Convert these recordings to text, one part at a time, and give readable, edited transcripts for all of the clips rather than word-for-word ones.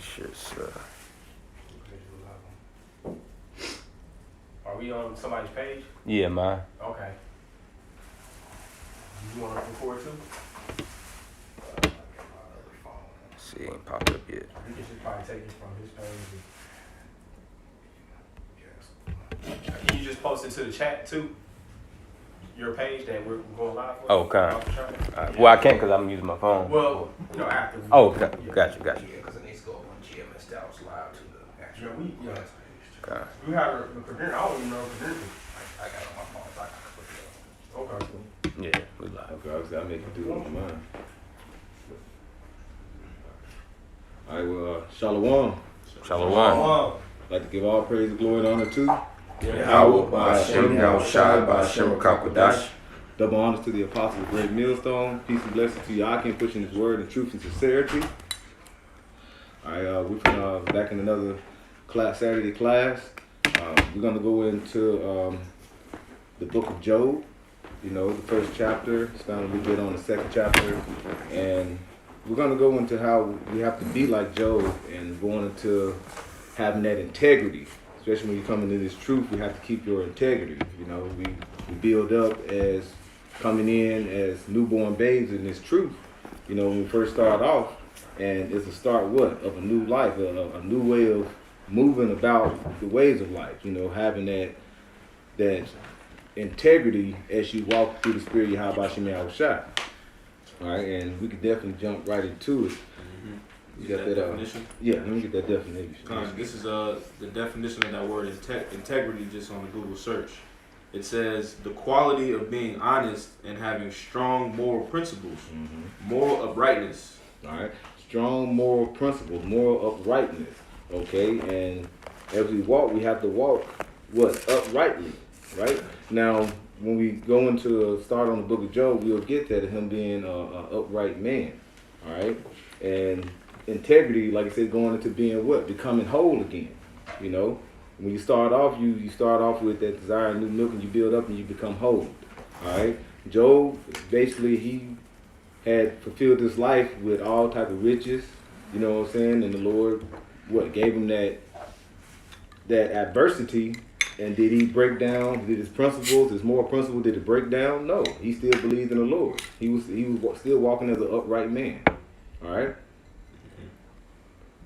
just. Are we on somebody's page? Yeah, mine. Okay. You want to record too? See, it ain't popped up yet. You can just probably take it from his page. Can you just post it to the chat too? Your page that we're going live for? Oh, okay. Well, I can't because I'm using my phone. Well, after. Oh, got you. Yeah, because it needs to go on GMS Dallas Live to the actual. Okay. We have a credential. I don't even know a credential. I got it on my phone. So I can put it up. Okay, cool. Yeah, we live. Okay, obviously I make it do it on mine. All right, well, Shalom. Shalom. I'd like to give all praise and glory and honor to Yahweh, Ba'ashem, Yahushai, Ba'ashem, Rakakwadash. double honors to the apostles of Great Millstone. Peace and blessings to Yakin, pushing his word in truth and sincerity. All right, we're back in another Saturday class. We're going to go into the book of Job. You know, the first chapter. Expound a little bit on the second chapter. And we're going to go into how we have to be like Job and going into having that integrity. Especially when you come into this truth, we have to keep your integrity. You know, we build up as coming in as newborn babes in this truth. You know, when we first start off, and it's a start of a new life, a new way of moving about the ways of life. You know, having that integrity as you walk through the spirit of Yahweh Shem Yahushai. All right, and we could definitely jump right into it. You got that definition? Yeah, let me get that definition. This is the definition of that word integrity just on the Google search. It says the quality of being honest and having strong moral principles, moral uprightness. All right, strong moral principles, moral uprightness. Okay, and as we walk, we have to walk uprightly, right? Now, when we go into start on the book of Job, we'll get that him being an upright man. All right, and integrity, like I said, going into being what? Becoming whole again. You know, when you start off, you start off with that desire of new milk, and you build up and you become whole. All right. Job, basically, he had fulfilled his life with all type of riches. You know what I'm saying? And the Lord, gave him that adversity. And did he break down? Did his principles, his moral principles, did it break down? No. He still believed in the Lord. He was still walking as an upright man. All right.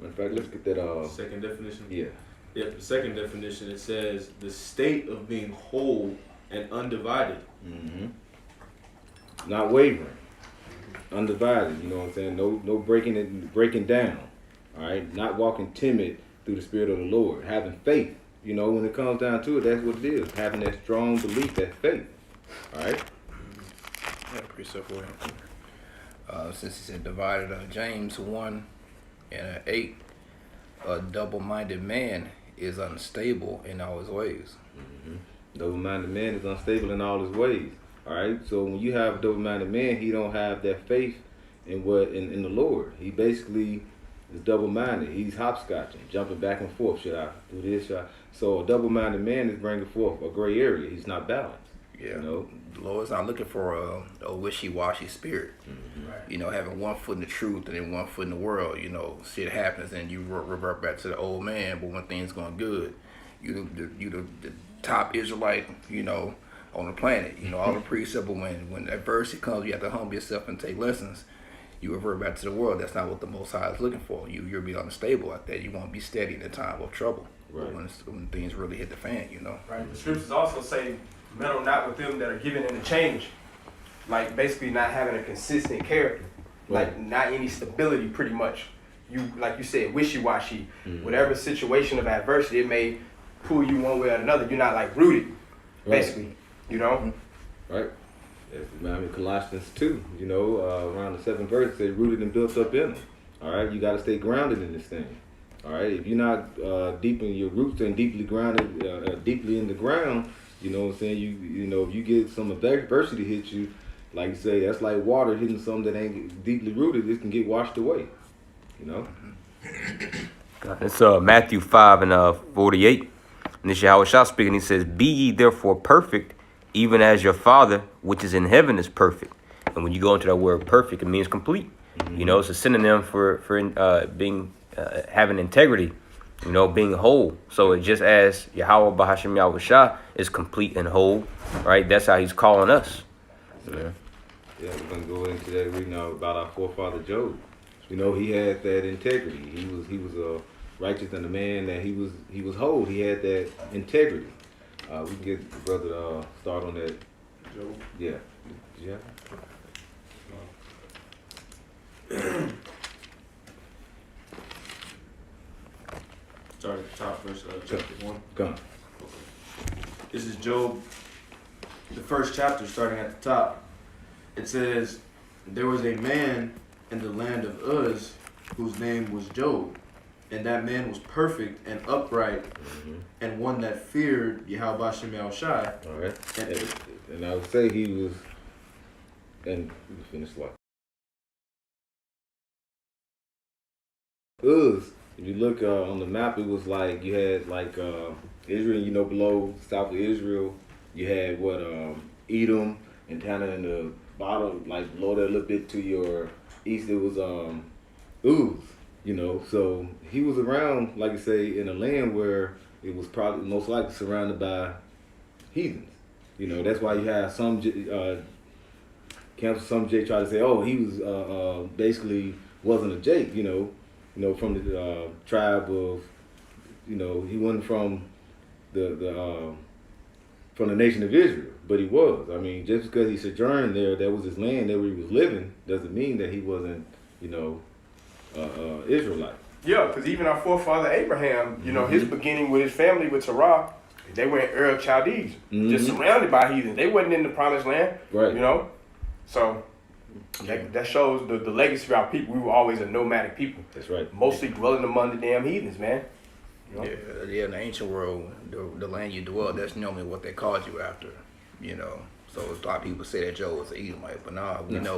Matter of fact, let's get that. Second definition? Yeah. Yeah, the second definition, it says the state of being whole and undivided. Not wavering. Undivided, you know what I'm saying? No breaking down. All right? Not walking timid through the spirit of the Lord. Having faith. You know, when it comes down to it, that's what it is. Having that strong belief, that faith. All right? Yeah, precept for him. Since he said divided, James 1:8, a double-minded man is unstable in all his ways. Double-minded man is unstable in all his ways. All right? So when you have a double-minded man, he don't have that faith in the Lord. He basically is double-minded. He's hopscotching, jumping back and forth. Should I do this? So a double-minded man is bringing forth a gray area. He's not balanced. Yeah. You know? The Lord's not looking for a wishy-washy spirit. Right. You know, having one foot in the truth and then one foot in the world. You know, shit happens and you revert back to the old man. But when things going good, you the top Israelite, you know, on the planet. You know, all the precepts. But when adversity comes, you have to humble yourself and take lessons. You revert back to the world. That's not what the Most High is looking for. You'll be unstable like that. You want to be steady in the time of trouble. Right. When things really hit the fan, you know. Right. The scriptures also say, meddle not with them that are given in the change. Like basically not having a consistent character. Right. Like not any stability pretty much. You, like you said, wishy-washy. Whatever situation of adversity, it may pull you one way or another. You're not like rooted, basically. You know? Right. I mean, Colossians 2, you know, around the 7th verse, it says rooted and built up in them. All right, you got to stay grounded in this thing. All right, if you're not deep in your roots and deeply grounded, deeply in the ground, you know what I'm saying? You know, if you get some adversity hit you, like you say, that's like water hitting something that ain't deeply rooted. It can get washed away. You know. It's Matthew 5:48. And this Yahweh speaking. He says, "Be ye therefore perfect, even as your Father which is in heaven is perfect." And when you go into that word perfect, it means complete. You know, it's a synonym for being having integrity, being whole. So it just as Yahweh Bahashim Yahushua is complete and whole, right? That's how he's calling us. Yeah. Yeah, we're gonna go into that reading about our forefather Job. He had that integrity. He was a righteous and a man that he was whole. He had that integrity. We can get the brother to start on that. Job. Yeah. Yeah. Start at the top, verse chapter 1. Come. This is Job, the first chapter, starting at the top. It says, there was a man in the land of Uz whose name was Job, and that man was perfect and upright, and one that feared Yahweh Shem Yahushai. All right. And I would say he was, and we finish what? Uz. If you look on the map, it was like you had like Israel, below south of Israel, you had what Edom, and kind of in the bottom, like below that a little bit to your east, it was Uz. So he was around, like you say, in a land where it was probably most likely surrounded by heathens. That's why you have some some Jake try to say, oh, he was basically wasn't a Jake, from the tribe of, he wasn't from from the nation of Israel, but he was. I mean, just because he sojourned there, that was his land, there where he was living, doesn't mean that he wasn't, Israelite. Yeah, because even our forefather Abraham, his beginning with his family with Terah, they were in Ur of Chaldees, just surrounded by heathens. They wasn't in the promised land, right? So that shows the legacy of our people. We were always a nomadic people. That's right. Mostly dwelling among the damn heathens, man. Yeah, in the ancient world, the land you dwell, that's normally what they called you after, So a lot of people say that Job was an Edomite, but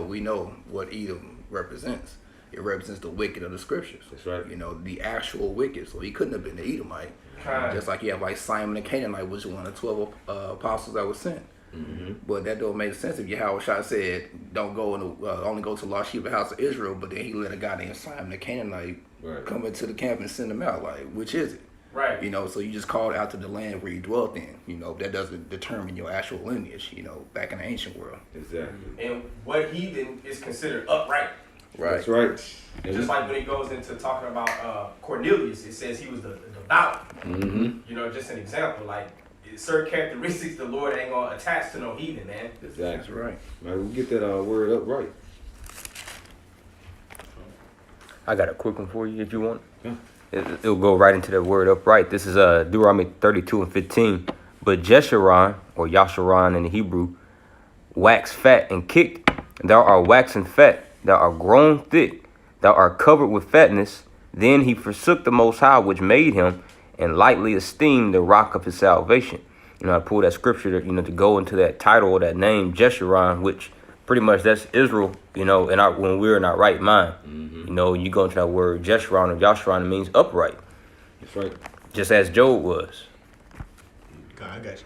we know what Edom represents. It represents the wicked of the scriptures. That's right. The actual wicked. So he couldn't have been the Edomite. Just like you have like Simon the Canaanite, which was one of the 12 apostles that was sent. But that don't make sense if Yahweh said, don't go only go to the lost sheep of the house of Israel, but then he let a guy named Simon the Canaanite come into the camp and send him out. Like, which is it? Right. So you just called out to the land where you dwelt in. That doesn't determine your actual lineage, back in the ancient world. Exactly. And what heathen is considered upright. Right. That's right. Just like when it goes into talking about Cornelius, it says he was the devout. Just an example, like certain characteristics the Lord ain't gonna attach to no heathen, man. Exactly. That's right. Man, we'll get that word up right. I got a quick one for you if you want. It'll go right into that word upright. This is Deuteronomy 32:15. But Jeshurun, or Yasharon in the Hebrew, waxed fat and kicked. Thou art waxen fat. Thou art grown thick. Thou art covered with fatness. Then he forsook the Most High, which made him, and lightly esteemed the rock of his salvation. I pulled that scripture to, to go into that title or that name, Jeshurun, which pretty much that's Israel, when we're in our right mind. You go into that word Jeshurun or Yasharon, it means upright. That's right. Just as Job was. God, I got you.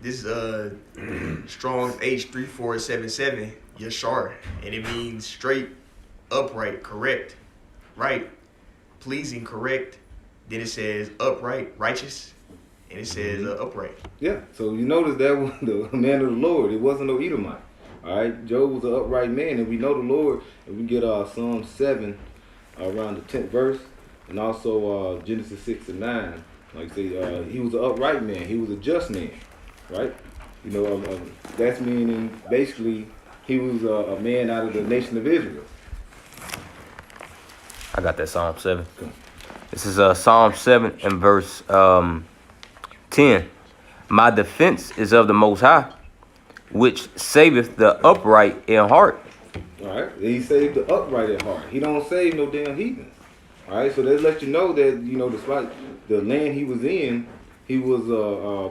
This is Strong's H3477, Yashar, and it means straight, upright, correct, right, pleasing, correct. Then it says upright, righteous, and it says upright. Yeah, so you notice that was the man of the Lord. It wasn't no Edomite. All right, Job was an upright man, and we know the Lord. And we get Psalm 7 around the 10th verse, and also Genesis 6 and 9. Like I say, he was an upright man. He was a just man, right? That's meaning basically he was a man out of the nation of Israel. I got that Psalm 7. This is Psalm 7 and verse 10. My defense is of the Most High, which saveth the upright in heart. All right, he saved the upright in heart. He don't save no damn heathens. All right, so that lets you know that, despite the land he was in, he was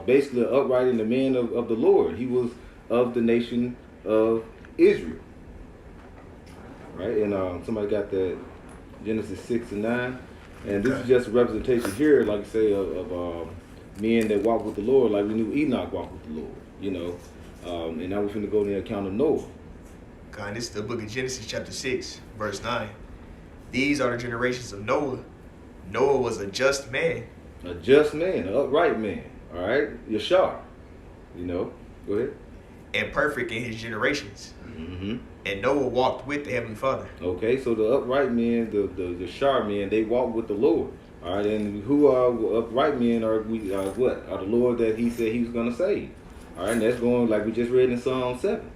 basically upright in the man of the Lord. He was of the nation of Israel. Right, and somebody got that Genesis 6 and 9. And this is just a representation here, like I say, of men that walk with the Lord, like we knew Enoch walked with the Lord, And now we're going to go to the account of Noah. God, this is the book of Genesis chapter 6, verse 9. These are the generations of Noah Noah was a just man. A just man, an upright man. All right, Yashar. You know, go ahead. And perfect in his generations. Mm-hmm. And Noah walked with the Heavenly Father. Okay, so the upright men, the Yashar men, they walk with the Lord. All right, and who are upright men are we? What are the Lord that He said He was going to save? All right, and that's going like we just read in Psalm 7.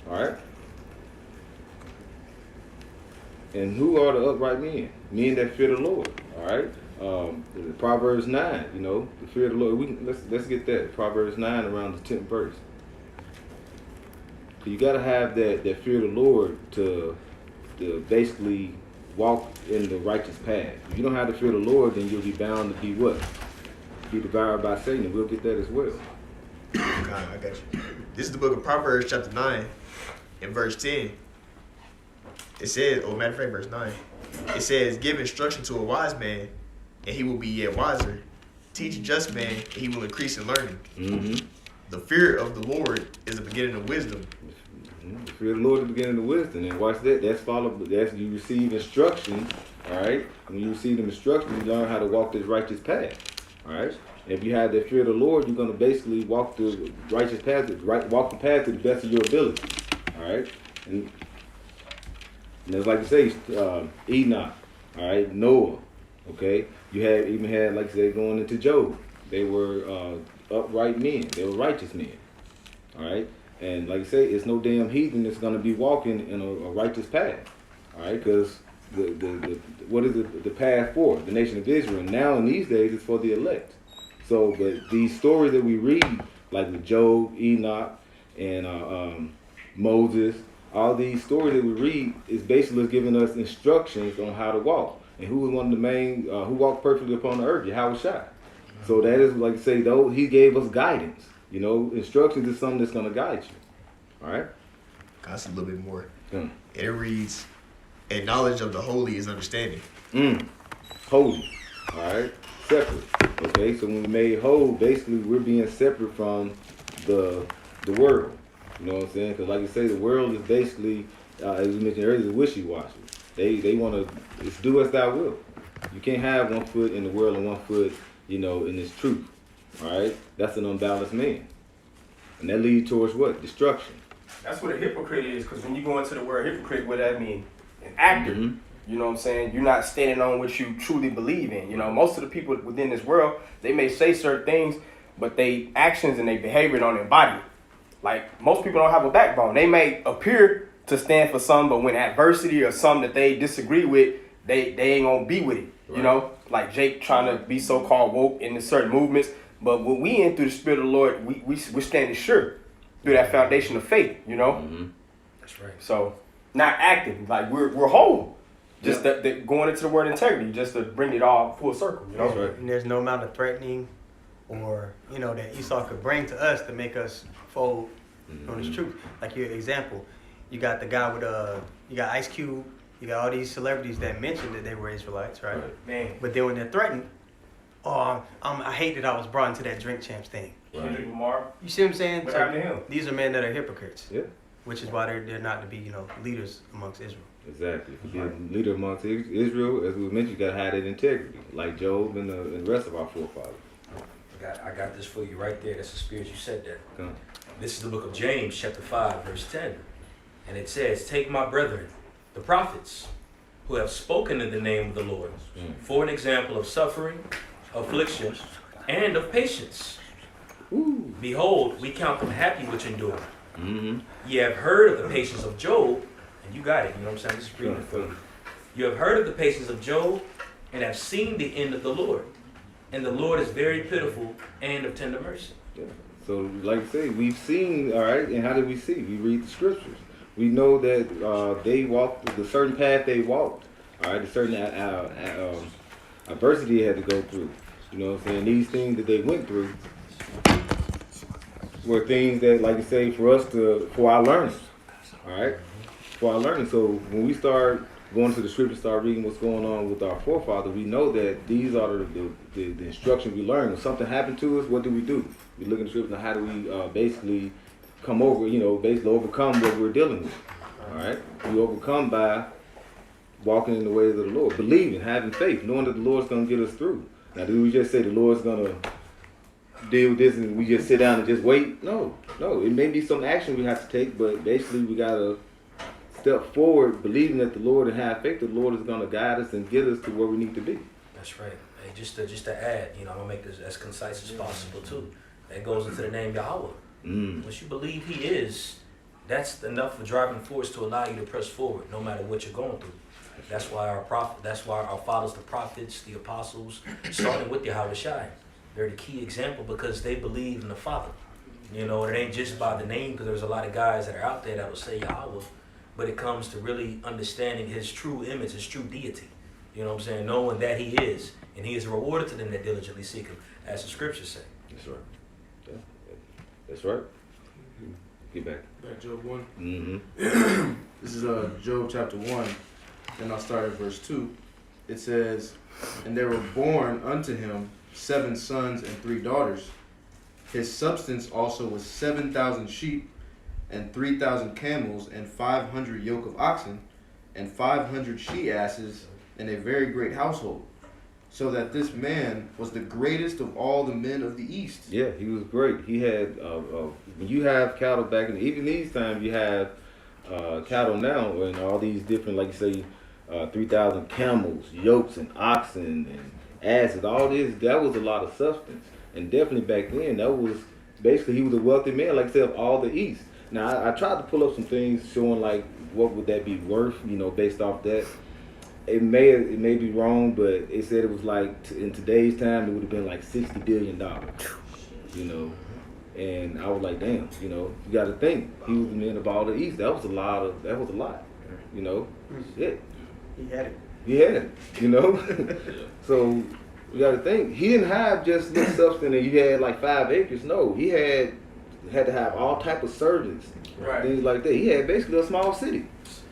All right. And who are the upright men? Men that fear the Lord. All right. Proverbs 9. You know, the fear of the Lord. Let's get that. Proverbs 9 around the 10th verse. So you got to have that fear of the Lord to basically walk in the righteous path. If you don't have the fear of the Lord, then you'll be bound to be what? Be devoured by Satan. We'll get that as well. God, I got you. This is the book of Proverbs, chapter 9, and verse 10. It says, matter of fact, verse 9. It says, give instruction to a wise man, and he will be yet wiser. Teach a just man, and he will increase in learning. Mm-hmm. The fear of the Lord is the beginning of wisdom. The fear of the Lord is the beginning of wisdom. And watch that. That's you receive instruction. All right. When you receive the instruction, you learn how to walk this righteous path. All right. And if you have the fear of the Lord, you're going to basically walk the righteous path, walk the path to the best of your ability. All right. And it's like you say, Enoch. All right. Noah. Okay. You even had, like you say, going into Job. They were upright men. They were righteous men. All right. And like I say, it's no damn heathen that's going to be walking in a righteous path. All right. Because what is the path for? The nation of Israel. Now in these days, it's for the elect. So, but these stories that we read, like with Job, Enoch, and Moses, all these stories that we read is basically giving us instructions on how to walk. And who was one of the main, who walked perfectly upon the earth? Yahweh Shai. So that is like I say, though, he gave us guidance. You know, instructions is something that's going to guide you. All right? That's a little bit more. And it reads, and knowledge of the holy is understanding. Holy. All right? Separate. Okay? So when we're made whole, basically we're being separate from the world. You know what I'm saying? Because like you say, the world is basically, as we mentioned earlier, wishy-washy. They want to, it's do as thou will. You can't have one foot in the world and one foot, you know, in this truth. All right? That's an unbalanced man. And that leads towards what? Destruction. That's what a hypocrite is, because when you go into the word hypocrite, what that mean? An actor. Mm-hmm. You know what I'm saying? You're not standing on what you truly believe in. You know, most of the people within this world, they may say certain things, but they actions and their behavior don't embody it. Like, most people don't have a backbone. They may appear to stand for something, but when adversity or something that they disagree with, they ain't gonna be with it. Right. You know, like Jake trying to be so-called woke in certain movements. But when we in through the Spirit of the Lord, we're standing sure through that foundation of faith, you know? Mm-hmm. That's right. So, not acting, like we're whole. Just that going into the word integrity, just to bring it all full circle, you know? That's right. And there's no amount of threatening or, you know, that Esau could bring to us to make us fold on his truth. Like your example, you got the guy with, you got Ice Cube, you got all these celebrities that mentioned that they were Israelites, right? Man. But then when they're threatened, I hate that I was brought into that Drink Champs thing. Kendrick Lamar. You see what I'm saying? What happened to him? These are men that are hypocrites. Yeah. Which is why they're not to be, you know, leaders amongst Israel. Exactly. To be a leader amongst Israel, as we mentioned, you got to have that integrity, like Job and the rest of our forefathers. I got this for you right there. That's the spirit you said that. Come. This is the book of James, chapter 5, verse 10. And it says, take my brethren, the prophets, who have spoken in the name of the Lord, for an example of suffering, affliction, and of patience. Ooh. Behold, we count them happy which endure. Mm-hmm. Ye have heard of the patience of Job, and you got it, you know what I'm saying? This is reading it for you. You have heard of the patience of Job, and have seen the end of the Lord. And the Lord is very pitiful and of tender mercy. Yeah. So, like I say, we've seen, all right, and how did we see? We read the scriptures. We know that they walked the certain path they walked, all right, the certain adversity they had to go through. You know what I'm saying? These things that they went through were things that, like I say, for our learning, all right? For our learning. So when we start going to the scripture, start reading what's going on with our forefathers, we know that these are the instructions we learn. When something happened to us, what do? We look in the scripture and how do we basically come over, basically overcome what we're dealing with. All right? We overcome by walking in the ways of the Lord, believing, having faith, knowing that the Lord's going to get us through. Now, do we just say the Lord's going to deal with this and we just sit down and just wait? No. It may be some action we have to take, but basically we got to step forward, believing that the Lord, and have faith that the Lord is going to guide us and get us to where we need to be. That's right. Hey, just to add, I'm gonna make this as concise as possible too. That goes into the name Yahweh. Once you believe He is, that's enough of a driving force to allow you to press forward, no matter what you're going through. That's why our fathers, the prophets, the apostles, starting with Yahweh Shai, they're the key example because they believe in the Father. It ain't just by the name, because there's a lot of guys that are out there that will say Yahweh, but it comes to really understanding His true image, His true deity. You know what I'm saying? Knowing that He is, and He is rewarded to them that diligently seek Him, as the scriptures say. That's right. Yeah. That's right. Get back. Back Job 1. Mm-hmm. This is Job chapter 1, and I'll start at verse 2. It says, "And there were born unto him 7 sons and 3 daughters. His substance also was 7,000 sheep, and 3,000 camels, and 500 yoke of oxen, and 500 she-asses, and a very great household. So that this man was the greatest of all the men of the East." Yeah, he was great. He had, when you have cattle back in, even these times, you have cattle now, and all these different, like you say, 3,000 camels, yokes, and oxen, and asses, all this, that was a lot of substance. And definitely back then, that was, basically, he was a wealthy man, like I said, of all the East. Now, I tried to pull up some things showing, like, what would that be worth, based off that. It may be wrong, but it said it was like in today's time it would have been like $60 billion, and I was like, damn, you got to think he was the man of all the East. That was a lot. Shit. He had it, So you got to think he didn't have just this substance and you had like 5 acres. No, he had to have all type of servants, things like that. He had basically a small city.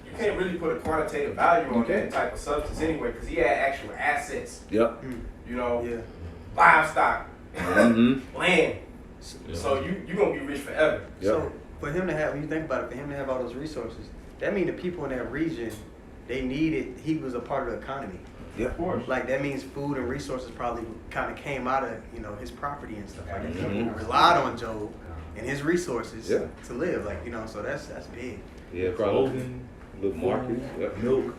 You can't really put a quantitative value on that type of substance anyway, because he had actual assets. Yep. Livestock, land. So you're going to be rich forever. Yep. So for him to have, when you think about it, for him to have all those resources, that means the people in that region, they needed, he was a part of the economy. Yeah, of course. Like that means food and resources probably kind of came out of, his property and stuff like that. People relied on Job and his resources to live, so that's big. Yeah, probably. Clothing, little market, milk,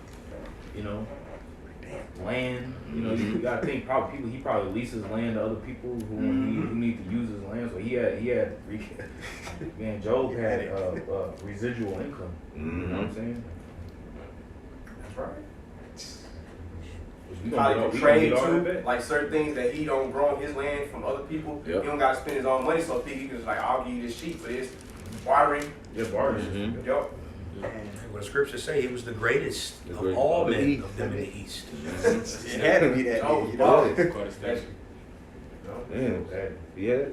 land. You gotta think he probably leases land to other people who need to use his land. So he had man, Job had residual income. You know what I'm saying? That's right. We Probably trade too, like certain things that he don't grow on his land from other people. Yep. He don't got to spend his own money, so he can just like, I'll give you this sheep for this. Bartering. Yeah, bartering. Mm-hmm. Yep. And what the scriptures say, he was the greatest of all men of them in the East. It had to be that big, Quite a statue. Man, yeah.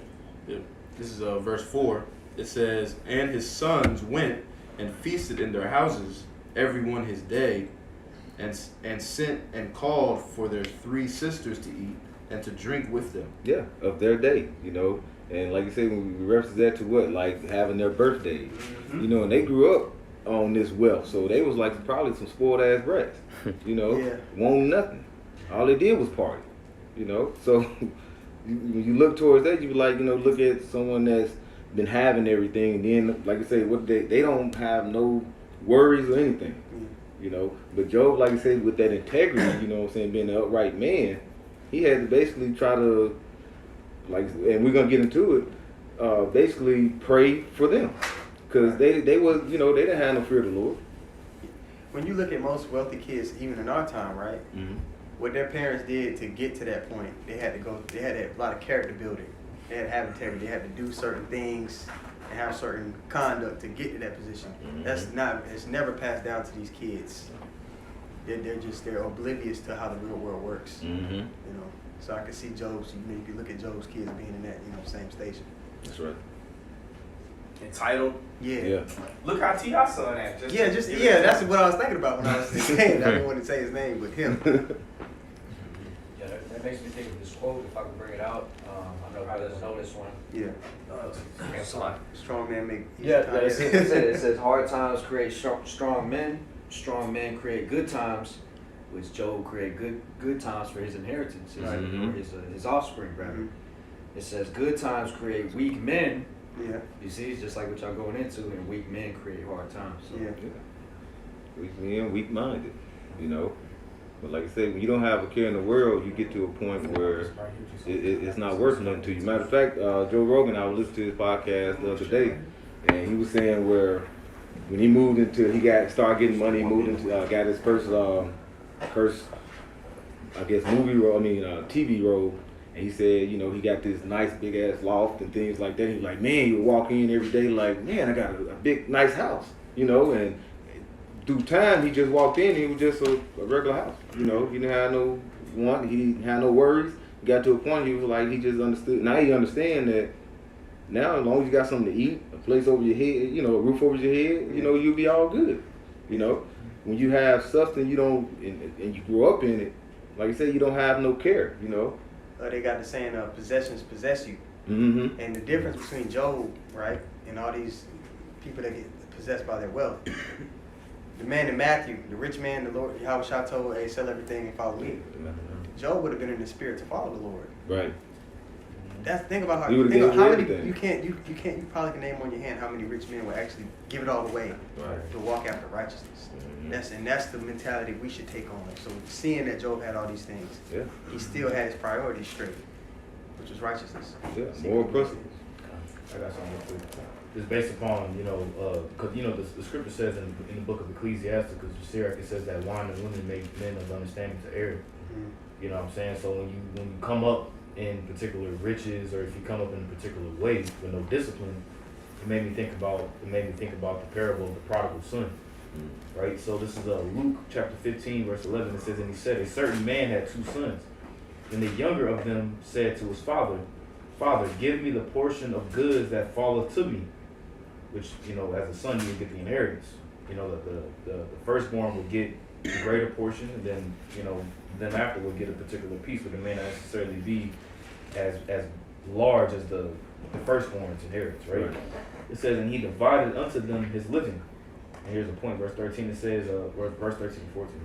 This is verse 4. It says, "And his sons went and feasted in their houses, every one his day, and sent and called for their 3 sisters to eat and to drink with them." Yeah, of their day, And like you say, when we reference that to what, like having their birthdays, and they grew up on this wealth, so they was like probably some spoiled ass brats, wanting nothing. All they did was party, So when you look towards that, you like, look at someone that's been having everything, and then like I say, what they don't have no worries or anything, But Job, like I said, with that integrity, being an upright man, he had to basically try to, and we're gonna get into it, basically pray for them, because they was, they didn't have no fear of the Lord. When you look at most wealthy kids, even in our time, right? Mm-hmm. What their parents did to get to that point, they had a lot of character building. They had to have integrity. They had to do certain things and have certain conduct to get to that position. Mm-hmm. It's never passed down to these kids. They're oblivious to how the real world works. Mm-hmm. So I can see Job's, you can look at Job's kids being in that, same station. That's right. Entitled. Yeah. Look how T.I. son at. That's what I was thinking about when I was saying that. I didn't want to say his name, but him. Yeah, that makes me think of this quote, if I can bring it out. I know brothers know this one. Yeah. Strong man make easy Yeah, time. it says hard times create strong men create good times, which Job created good times for his inheritance, Right. or his offspring rather. It says good times create weak men. Yeah. You see, it's just like what y'all going into, and weak men create hard times. So. Yeah. Weak men, weak minded, you know. But like I said, when you don't have a care in the world, you get to a point where it's not worth nothing to you. Matter of fact, Joe Rogan, I was listening to his podcast the other day, and he was saying where when he moved into, started getting money, moved into, got his first, I guess, TV role. And he said, you know, he got this nice big ass loft and things like that. He was like, man, you would walk in every day like, man, I got a big, nice house, you know. And through time, he just walked in, it was just a regular house, you know. He didn't have no want, he didn't have no worries. He got to a point, he was like, he just understood. Now he understand that now, as long as you got something to eat, a place over your head, you know, a roof over your head, you know, you'll be all good, you know. When you have substance, you don't, and you grew up in it, like I said, you don't have no care, you know. They got the saying, possessions possess you. Mm-hmm. And the difference between Job, right, and all these people that get possessed by their wealth. The man in Matthew, the rich man, the Lord, Yahweh told, hey, sell everything and follow me. Job would have been in the spirit to follow the Lord. Right. Think about how, He would've think about gave how you many, everything. you probably can name on your hand how many rich men would actually give it all away to walk after righteousness. That's the mentality we should take on. So seeing that Job had all these things, he still had his priorities straight, which was righteousness. Yeah, moral principles. I got something real quick. It's based upon, because, the scripture says in the book of Ecclesiastes, Sirach, it says that wine and women make men of understanding to err. You know what I'm saying? So when you come up in particular riches, or if you come up in a particular way with no discipline, it made me think about the parable of the prodigal son. Right? So this is Luke chapter 15, verse 11. It says, and he said, a certain man had 2 sons. And the younger of them said to his father, Father, give me the portion of goods that falleth to me. Which, as a son, you would get the inheritance. The firstborn would get the greater portion, and then after would get a particular piece, but it may not necessarily be as large as the firstborn's inheritance, right? It says, and he divided unto them his living. And here's the point, verse 13, it says, verse 13 and 14.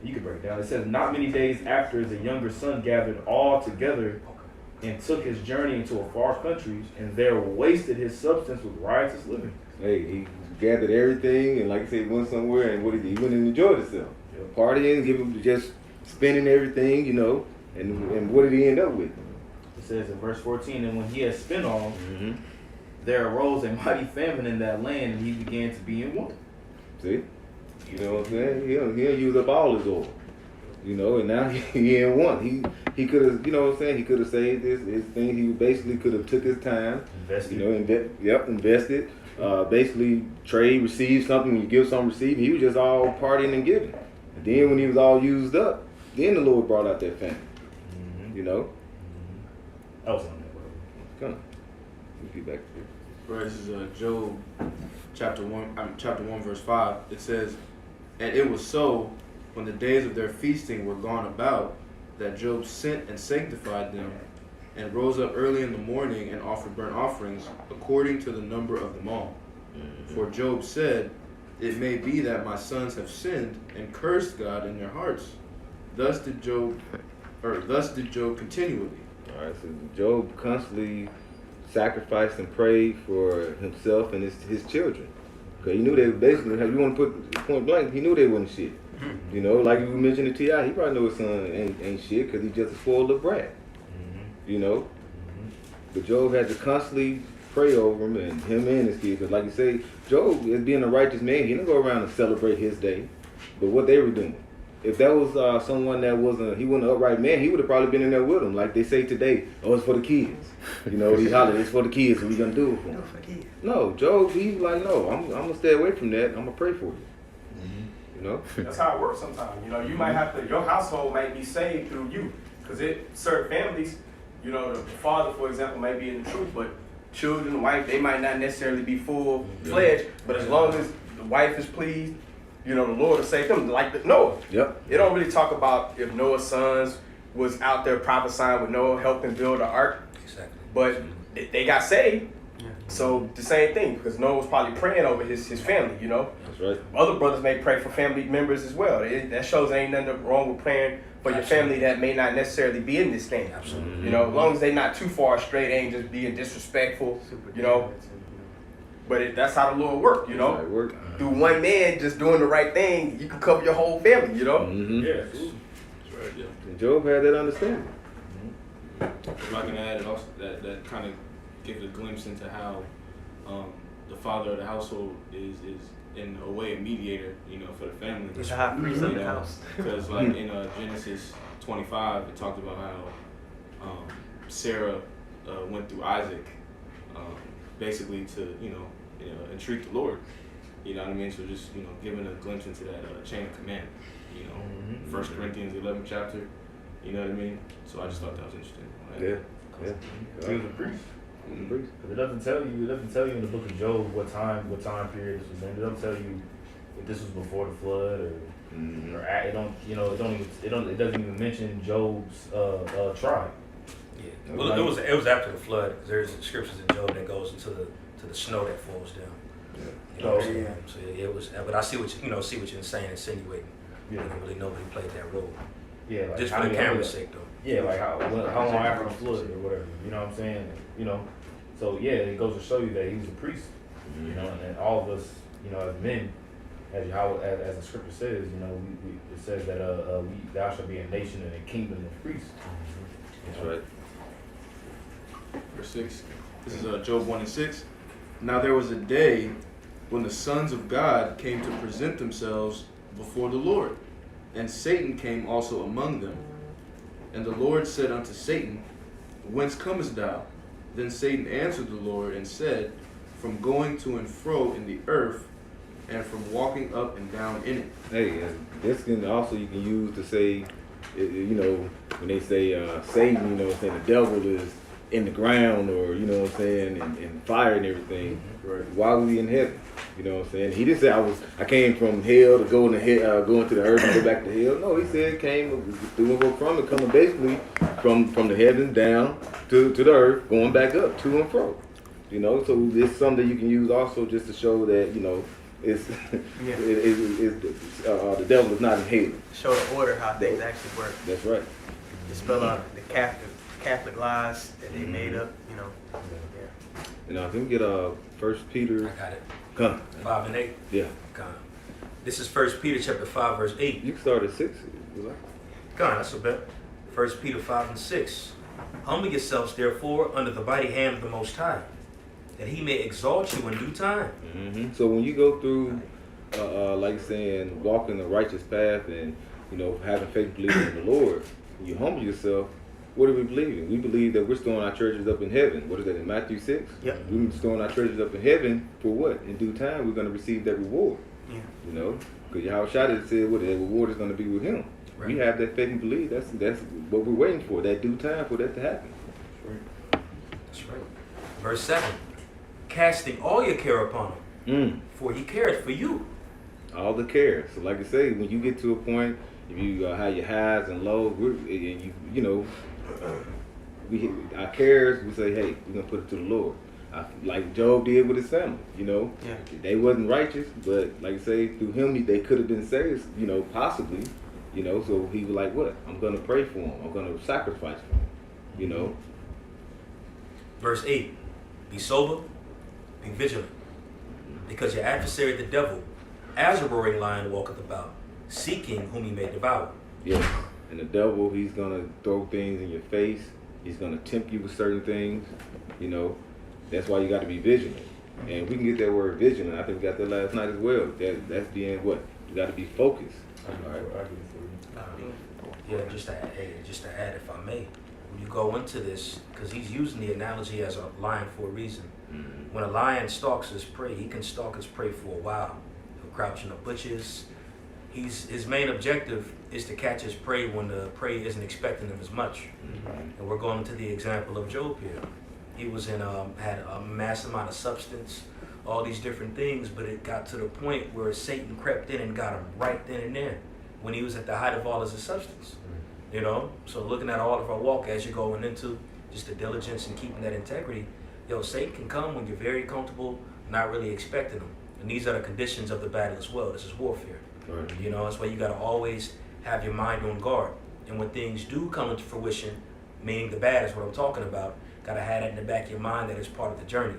You can break it down. It says, not many days after the younger son gathered all together and took his journey into a far country, and there wasted his substance with riotous living. Hey, he gathered everything, and like I said, he went somewhere, and what did he went and enjoyed himself. Partying, just spending everything, and what did he end up with? It says in verse 14, and when he had spent all, there arose a mighty famine in that land, and he began to be in want. See? You know what I'm saying? He'll use up all his oil. And now he in want. He could have, he could have saved his thing. He basically could have took his time. Invested. Invested. Basically trade, receive something. When you give something, receive. He was just all partying and giving. And then when he was all used up, then the Lord brought out that famine. I was on that. Come on. We'll get back to it. Right, this is Job chapter 1, verse 5. It says, and it was so, when the days of their feasting were gone about, that Job sent and sanctified them, and rose up early in the morning and offered burnt offerings, according to the number of them all. For Job said, it may be that my sons have sinned and cursed God in their hearts. Thus did Job continually. All right, so Job constantly sacrificed and prayed for himself and his children. Because he knew they basically, if you want to put point blank, he knew they wasn't shit. Like you mentioned to T.I., he probably know his son ain't shit because he just a spoiled little brat. But Job had to constantly pray over him and his kids. Because like you say, Job, as being a righteous man, he didn't go around and celebrate his day. But what they were doing. If that was someone that he wasn't an upright man, he would have probably been in there with them. Like they say today, it's for the kids. These holidays for the kids, so we gonna do it for them. No, Job, he's like, no, I'm gonna stay away from that. I'm gonna pray for you. That's how it works sometimes. You might have to, your household might be saved through you. Because certain families, the father, for example, may be in the truth, but children, the wife, they might not necessarily be full-fledged. But as long as the wife is pleased, the Lord will save them. Like Noah. Yep. It don't really talk about if Noah's sons was out there prophesying with Noah, helping build the ark. Exactly. But they got saved. So the same thing, because Noah was probably praying over his family, you know. That's right. Other brothers may pray for family members as well. That shows ain't nothing wrong with praying for your family that may not necessarily be in this thing. Absolutely. You know, as long as they not too far astray, they ain't just being disrespectful, you know. But that's how the Lord work, you know. That's how it work. Through one man just doing the right thing, you can cover your whole family, you know. Mm-hmm. Yeah, that's right. Yeah. And Job had that understanding. If I can add, also that kind of gives a glimpse into how the father of the household is in a way a mediator, you know, for the family. He's a high priest of the house. Because like in Genesis 25, it talked about how Sarah went through Isaac, basically to entreat the Lord. You know what I mean? So just giving a glimpse into that chain of command. You know, 1 Corinthians 11th chapter. You know what I mean? So I just thought that was interesting. Right? Yeah. He was a priest. Because it doesn't tell you in the book of Job what time period this was in. It doesn't tell you if this was before the flood or it doesn't even mention Job's tribe. Yeah. Well, it was after the flood. There's scriptures in Job that goes into the snow that falls down. You know what I'm saying? So it was, but I see what you're saying, insinuating. Yeah. Really nobody played that role. Yeah, like Just for the camera's sake, though. Yeah, like how long after the flood or whatever. You know what I'm saying? You know, so yeah, it goes to show you that he was a priest. You know, and all of us, as men, as the scripture says, it says that thou shalt be a nation and a kingdom of priests. That's right. Verse 6. This is Job 1:6. Now there was a day when the sons of God came to present themselves before the Lord, and Satan came also among them. And the Lord said unto Satan, Whence comest thou? Then Satan answered the Lord and said, From going to and fro in the earth, and from walking up and down in it. Hey, and this can also you can use to say, when they say Satan, saying the devil is in the ground, or what I'm saying, and fire and everything. Right? Why was he in heaven? You know what I'm saying? He didn't say I came from hell to go into the earth and go back to hell. No, he said came through and go from it, coming basically from the heavens down to the earth, going back up to and fro. So it's something that you can use also just to show that it's the devil is not in hell. Show the order how things actually work. That's right. Dispel out the Catholic lies that they made up. And I think we get 1 Peter. I got it. Come. 5 and 8. Yeah. Come. This is 1 Peter chapter 5 verse 8. You can start at 6. Come, that's a bit. 1 Peter 5 and 6. Humble yourselves, therefore, under the mighty hand of the Most High, that he may exalt you in due time. Mm-hmm. So when you go through, like saying, walking the righteous path and, having faith and believing in the Lord, when you humble yourself, what are we believing? We believe that we're storing our treasures up in heaven. What is that in Matthew 6? Yep. We're storing our treasures up in heaven for what? In due time, we're going to receive that reward. Yeah. Because Yahweh Shai said, what, that reward is going to be with him. Right. We have that faith and believe. That's what we're waiting for, that due time for that to happen. That's right. Verse 7. Casting all your care upon him, for he cared for you. All the care. So like I say, when you get to a point, if you have your highs and lows, our cares, we say, hey, we're going to put it to the Lord. Like Job did with his family, Yeah. They wasn't righteous, but like I say, through him, they could have been saved, possibly, so he was like, what? I'm going to pray for him. I'm going to sacrifice for him, Verse 8. Be sober, be vigilant, because your adversary the devil, as a roaring lion, walketh about, seeking whom he may devour. Yes. And the devil, he's going to throw things in your face. He's going to tempt you with certain things, That's why you got to be vigilant. And we can get that word vigilant. I think we got that last night as well. That's being what? You got to be focused. All right. Yeah, just to add, if I may, when you go into this, because he's using the analogy as a lion for a reason. Mm-hmm. When a lion stalks his prey, he can stalk his prey for a while. He'll crouch in the bushes. His main objective is to catch his prey when the prey isn't expecting him as much. Mm-hmm. And we're going to the example of Job here. He was had a mass amount of substance, all these different things, but it got to the point where Satan crept in and got him right then and there when he was at the height of all his substance. So looking at all of our walk as you're going into just the diligence and keeping that integrity, Yo, Satan can come when you're very comfortable, not really expecting him. And these are the conditions of the battle as well. This is warfare. Right. You know, that's why you got to always have your mind on guard. And when things do come into fruition, meaning the bad is what I'm talking about, got to have that in the back of your mind that it's part of the journey.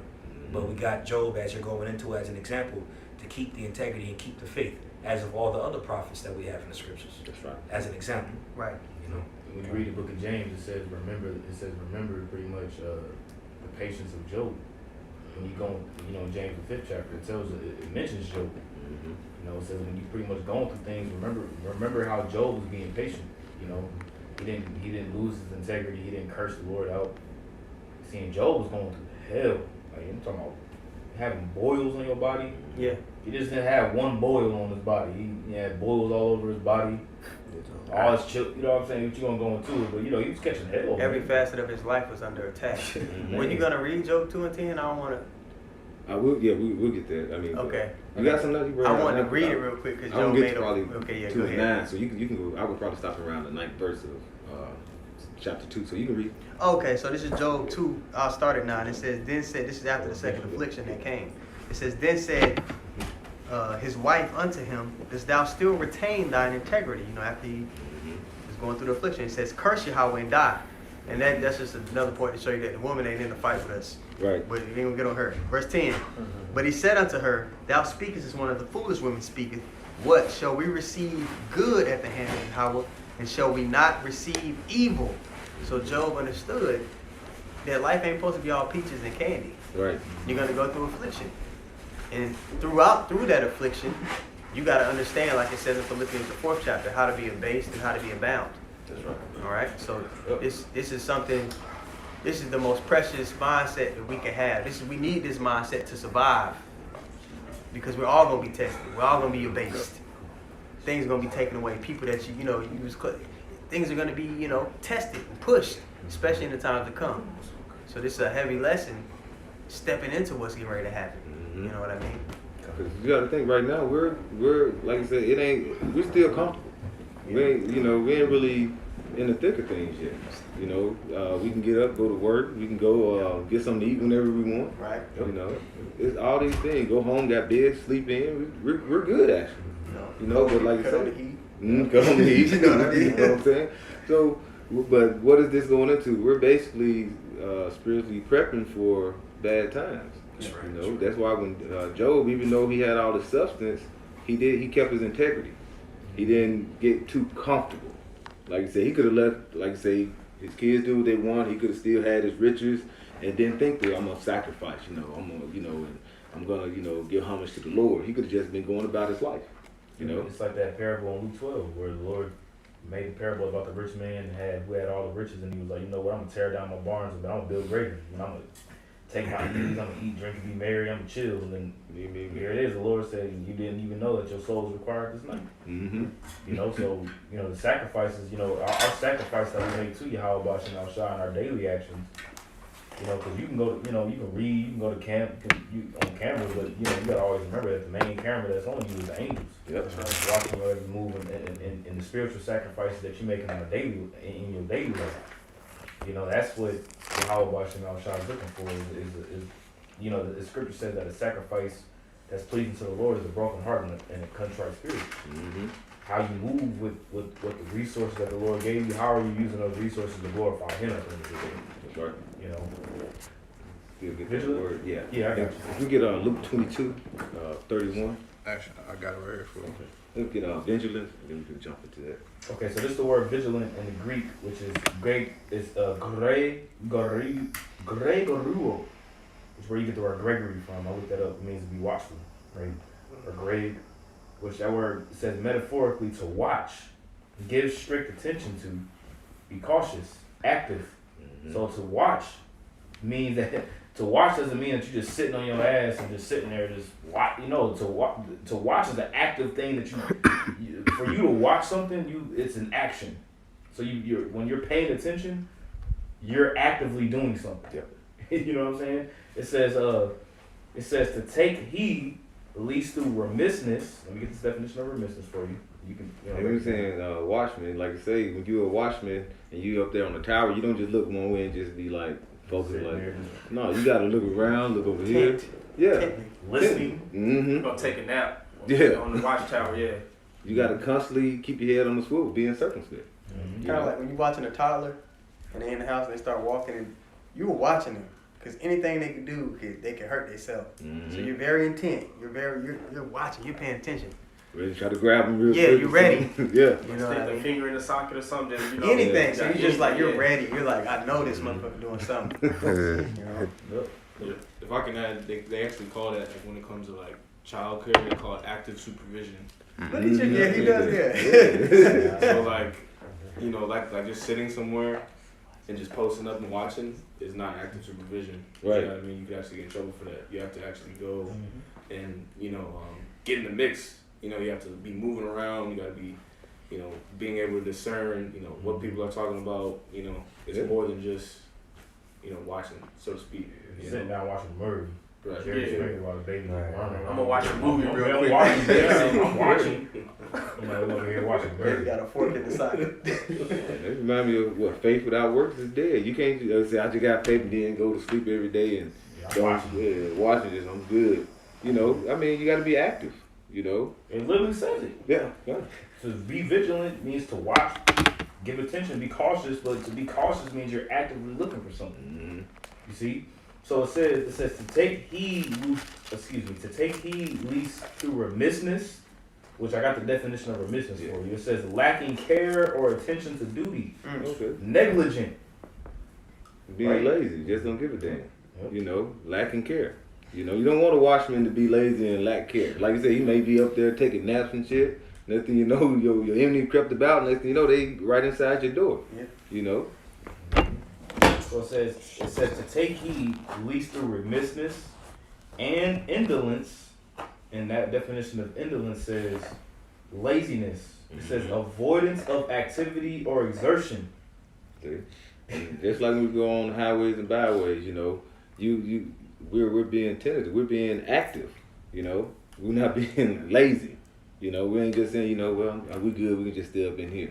But we got Job, as you're going into, as an example, to keep the integrity and keep the faith, as of all the other prophets that we have in the scriptures. That's right. As an example. Right. You know. When you read the book of James, it says remember pretty much the patience of Job. When you go, you know, in James the 5th chapter, it mentions Job. You know, it says when you pretty much going through things, remember how Job was being patient. You know, he didn't lose his integrity. He didn't curse the Lord out. Seeing Job was going through hell. Like, I'm talking about having boils on your body. Yeah. He just didn't have one boil on his body. He had boils all over his body. All his chip, you know what I'm saying? What you gonna go into it, but you know he was catching hell. Every facet of his life was under attack. When you gonna read Job 2 and 10, I don't want to. I will. Yeah, we'll get there. I mean, Okay. You got something else you brought I up? wanted to read it real quick because I don't Job get made to probably Okay, yeah, 2 go and ahead. 9, so you can go. I would probably stop around the 9th verse of chapter 2, so you can read. Okay, so this is Job 2. I'll start at 9. It says, then said, this is after the second affliction that came. It says, then said his wife unto him, dost thou still retain thine integrity? You know, after he was going through the affliction, it says, curse Yahweh and die. And that's just another point to show you that the woman ain't in the fight with us. Right. But we ain't gonna get on her. Verse 10. But he said unto her, thou speakest as one of the foolish women speaketh. What? Shall we receive good at the hand of Yahweh? And shall we not receive evil? So Job understood that life ain't supposed to be all peaches and candy. Right. You're gonna go through affliction. And through that affliction, you gotta understand, like it says in Philippians the 4th chapter, how to be abased and how to be abound. That's right. All right. So this is something. This is the most precious mindset that we can have. We need this mindset to survive, because we're all gonna be tested. We're all gonna be abased. Things are gonna be taken away. People that things are gonna be tested and pushed, especially in the times to come. So this is a heavy lesson, stepping into what's getting ready to happen. Mm-hmm. You know what I mean? Because you got to think right now, we're like I said, we're still comfortable. We ain't really in the thick of things yet. We can get up, go to work, we can go get something to eat whenever we want. Right. It's all these things. Go home, got bed, sleep in. We're good actually. But like I said, cut on the heat. You know what I'm saying? So, but what is this going into? We're basically spiritually prepping for bad times. That's right. That's why when Job, even though he had all the substance, he kept his integrity. He didn't get too comfortable. Like I said, he could have left, like I say, his kids do what they want. He could have still had his riches and didn't think that I'm gonna sacrifice, I'm gonna, give homage to the Lord. He could have just been going about his life. It's like that parable in Luke 12 where the Lord made a parable about the rich man who had all the riches, and he was like, you know what, I'm gonna tear down my barns, but I'm gonna build greater. And I'm gonna take my ease, I'm gonna eat, drink, and be merry, I'm gonna chill. And then here it is, the Lord said, you didn't even know that your soul is required this night. Mm-hmm. So, the sacrifices, our sacrifice that we make to Yahweh Bashan Al Shah in our daily actions, because you can go, you can read, you can go to camp, on camera, but, you gotta always remember that the main camera that's on you is the angels. Yep. Watching your every move and the spiritual sacrifices that you're making in your daily life. That's what Yahweh Bashan Al Shah is looking for is the scripture says that a sacrifice that's pleasing to the Lord is a broken heart and a contrite spirit. Mm-hmm. How you move with the resources that the Lord gave you, how are you using those resources to glorify Him at the end of the day? That's right. Still get that Vigilant? word. Yeah. Yeah, I got you. If we get Luke 22, 31. Actually, I got it right here for you. Okay. Let's get vigilant, and then we can jump into that. Okay, so this is the word vigilant in the Greek, which is Gregoruo, which is where you get the word Gregory from. I looked that up. It means to be watchful, right? Or Greg, which that word says metaphorically to watch, give strict attention to, be cautious, active. Mm-hmm. So to watch means that to watch doesn't mean that you're just sitting on your ass and just sitting there just watch. To watch is an active thing that you for you to watch something, it's an action. So when you're paying attention, you're actively doing something. Yep. You know what I'm saying? It says to take heed, at least through remissness. Let me get this definition of remissness for you. You can. And we were saying watchman, like I say, when you're a watchman and you up there on the tower, you don't just look one way and just be like Focus Sitting like there. no, you gotta look around, look over here. Tent. Yeah. Listening. Mm-hmm. Gonna take a nap. Yeah. On the watchtower, yeah. You gotta constantly keep your head on the swivel, being circumspect. Mhm. Kind of like when you're watching a toddler and they in the house and they start walking and you were watching them because anything they could do, they could hurt themselves. Mm-hmm. So you're very intent. You're watching. You're paying attention. Ready to try to grab them real Yeah, quick. you ready. Yeah. You know Stick what I the mean? finger in the socket or something. Just, you know, Anything. yeah, So you're just like you're yeah. ready. You're like I know this motherfucker doing something. You know? Yeah. If I can add, they actually call that, like, when it comes to like child care, they call it active supervision. Look at you. Yeah, he does that. So like, you know, like just sitting somewhere and just posting up and watching is not active supervision. Right. You know what I mean? You could actually get in trouble for that. You have to actually go and, you know, get in the mix. You know, you have to be moving around. You got to be, you know, being able to discern, you know, what people are talking about. You know, it's Yeah. more than just, you know, watching, so to speak. You Sitting know? down watching Murray. Right. Jerry Yeah. Springer while the baby Right. running. I'm gonna watch a movie real I'm quick. watching. Yeah, I'm watching. You know, I'm over here watching You Murray. got a fork in the socket. It remind me of what faith without works is dead. You can't say I just got faith and then go to sleep every day and I'm watching. watching this. I'm good. You know, I mean, you got to be active. You know. It literally says it. Yeah. To be vigilant means to watch, give attention, be cautious. But to be cautious means you're actively looking for something. Mm-hmm. You see. So it says to take heed. To take heed least to remissness, which I got the definition of remissness for you. It says lacking care or attention to duty, Okay. negligent. Being Right. lazy, just don't give a damn. Yep. You know, lacking care. You know, you don't want a watchman to be lazy and lack care. Like you said, he may be up there taking naps and shit. Next thing you know, your enemy crept about. Next thing you know, they right inside your door. Yeah. You know. So it says to take heed least through remissness and indolence, and that definition of indolence says laziness. It says avoidance of activity or exertion. See? And just like when we go on highways and byways, you know, we're being tentative, we're being active, you know, we're not being lazy, you know, we ain't just saying, you know, well, we good, we can just stay up in here.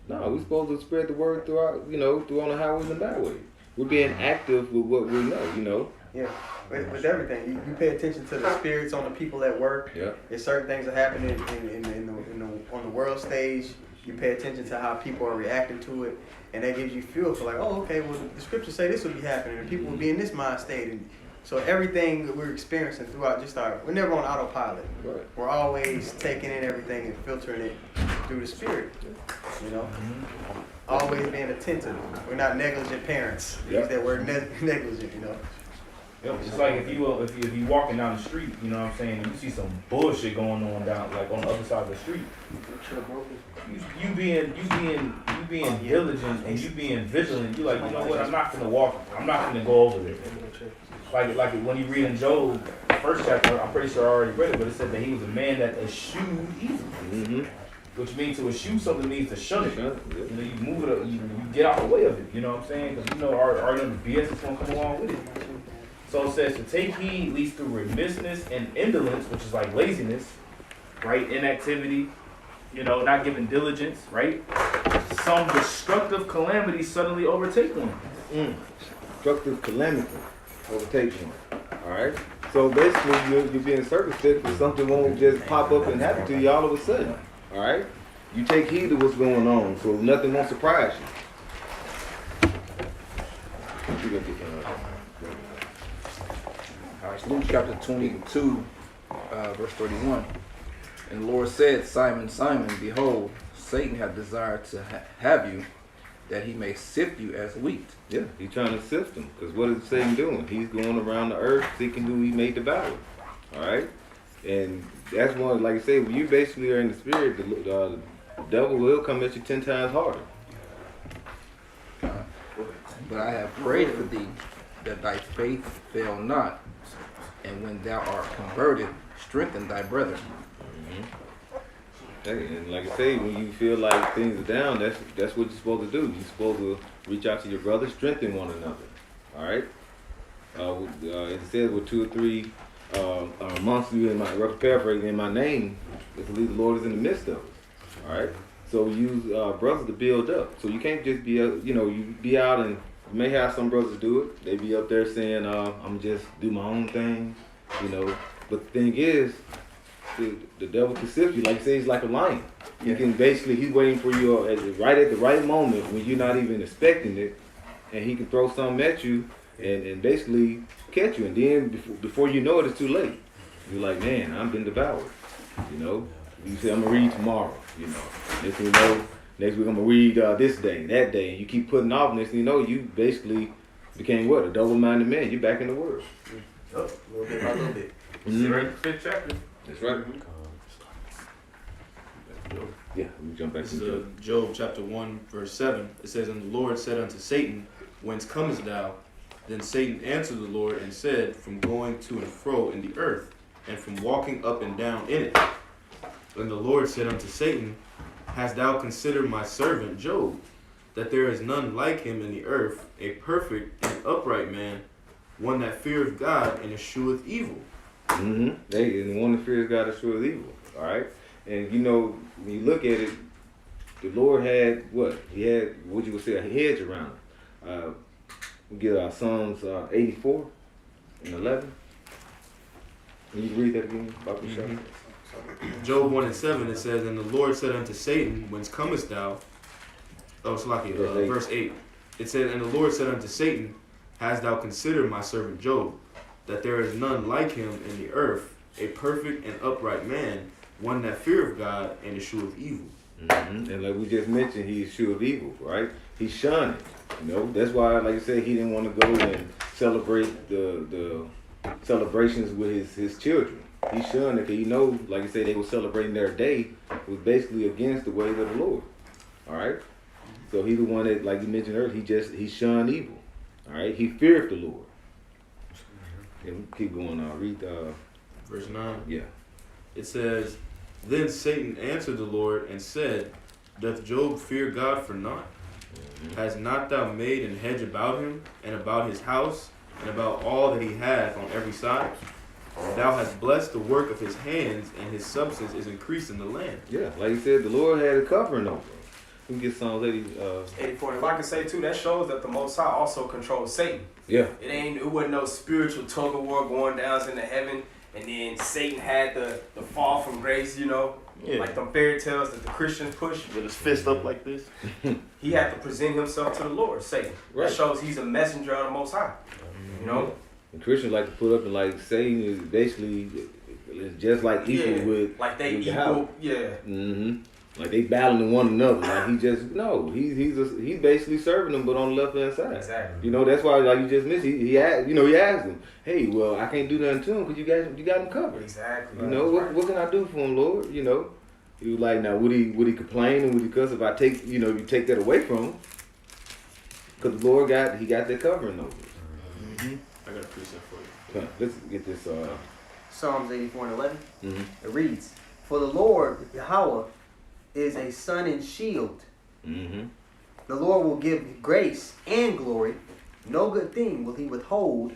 No, we're supposed to spread the word throughout, you know, through on the highways and byways. We're being active with what we know, you know. Yeah, with everything, you pay attention to the spirits on the people at work. Yeah. If certain things are happening on the world stage, you pay attention to how people are reacting to it, and that gives you fuel for like, oh, okay, well the scriptures say this will be happening, and people will be in this mind state, and so everything that we're experiencing throughout we're never on autopilot. Right. We're always taking in everything and filtering it through the spirit. You know, always being attentive. We're not negligent parents. Yep. Use that word negligent. You know. It's like if you walking down the street, you know what I'm saying, and you see some bullshit going on down like on the other side of the street. You being diligent and you being vigilant, you like, you know what, I'm not gonna go over there. Like when you read in Job, the first chapter, I'm pretty sure I already read it, but it said that he was a man that eschewed evil. Mm-hmm. Which means to eschew something means to shun it. Yeah. You know, you move it up, you get out the way of it. You know what I'm saying? Because you know, already the BS is gonna come along with it. So it says to take heed leads through remissness and indolence, which is like laziness, right? Inactivity, you know, not giving diligence, right? Some destructive calamity suddenly overtake one. Destructive calamity overtakes you. All right. So basically, you're being circumspect, but something won't just pop up and happen to you all of a sudden. All right. You take heed to what's going on, so nothing won't surprise you. All right, Luke chapter 22, verse 31. And the Lord said, Simon, Simon, behold, Satan hath desired to have you, that he may sift you as wheat. Yeah, he's trying to sift them, because what is Satan doing? He's going around the earth seeking who he may devour. All right. And that's one, like I say, when you basically are in the spirit, the devil will come at you 10 times harder. But I have prayed for thee, that thy faith fail not, and when thou art converted, strengthen thy brethren. And like I say, when you feel like things are down, that's what you're supposed to do. You're supposed to reach out to your brother, strengthen one another. All right. It says with 2 or 3 amongst you in my paraphrasing in my name, it's the Lord is in the midst of us. All right. So we use brothers to build up. So you can't just be you be out and You may have some brothers do it. They be up there saying, I'm just do my own thing, you know. But the thing is, the devil can sift you. Like you say, he's like a lion. He can basically, he's waiting for you at the right moment when you're not even expecting it. And he can throw something at you and basically catch you. And then before you know it, it's too late. You're like, man, I've been devoured, you know. You say, I'm going to read tomorrow, you know. Next thing you know, next week I'm going to read this day, that day. And you keep putting off, next thing you know, you basically became what? A double-minded man. You're back in the world. Oh, a little bit by little bit. Right, 5th chapter. That's right. Yeah, let me jump back This to is Job chapter 1, verse 7. It says, And the Lord said unto Satan, Whence comest thou? Then Satan answered the Lord and said, From going to and fro in the earth, and from walking up and down in it. And the Lord said unto Satan, Hast thou considered my servant Job, that there is none like him in the earth, a perfect and upright man, one that feareth God and escheweth evil? Mm-hmm. And the one that fears God escheweth evil. All right? And you know, when you look at it, the Lord had what? He had what you would say a hedge around him. We get Psalms 84 and 11. Can you read that again, Dr. Shaw? Job 1 and 7, it says, And the Lord said unto Satan, Whence comest thou? Oh, it's like verse 8. It said, And the Lord said unto Satan, Hast thou considered my servant Job, that there is none like him in the earth, a perfect and upright man, one that feareth God and escheweth evil. Mm-hmm. And like we just mentioned, he escheweth evil, right? He shunned it. You know, that's why, like I said, he didn't want to go and celebrate the celebrations with his children. He shunned it because he know, like I said, they were celebrating their day was basically against the ways of the Lord. All right? So he the one that, like you mentioned earlier, he shunned evil. All right? He feared the Lord. And we keep going on. Read Verse 9. Yeah. It says, Then Satan answered the Lord and said, Doth Job fear God for naught? Has not thou made an hedge about him, and about his house, and about all that he hath on every side? Thou hast blessed the work of his hands, and his substance is increased in the land. Yeah, like you said, the Lord had a covering over him. We can get Psalms 84. If I can say too, that shows that the Most High also controls Satan. Yeah. It wasn't no spiritual tug of war going down into heaven, and then Satan had the fall from grace, you know, like them fairy tales that the Christians push. With his fist up like this. He had to present himself to the Lord, Satan. Right. That shows he's a messenger of the Most High. You know. And Christians like to put up and like Satan is basically just like equal with like they with equal, Mm-hmm. Like they battling one another. Like he's basically serving them, but on the left hand side. Exactly. You know, that's why like you just mentioned, he asked them, hey, well, I can't do nothing to him because you got him covered. Exactly. You know, what can I do for him, Lord? You know, he was like, now would he complain and would he cuss if I take you take that away from him? Because the Lord got that covering over. Mm-hmm. I got a precept for you. Let's get this. Psalms 84 and 11. Mm-hmm. It reads, For the Lord, Yahweh, is a sun and shield. Mm-hmm. The Lord will give grace and glory. No good thing will he withhold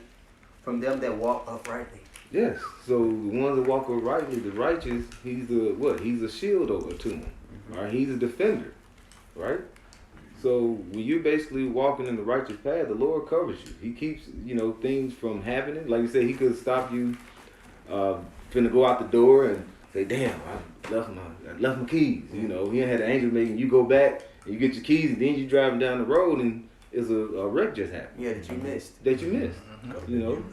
from them that walk uprightly. Yes. So the ones that walk uprightly, the righteous, he's a shield over to them. Mm-hmm. All right. He's a defender. Right. So when you're basically walking in the righteous path, the Lord covers you. He keeps things from happening. Like you said, he could stop you finna go out the door and say, damn, I left my keys. You know, he had an angel making you go back and you get your keys and then you driving down the road and it's a wreck just happened. Yeah, that you missed. Mm-hmm. You know.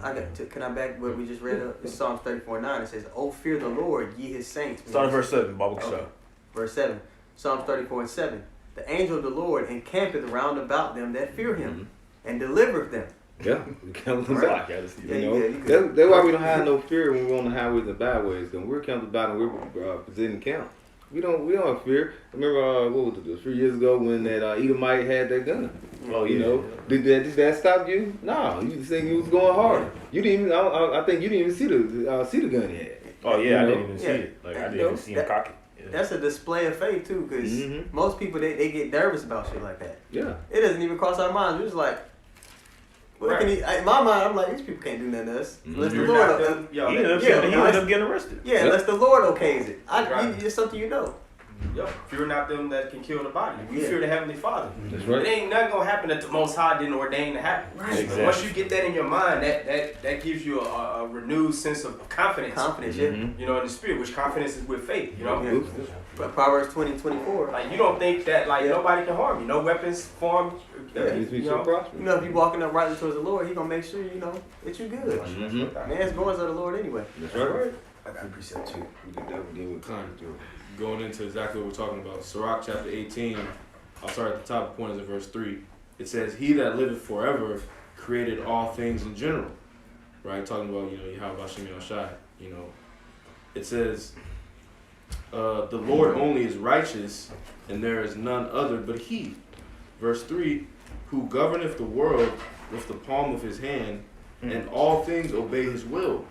Can I back what we just read up? It's Psalms 34:9. It says, "Oh, fear the Lord, ye his saints." Start at verse 7, Bible Shah. Verse 7. Psalms 34:7. The angel of the Lord encampeth round about them that fear him, and delivereth them. Yeah, count them Right. back. That's why we don't have no fear when we're on the highways and byways. Because we're counted about and we're presenting count. We don't have fear. I remember what was it, 3 years ago when that Edomite had that gun. Oh, you know, did that stop you? No, you just think he was going hard. You didn't even. I think you didn't even see the gun he had. Oh yeah, I didn't even see it. Like I didn't even see him cock it. Yeah. That's a display of faith too, because most people they get nervous about shit like that. Yeah, it doesn't even cross our minds. We're just like, what can he? In my mind, I'm like, these people can't do nothing to us unless the Lord. He ended up getting arrested. Yeah, unless the Lord okays it. It's something you know. Yep. Fear not them that can kill the body. We fear the Heavenly Father. That's right. It ain't nothing gonna happen that the Most High didn't ordain to happen. Right. Exactly. Once you get that in your mind, that gives you a renewed sense of confidence. Confidence, yeah. You know, in the spirit, which confidence is with faith. You know, Yeah. But Proverbs 20:24. like you don't think that like nobody can harm you. No weapons formed. We You know, prosper. You know, if you walking uprightly towards the Lord, He gonna make sure you know that you good. Man's goings of the Lord anyway. That's right. I got a precept too. We can definitely deal with conflict. Going into exactly what we're talking about, Sirach chapter 18, I'll start at the top of the point is in verse 3. It says, he that liveth forever created all things in general. Right? Talking about, Yahweh Shem Shai. It says, the Lord only is righteous, and there is none other but he. Verse 3, who governeth the world with the palm of his hand, and all things obey his will.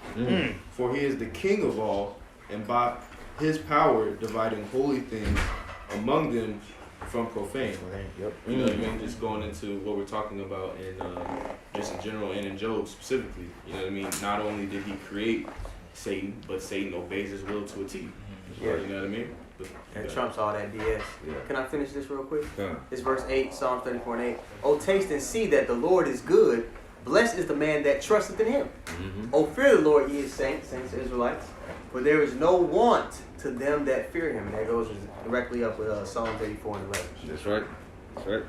For he is the king of all, and by his power dividing holy things among them from profane. Yep. You know what I mean? Just going into what we're talking about in just in general and in Job specifically. You know what I mean? Not only did he create Satan, but Satan obeys his will to a T. Yeah. You know what I mean? But, That trumps all that BS. Yeah. Can I finish this real quick? Yeah. It's verse 8, Psalm 34:8. Oh, taste and see that the Lord is good. Blessed is the man that trusteth in him. Oh, fear the Lord, ye his saints, Israelites. For there is no want to them that fear him. And that goes directly up with Psalm 34:11. That's right. That's right.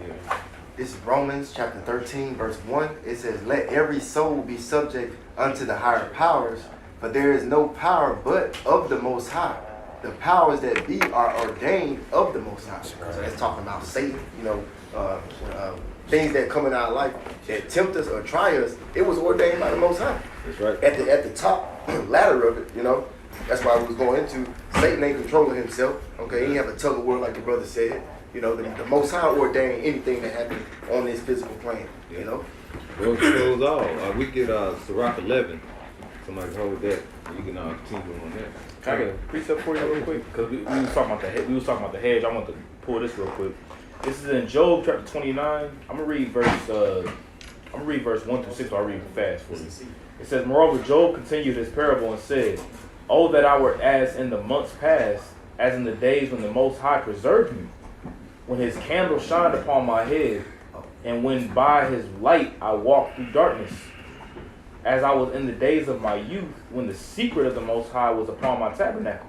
Yeah. This is Romans chapter 13, verse 1. It says, let every soul be subject unto the higher powers, for there is no power but of the Most High. The powers that be are ordained of the Most High. So that's talking about Satan, things that come in our life that tempt us or try us. It was ordained by the Most High. That's right. At the top ladder of it, that's why we was going into Satan ain't controlling himself. Okay, he ain't have a tug of war like the brother said. The Most High ordained anything that happened on this physical plane. Well, it shows all. We get Sirach 11. Somebody hold that. You can continue on that. Can I get a precept for you real quick? Because we was talking about the hedge. I want to pull this real quick. This is in Job chapter 29. I'm gonna read verse 1 through 6. I'll read it fast for you. It says, moreover, Job continued his parable and said, oh, that I were as in the months past, as in the days when the Most High preserved me, when his candle shined upon my head, and when by his light I walked through darkness, as I was in the days of my youth, when the secret of the Most High was upon my tabernacle,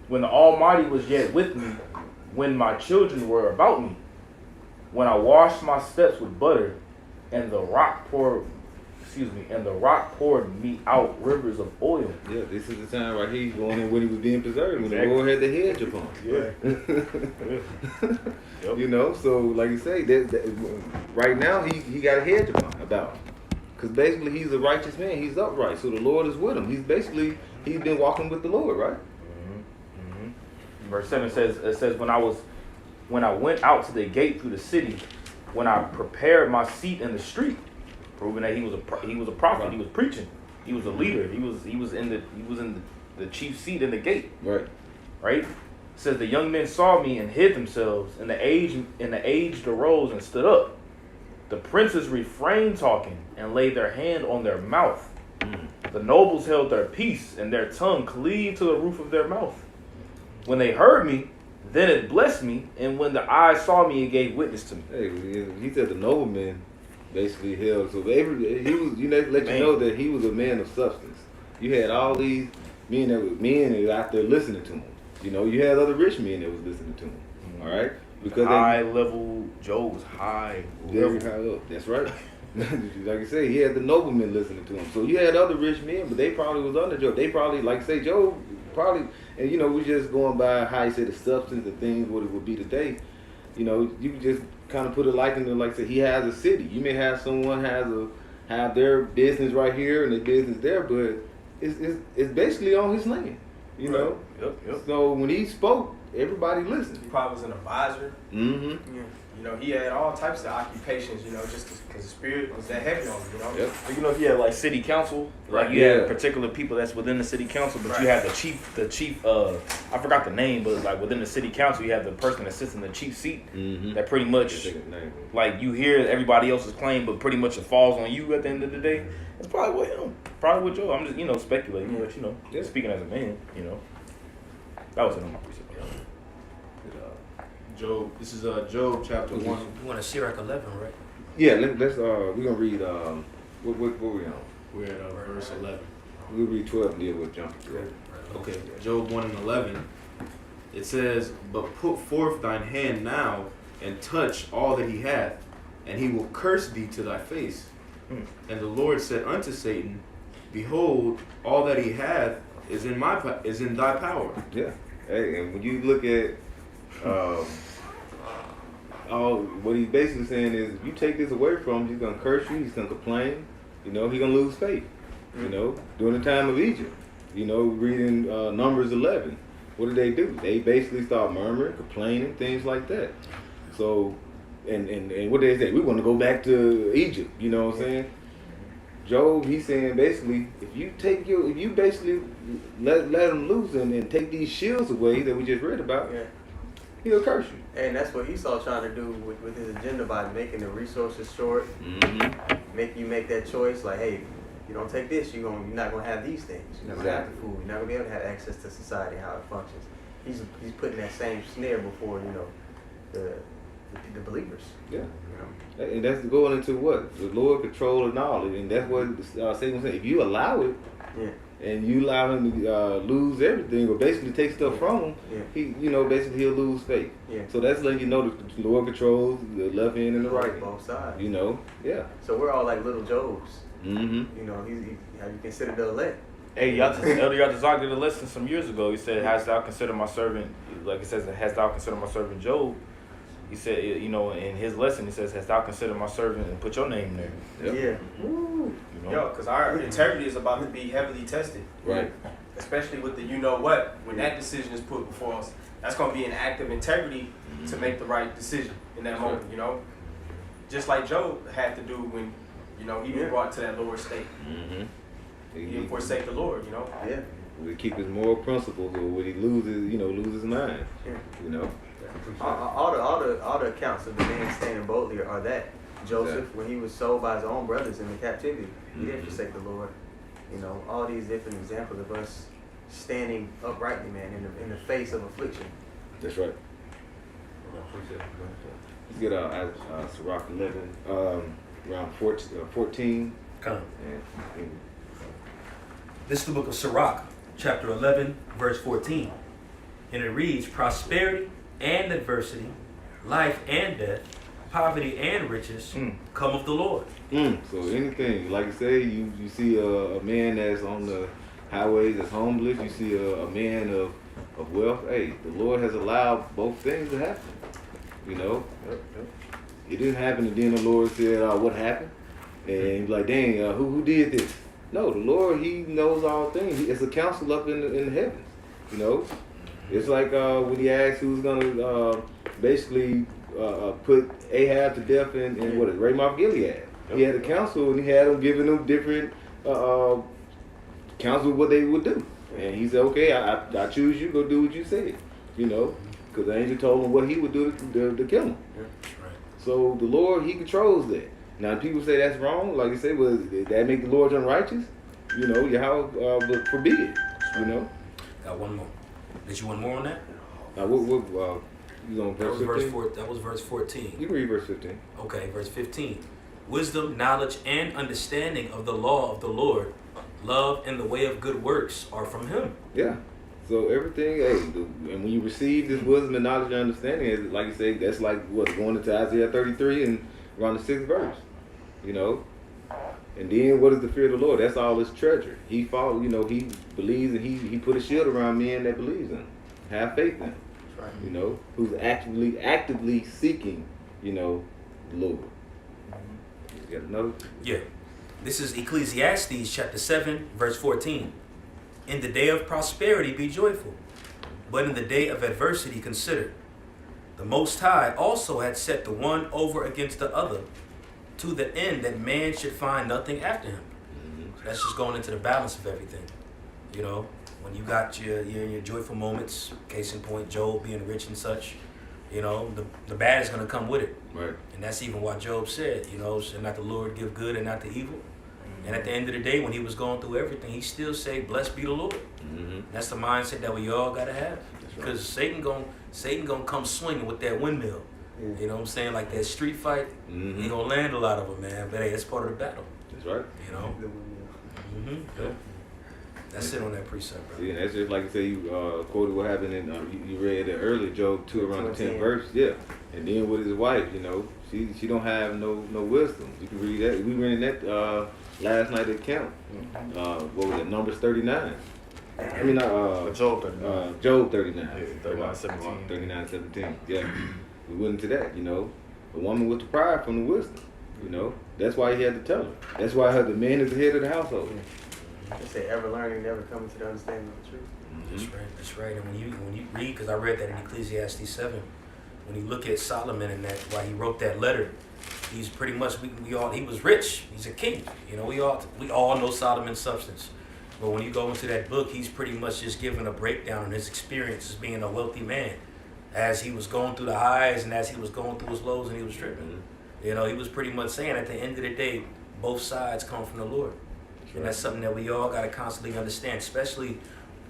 when the Almighty was yet with me, when my children were about me, when I washed my steps with butter, and the rock poured me out rivers of oil. Yeah, this is the time right here he's going in when he was being preserved, when the Lord had the hedge upon him. Yeah. So like you say, that right now he got a hedge about him. Because basically he's a righteous man, he's upright, so the Lord is with him. He's been walking with the Lord, right? Verse 7 says, when I went out to the gate through the city, when I prepared my seat in the street, proving that he was a prophet, he was preaching, he was a leader, he was in the chief seat in the gate. Right? It says the young men saw me and hid themselves, and the aged arose and stood up. The princes refrained talking and laid their hand on their mouth. The nobles held their peace, and their tongue cleaved to the roof of their mouth. When they heard me, then it blessed me, and when the eyes saw me, it gave witness to me. Hey, he said the nobleman basically held. So he was, let you know that he was a man of substance. You had all these men that were out there listening to him. You had other rich men that was listening to him. All right, because high level, Job was high level. Very high up. That's right. Like I say, he had the noblemen listening to him. So you had other rich men, but they probably was under Job. They probably, like say, Job probably, and we just going by how he said the substance of things, what it would be today. You can just kind of put it like say he has a city. You may have someone have their business right here and their business there, but it's basically on his land. Yep. So when he spoke, everybody listened. He probably was an advisor. Mm-hmm. Yeah. He had all types of occupations, just because the spirit was that heavy on him, Yep. If you had like city council, like you have particular people that's within the city council, but you have the chief, I forgot the name, but like within the city council, you have the person that sits in the chief seat that pretty much, like you hear everybody else's claim, but pretty much it falls on you at the end of the day. It's probably with him, probably with Joe. I'm just, speculating, but speaking as a man, that was in my precinct. Job. This is Job chapter 1. You want to Sirach 11, right? Yeah, let's we're gonna read what we on? We're at verse 11. We'll read 12 and then we'll jump to it. Okay, Job 1 and 11. It says, "But put forth thine hand now, and touch all that he hath, and he will curse thee to thy face. And the Lord said unto Satan, Behold, all that he hath is in thy power." Yeah. Hey, and when you look at what he's basically saying is, if you take this away from him, he's gonna curse you, he's gonna complain, he's gonna lose faith. During the time of Egypt, reading Numbers 11, what did? They basically start murmuring, complaining, things like that. So, and what did they say? We want to go back to Egypt. You know what I'm saying? Job, he's saying basically, if you basically let them loose and take these shields away that we just read about, he'll curse you. And that's what Esau trying to do with his agenda by making the resources short. Mm-hmm. Make that choice like, hey, you don't take this, you're not gonna have these things. You're not gonna have the food. You're not gonna be able to have access to society, how it functions. He's putting that same snare before the believers. Yeah. And that's going into what? The Lord control and knowledge, and that's what Satan said. If you allow it, and you allow him to lose everything, or basically take stuff from him, he, basically he'll lose faith. Yeah. So that's letting you know that the Lord controls the left hand and the right hand. Both sides. Yeah. So we're all like little Jobs. Mm-hmm. How you consider the elect. Hey, Elder Yatazak did a lesson some years ago. He said, "Hast thou considered my servant?" Like it says, "Hast thou considered my servant Job?" He said, in his lesson, he says, "Hast thou considered my servant?" And put your name there. Yep. Yeah. Woo. Because our integrity is about to be heavily tested. Right. Especially with the when that decision is put before us. That's going to be an act of integrity to make the right decision in that moment, Just like Job had to do when, he was brought to that lower state. Mm-hmm. He didn't forsake the Lord, Yeah. We keep his moral principles, or when he loses his mind, All the accounts of the man standing boldly are that. Joseph, when he was sold by his own brothers in the captivity, he didn't forsake the Lord. All these different examples of us standing uprightly, man, in the face of affliction. That's right. Let's get Sirach 11, around 14. Come. This is the book of Sirach, chapter 11, verse 14. And it reads, "Prosperity and adversity, life and death, poverty and riches come of the Lord." So anything, like you say, you see a man that's on the highways that's homeless, you see a man of wealth. Hey, the Lord has allowed both things to happen. It didn't happen, and then the Lord said, "What happened?" And he's like, "Dang, who did this?" No, the Lord, He knows all things. It's a counsel up in the heavens. It's like when He asked who's gonna basically put Ahab to death in Ramoth Gilead. He had a council, and He had them giving them different counsel of what they would do. And He said, "Okay, I choose you. Go do what you said." Because the angel told him what he would do to kill him. Right. So the Lord, He controls that. Now people say that's wrong. Like I said, did that make the Lord unrighteous? Yahweh forbid it. Got one more. Did you want more on that? You on verse 15? That was verse 14. You can read verse 15. Okay, verse 15. "Wisdom, knowledge, and understanding of the law of the Lord, love and the way of good works are from Him." Yeah. So everything, and when you receive this wisdom and knowledge and understanding, like you say, that's like going into Isaiah 33 and around the 6th verse. And then what is the fear of the Lord? That's all His treasure. He follows, He believes, and He put a shield around men that believes in Him, have faith in Him. Right. Who's actively seeking, the Lord. You got another? Yeah. This is Ecclesiastes chapter 7, verse 14. "In the day of prosperity be joyful, but in the day of adversity consider. The Most High also had set the one over against the other, to the end that man should find nothing after him." So that's just going into the balance of everything. When you got your joyful moments, case in point, Job being rich and such, the bad is going to come with it. Right. And that's even what Job said, should not the Lord give good and not the evil? And at the end of the day, when he was going through everything, he still said, "Blessed be the Lord." That's the mindset that we all got to have. Because Satan Satan gonna come swinging with that windmill. You know what I'm saying? Like that street fight, he gonna land a lot of them, man. But hey, that's part of the battle. That's right. You know? Yeah. That's it on that precept, bro. Yeah, that's just like you say, you quoted what happened in, you read it earlier, Job 2 around the 10th verse. Yeah. And then with his wife, you know, she don't have no wisdom. You can read that. We read that last night at camp. What was it, Numbers 39? I mean, Job 39. Job 39. Yeah, 39:17. 39:17. Yeah. We went into that, you know. The woman was deprived from the wisdom, you know. That's why he had to tell her. That's why the man is the head of the household. They say ever learning, never coming to the understanding of the truth. That's right. That's right. And when you read, because I read that in Ecclesiastes 7, when you look at Solomon and that, why he wrote that letter, he's pretty much he was rich. He's a king. You know, we all know Solomon's substance. But when you go into that book, he's pretty much just giving a breakdown on his experience as being a wealthy man, as he was going through the highs and as he was going through his lows and he was tripping. You know, he was pretty much saying at the end of the day, both sides come from the Lord. And that's something that we all got to constantly understand, especially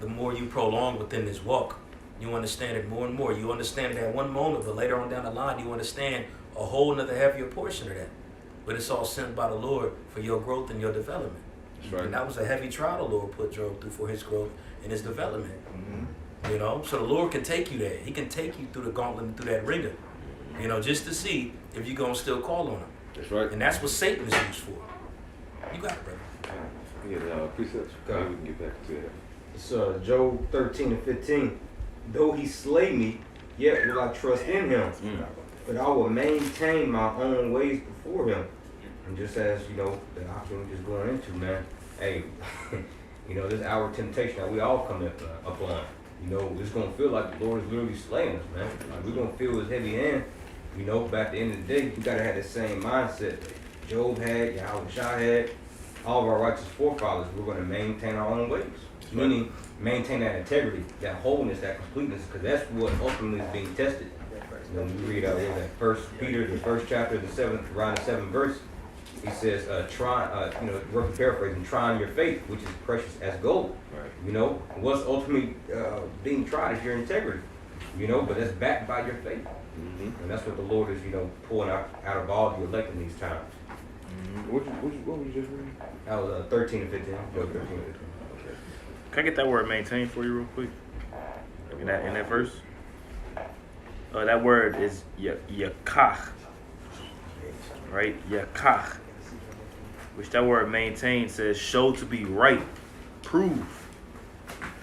the more you prolong within this walk. You understand it more and more. You understand it at one moment, but later on down the line, you understand a whole nother heavier portion of that. But it's all sent by the Lord for your growth and your development. That's right. And that was a heavy trial the Lord put Job through for his growth and his development. You know, so the Lord can take you there. He can take you through the gauntlet and through that ringer, you know, just to see if you're going to still call on him. That's right. And that's what Satan is used for. You got it, brother. Yeah, precepts. We can get back to that. It's Job 13:15. Though he slay me, yet will I trust in him. But I will maintain my own ways before him. And just as, you know, the option we're just going into, man, hey, you know, this hour of temptation that we all come up on. You know, it's going to feel like the Lord is literally slaying us, man. Like, we're going to feel his heavy hand. You know, but at the end of the day, we got to have the same mindset that Job had, Yahweh Shah had, all of our righteous forefathers. We're going to maintain our own ways. Meaning, maintain that integrity, that wholeness, that completeness, because that's what ultimately is being tested. When we read that First Peter, the first chapter, around the 7th verse, he says, we're paraphrasing, trying your faith, which is precious as gold. Right. You know, what's ultimately being tried is your integrity. You know, but that's backed by your faith. And that's what the Lord is, you know, pulling out of all the elect in these times. What were you just reading? That was 13 and 15. 13 and 15. Okay. Can I get that word maintain for you real quick? In that verse? That word is yakach. Right? Yakach. Which that word maintain says show to be right, prove.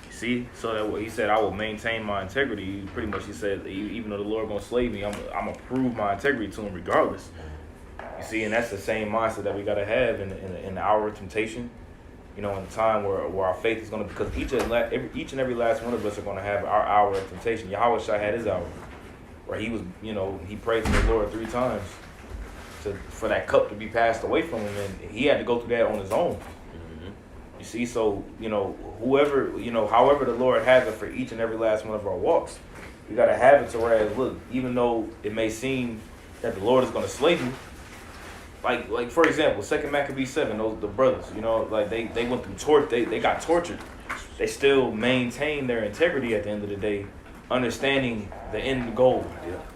You see? So that what he said, I will maintain my integrity. Pretty much he said, even though the Lord gonna slay me, I'm gonna prove my integrity to him regardless. You see, and that's the same mindset that we gotta have in the hour of temptation. You know, in the time where our faith is gonna, because each and every last one of us are gonna have our hour of temptation. Yahweh Shai had his hour, where he was, you know, he prayed to the Lord 3 times for that cup to be passed away from him, and he had to go through that on his own. You see, so, you know, however the Lord has it for each and every last one of our walks, we got to have it to where, look, even though it may seem that the Lord is going to slay you, like for example, 2 Maccabees 7, the brothers, you know, like they went through they got tortured. They still maintain their integrity at the end of the day, understanding the end goal.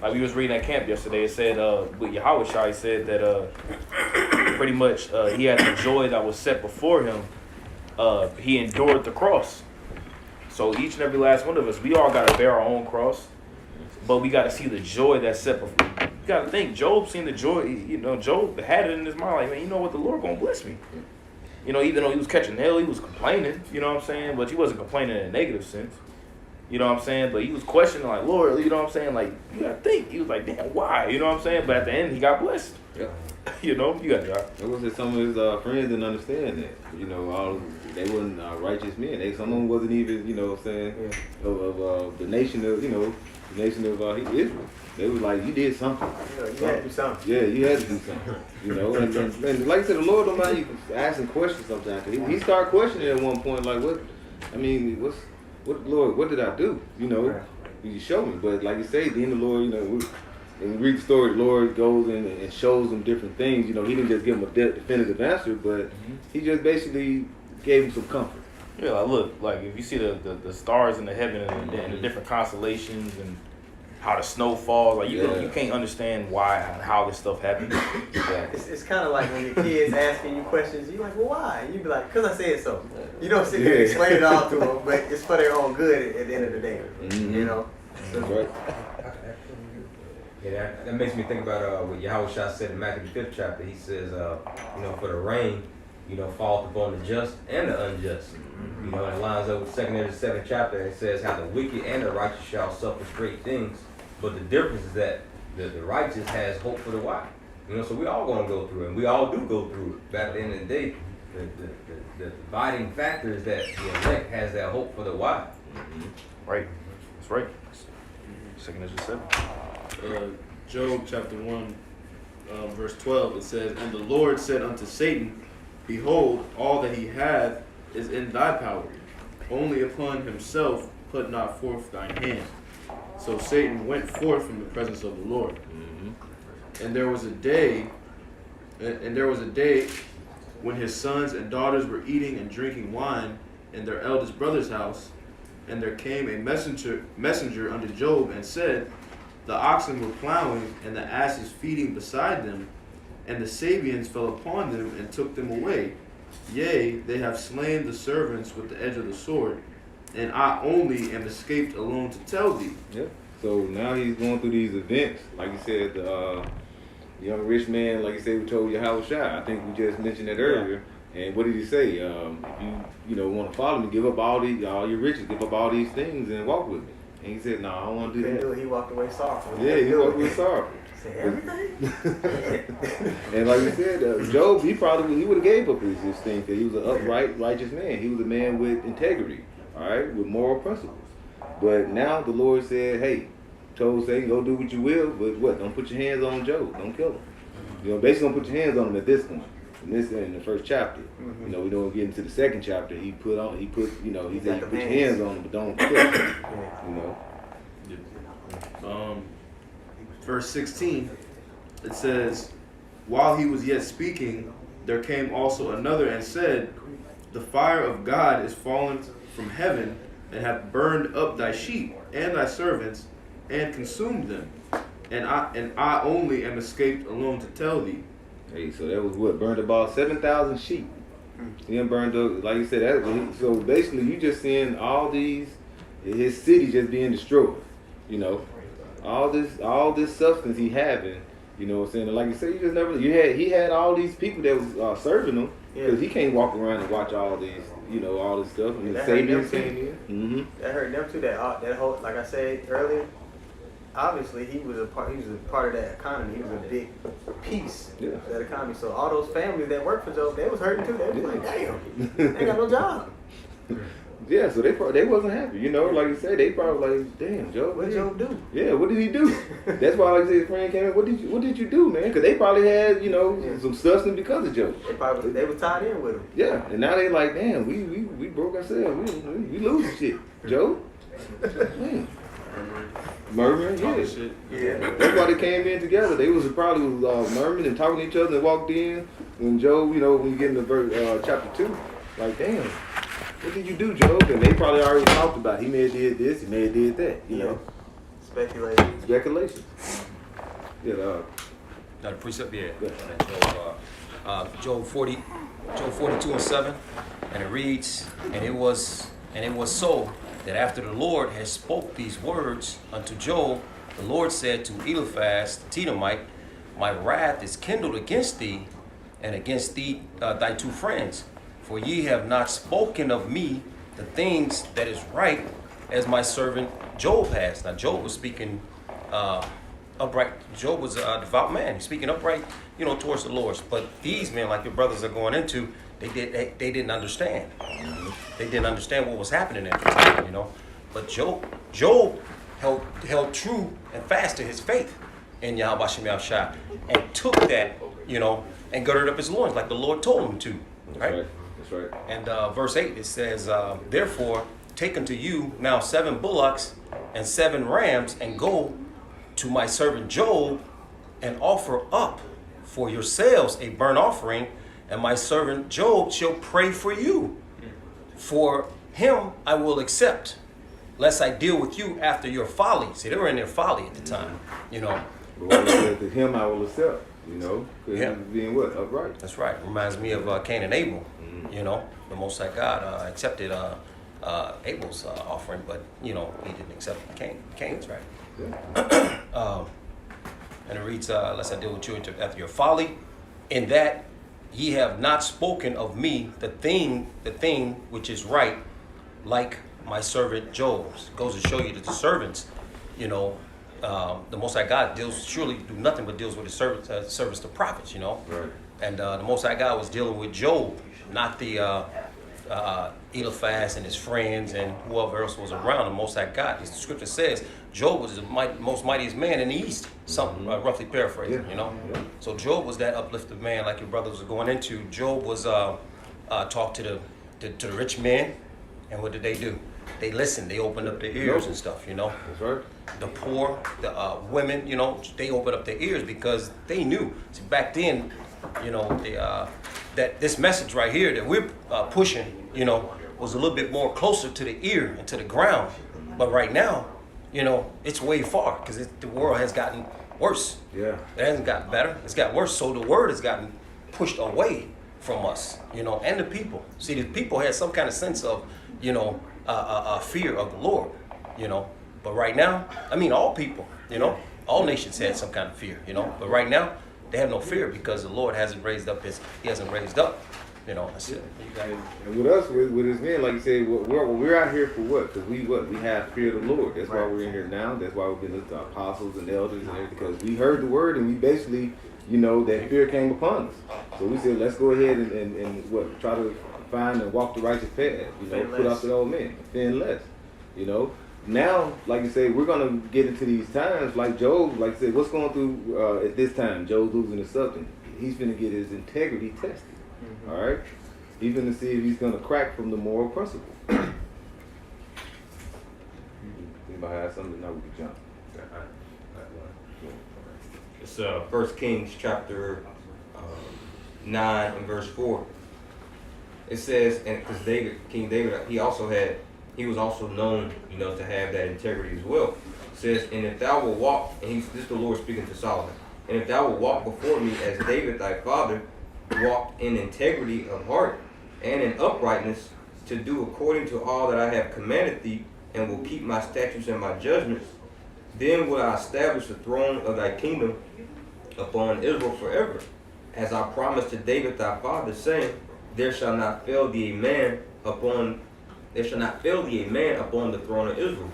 Like we was reading at camp yesterday, it said, with Yahweh Shai, he said that pretty much he had the joy that was set before him. He endured the cross. So each and every last one of us, we all got to bear our own cross, but we got to see the joy that's set before. You got to think, Job seen the joy. You know, Job had it in his mind, like, man, you know what, the Lord gonna bless me. You know, even though he was catching hell, he was complaining. You know what I'm saying? But he wasn't complaining in a negative sense. You know what I'm saying? But he was questioning, like, Lord, you know what I'm saying? Like, you got to think. He was like, damn, why? You know what I'm saying? But at the end, he got blessed. Yeah. You know, you got to drop. It was that some of his friends didn't understand that. You know, they wasn't righteous men. Some of them wasn't even, you know what I'm saying, of the nation of, you know, the nation of Israel. They was like, you did something. Yeah, you had to do something. Yeah, you had to do something. You know, and like I said, the Lord don't mind you asking questions sometimes. He started questioning at one point, like, Lord, what did I do? You know, you show me. But like you say, the end of the Lord, you know, when we read the story, the Lord goes in and shows them different things. You know, he didn't just give them a definitive answer, but he just basically gave them some comfort. Yeah, like, look, like if you see the stars in the heaven and the different constellations and how the snow falls. Like Yeah. you can't understand why and how this stuff happens. It's kind of like when your kids asking you questions, you're like, well, why? And you be like, because I said so. You don't sit there and explain it all to them, but it's for their own good at the end of the day. You know? That's right. Yeah, that makes me think about what Yahushua said in Matthew the 5th chapter. He says, for the rain, falleth upon the just and the unjust. You know, it lines up with 2nd Ezra 7th chapter, and it says how the wicked and the righteous shall suffer great things. But the difference is that the righteous has hope for the wise. So we all going to go through it, and we all do go through it. But at the end of the day, the dividing factor is that the elect has that hope for the wise. Right. That's right. 2nd Ezra 7. Job chapter 1, verse 12, it says, And the Lord said unto Satan, Behold, all that he hath is in thy power. Only upon himself put not forth thine hand. So Satan went forth from the presence of the Lord. And there was a day, when his sons and daughters were eating and drinking wine in their eldest brother's house, and there came a messenger unto Job and said, The oxen were plowing, and the asses feeding beside them, and the Sabians fell upon them and took them away. Yea, they have slain the servants with the edge of the sword, and I only am escaped alone to tell thee. Yep. So now he's going through these events, like you said, the young rich man, like you said, we told Yahushua. I think we just mentioned that earlier. And what did he say? If you want to follow me, give up all your riches, give up all these things, and walk with me. And he said, "No, I don't want to do that." He walked away sorrowful. Yeah, he walked away sorrowful. Everything. And like you said, Job, he would have gave up his thing because he was an upright, righteous man. He was a man with integrity, all right, with moral principles. But now the Lord said, "Hey, told Satan, go do what you will, but what? Don't put your hands on Job. Don't kill him. Basically, don't put your hands on him at this point." In the first chapter, we don't get into the second chapter. He said, you put your hands on him, but don't kill him. Verse 16, it says, While he was yet speaking, there came also another and said, The fire of God is fallen from heaven, and hath burned up thy sheep and thy servants, and consumed them. And I only am escaped alone to tell thee. Hey, so that was what? Burned about 7,000 sheep. He done burned up, like you said, so basically you just seeing all his city just being destroyed. All this substance he having, what I'm saying? And like you said, he had all these people that was serving him, because he can't walk around and watch all these, all this stuff. And the Sabians came in. That hurt them too. That whole, like I said earlier, obviously he was a part of that economy. He was a big piece of that economy. So all those families that worked for Job, they was hurting too. They was like, damn, they ain't got no job. Yeah, so they wasn't happy. Like you said, they probably like, damn, Job. What did Job do? Yeah, what did he do? That's why, like I said, his friend came in. What did you do, man? Because they probably had, some substance because of Job. They were tied in with him. Yeah, and now they like, damn, we broke ourselves. We losing shit, Job. Man. Murmuring, yeah. That's why they came in together. They was probably murmuring and talking to each other and walked in. When Job, when you get into verse chapter 2, like, damn, what did you do, Job? And they probably already talked about it. He may have did this, he may have did that, you know. Speculation. Yeah. The precept, Job 42:7, and it reads, and it was so that after the Lord had spoke these words unto Job, the Lord said to Eliphaz the Temanite, My wrath is kindled against thee, and against thee thy two friends, for ye have not spoken of me the things that is right, as my servant Job has. Now Job was speaking upright. Job was a devout man, speaking upright, towards the Lord. But these men, like your brothers are going into, they didn't understand. They didn't understand what was happening at the time, But Job held true and fast to his faith in Yahweh Shem Yahushua, and took that, and girded up his loins like the Lord told him to. Right? That's right. And verse 8, it says, Therefore, take unto you now 7 bullocks and 7 rams, and go to my servant Job, and offer up for yourselves a burnt offering, and my servant Job shall pray for you. For him I will accept, lest I deal with you after your folly. See, they were in their folly at the time, you know. But what he said to him, I will accept, you know, because Yeah. he was being what? Upright. That's right. Reminds me of Cain and Abel. You know, the Most High God accepted Abel's offering, but you know he didn't accept Cain's, right? Yeah. And it reads, "Lest I deal with you after your folly, in that ye have not spoken of me the thing which is right, like my servant Job." It goes to show you that the servants, you know, the Most High God surely do nothing but deals with his servants, the prophets, you know. Right. And the Most High God was dealing with Job, not the Eliphaz and his friends and whoever else was around. The Most High God, the scripture says, Job was the most mightiest man in the East. Something roughly paraphrasing, you know. Yeah. So Job was that uplifted man, like your brothers were going into. Job was talked to the rich men, and what did they do? They listened. They opened up their ears and stuff, you know. That's right. The poor, the women, you know, they opened up their ears because they knew. See, back then, you know, that this message right here that we're pushing, you know, was a little bit more closer to the ear and to the ground. But right now, you know, it's way far because the world has gotten worse. Yeah. It hasn't gotten better. It's gotten worse. So the word has gotten pushed away from us, you know, and the people. See, the people had some kind of sense of, you know, fear of the Lord, you know. But right now, I mean, all people, you know, all nations had some kind of fear, you know. But right now, they have no fear because the Lord hasn't raised up He hasn't raised up, you know. That's it. And with us, with his men, like you said, we're out here for what? Because we have fear of the Lord. That's why we're in here now. That's why we've been listening to apostles and elders and everything, because we heard the word and we basically, you know, that fear came upon us. So we said, let's go ahead and what, try to find and walk the righteous path, you know, put off the old man, sin less, you know. Now, like you say, we're going to get into these times, like Job, like I said, what's going through at this time? Job's losing his substance. He's going to get his integrity tested, all right? He's going to see if he's going to crack from the moral principle. Anybody have something? Now we can jump. It's 1 Kings chapter 9 and verse 4. It says, and because King David, he was also known, you know, to have that integrity as well. It says, and if thou will walk, and this is the Lord speaking to Solomon, and if thou will walk before me as David thy father walked in integrity of heart and in uprightness, to do according to all that I have commanded thee, and will keep my statutes and my judgments, then will I establish the throne of thy kingdom upon Israel forever, as I promised to David thy father, saying, there shall not fail thee a man upon the throne of Israel.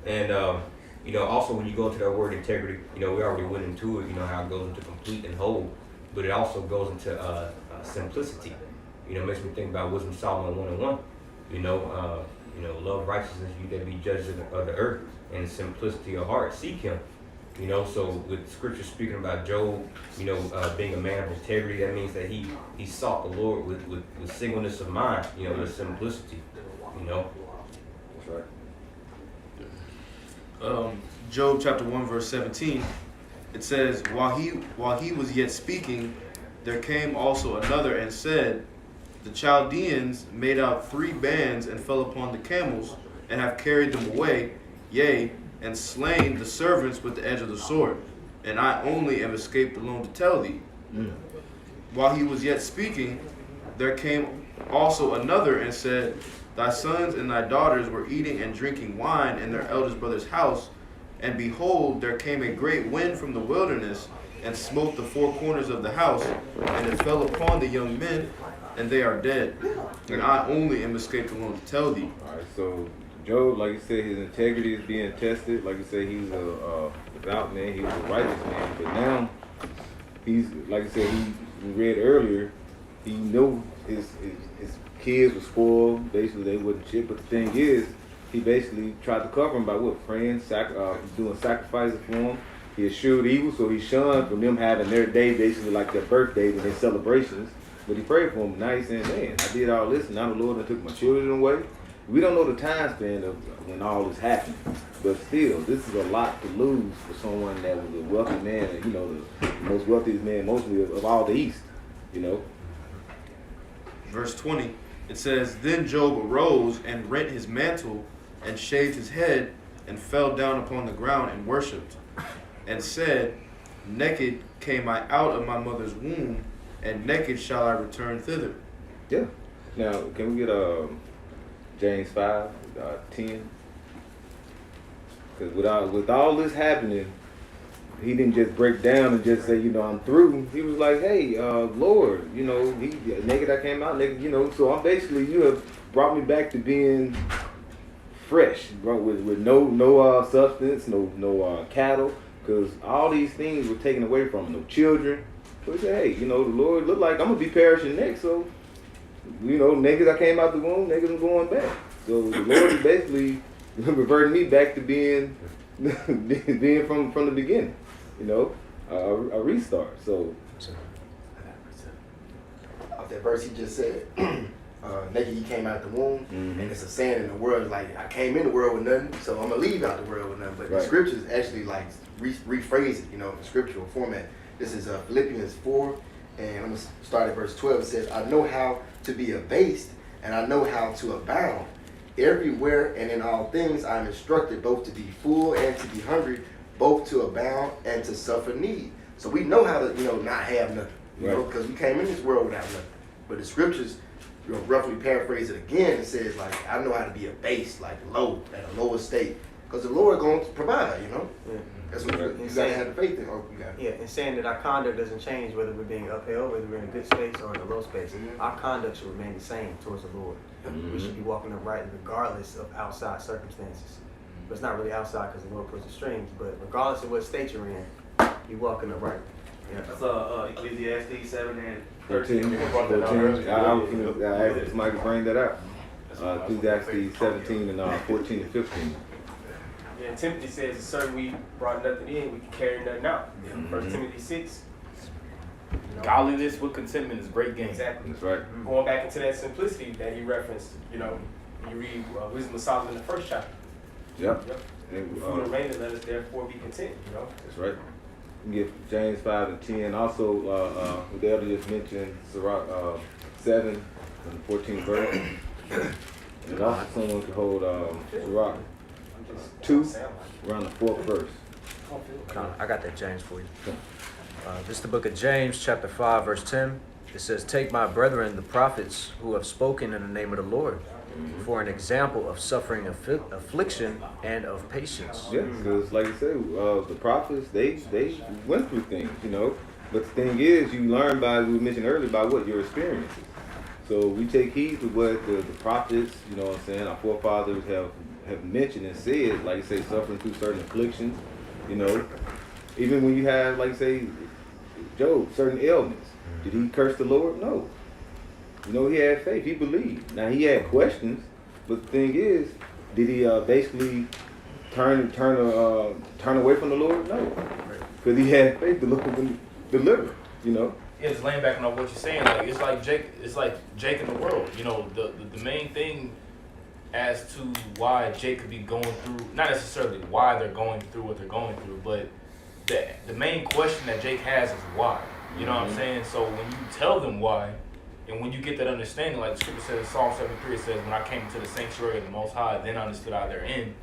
And you know, also when you go into that word integrity, you know, we already went into it, you know, how it goes into complete and whole, but it also goes into simplicity. You know, it makes me think about Wisdom Solomon 1:1. You know, love righteousness, you that be judges of the earth, and simplicity of heart, seek him. You know, so with scripture speaking about Job, you know, being a man of integrity, that means that he sought the Lord with singleness of mind, you know, with simplicity, you know. That's right. Job chapter 1 verse 17, it says, while he was yet speaking, there came also another and said, the Chaldeans made out 3 bands and fell upon the camels and have carried them away, yea, and slain the servants with the edge of the sword, and I only am escaped alone to tell thee. While he was yet speaking, there came also another and said, thy sons and thy daughters were eating and drinking wine in their eldest brother's house, and behold, there came a great wind from the wilderness, and smote the 4 corners of the house, and it fell upon the young men, and they are dead. And I only am escaped alone to tell thee. All right, so Job, like you said, his integrity is being tested. Like you said, he was a devout man, he was a righteous man, but now he's, like I said, we read earlier, he knew his kids were spoiled. Basically, they wasn't shit. But the thing is, he basically tried to cover him by what? Praying, doing sacrifices for him. He eschewed evil, so he shunned from them having their day, basically like their birthdays and their celebrations. But he prayed for him. Now he's saying, man, I did all this, and now the Lord done took my children away. We don't know the time span of when all this happened. But still, this is a lot to lose for someone that was a wealthy man, and, you know, the most wealthiest man mostly of all the East, you know. Verse 20, it says, then Job arose and rent his mantle and shaved his head, and fell down upon the ground and worshipped, and said, Naked came I out of my mother's womb, and naked shall I return thither. Yeah. Now, can we get James 5, 10? Because with all this happening, he didn't just break down and just say, I'm through. He was like, hey, Lord, naked I came out, naked, so I'm basically, you have brought me back to being fresh, bro, with no substance, no cattle, because all these things were taken away from him, no children. So he said, hey, the Lord looked like I'm going to be perishing next, so, naked I came out the womb, naked I'm going back. So the Lord is basically reverting me back to being from the beginning, a restart. So Of that verse he just said, naked he came out the womb, and it's a saying in the world like, I came in the world with nothing, so I'm gonna leave out the world with nothing. But the scriptures actually like rephrase it, in scriptural format. This is Philippians 4, and I'm gonna start at verse 12. It says, I know how to be abased, and I know how to abound. Everywhere and in all things I am instructed both to be full and to be hungry, both to abound and to suffer need. So we know how to, not have nothing, because we came in this world without nothing. But the scriptures, roughly paraphrase it again, it says like, I know how to be abased, like low, at a lower state, because the Lord going to provide, Yeah. That's what you gotta have the faith in. And saying that our conduct doesn't change whether we're being upheld, whether we're in a good space or in a low space. Our conduct should remain the same towards the Lord. We should be walking upright regardless of outside circumstances. But it's not really outside because the Lord pulls the strings, but regardless of what state you're in, you're walking upright. Yeah. That's Ecclesiastes 7 and 13. I asked somebody to bring that out. Ecclesiastes 17 and 14 and 15. Yeah, Timothy says, it's certain we brought nothing in, we can carry nothing out. 1 Timothy 6. Godliness with contentment is great gain. Exactly. That's right. Going back into that simplicity that he referenced, you read Wisdom of Solomon in the 1st chapter. Yep. Food and raiment, let us therefore be content, That's right. You get James 5 and 10. Also, the elder just mentioned Sirach 7 and 14 verse. And also someone could hold Sirach 2 around the 4th verse. I got that, James, for you. This is the book of James, chapter 5, verse 10. It says, Take my brethren, the prophets, who have spoken in the name of the Lord, for an example of suffering affliction and of patience. Yeah, because like I said, the prophets, they went through things, But the thing is, you learn by, we mentioned earlier, by what? Your experiences. So we take heed to what the prophets, our forefathers have mentioned and said, like you say, suffering through certain afflictions, Even when you have, like say, Job, certain ailments. Did he curse the Lord? No. He had faith. He believed. Now, he had questions, but the thing is, did he basically turn away from the Lord? No. Because he had faith the Lord would deliver, Yeah, just laying back on what you're saying, like it's like Jake in the world. The main thing as to why Jake could be going through, not necessarily why they're going through what they're going through, but the main question that Jake has is why. You know what I'm saying? So when you tell them why, and when you get that understanding, like the scripture says in Psalm 73, it says, when I came into the sanctuary of the Most High, then I understood I therein.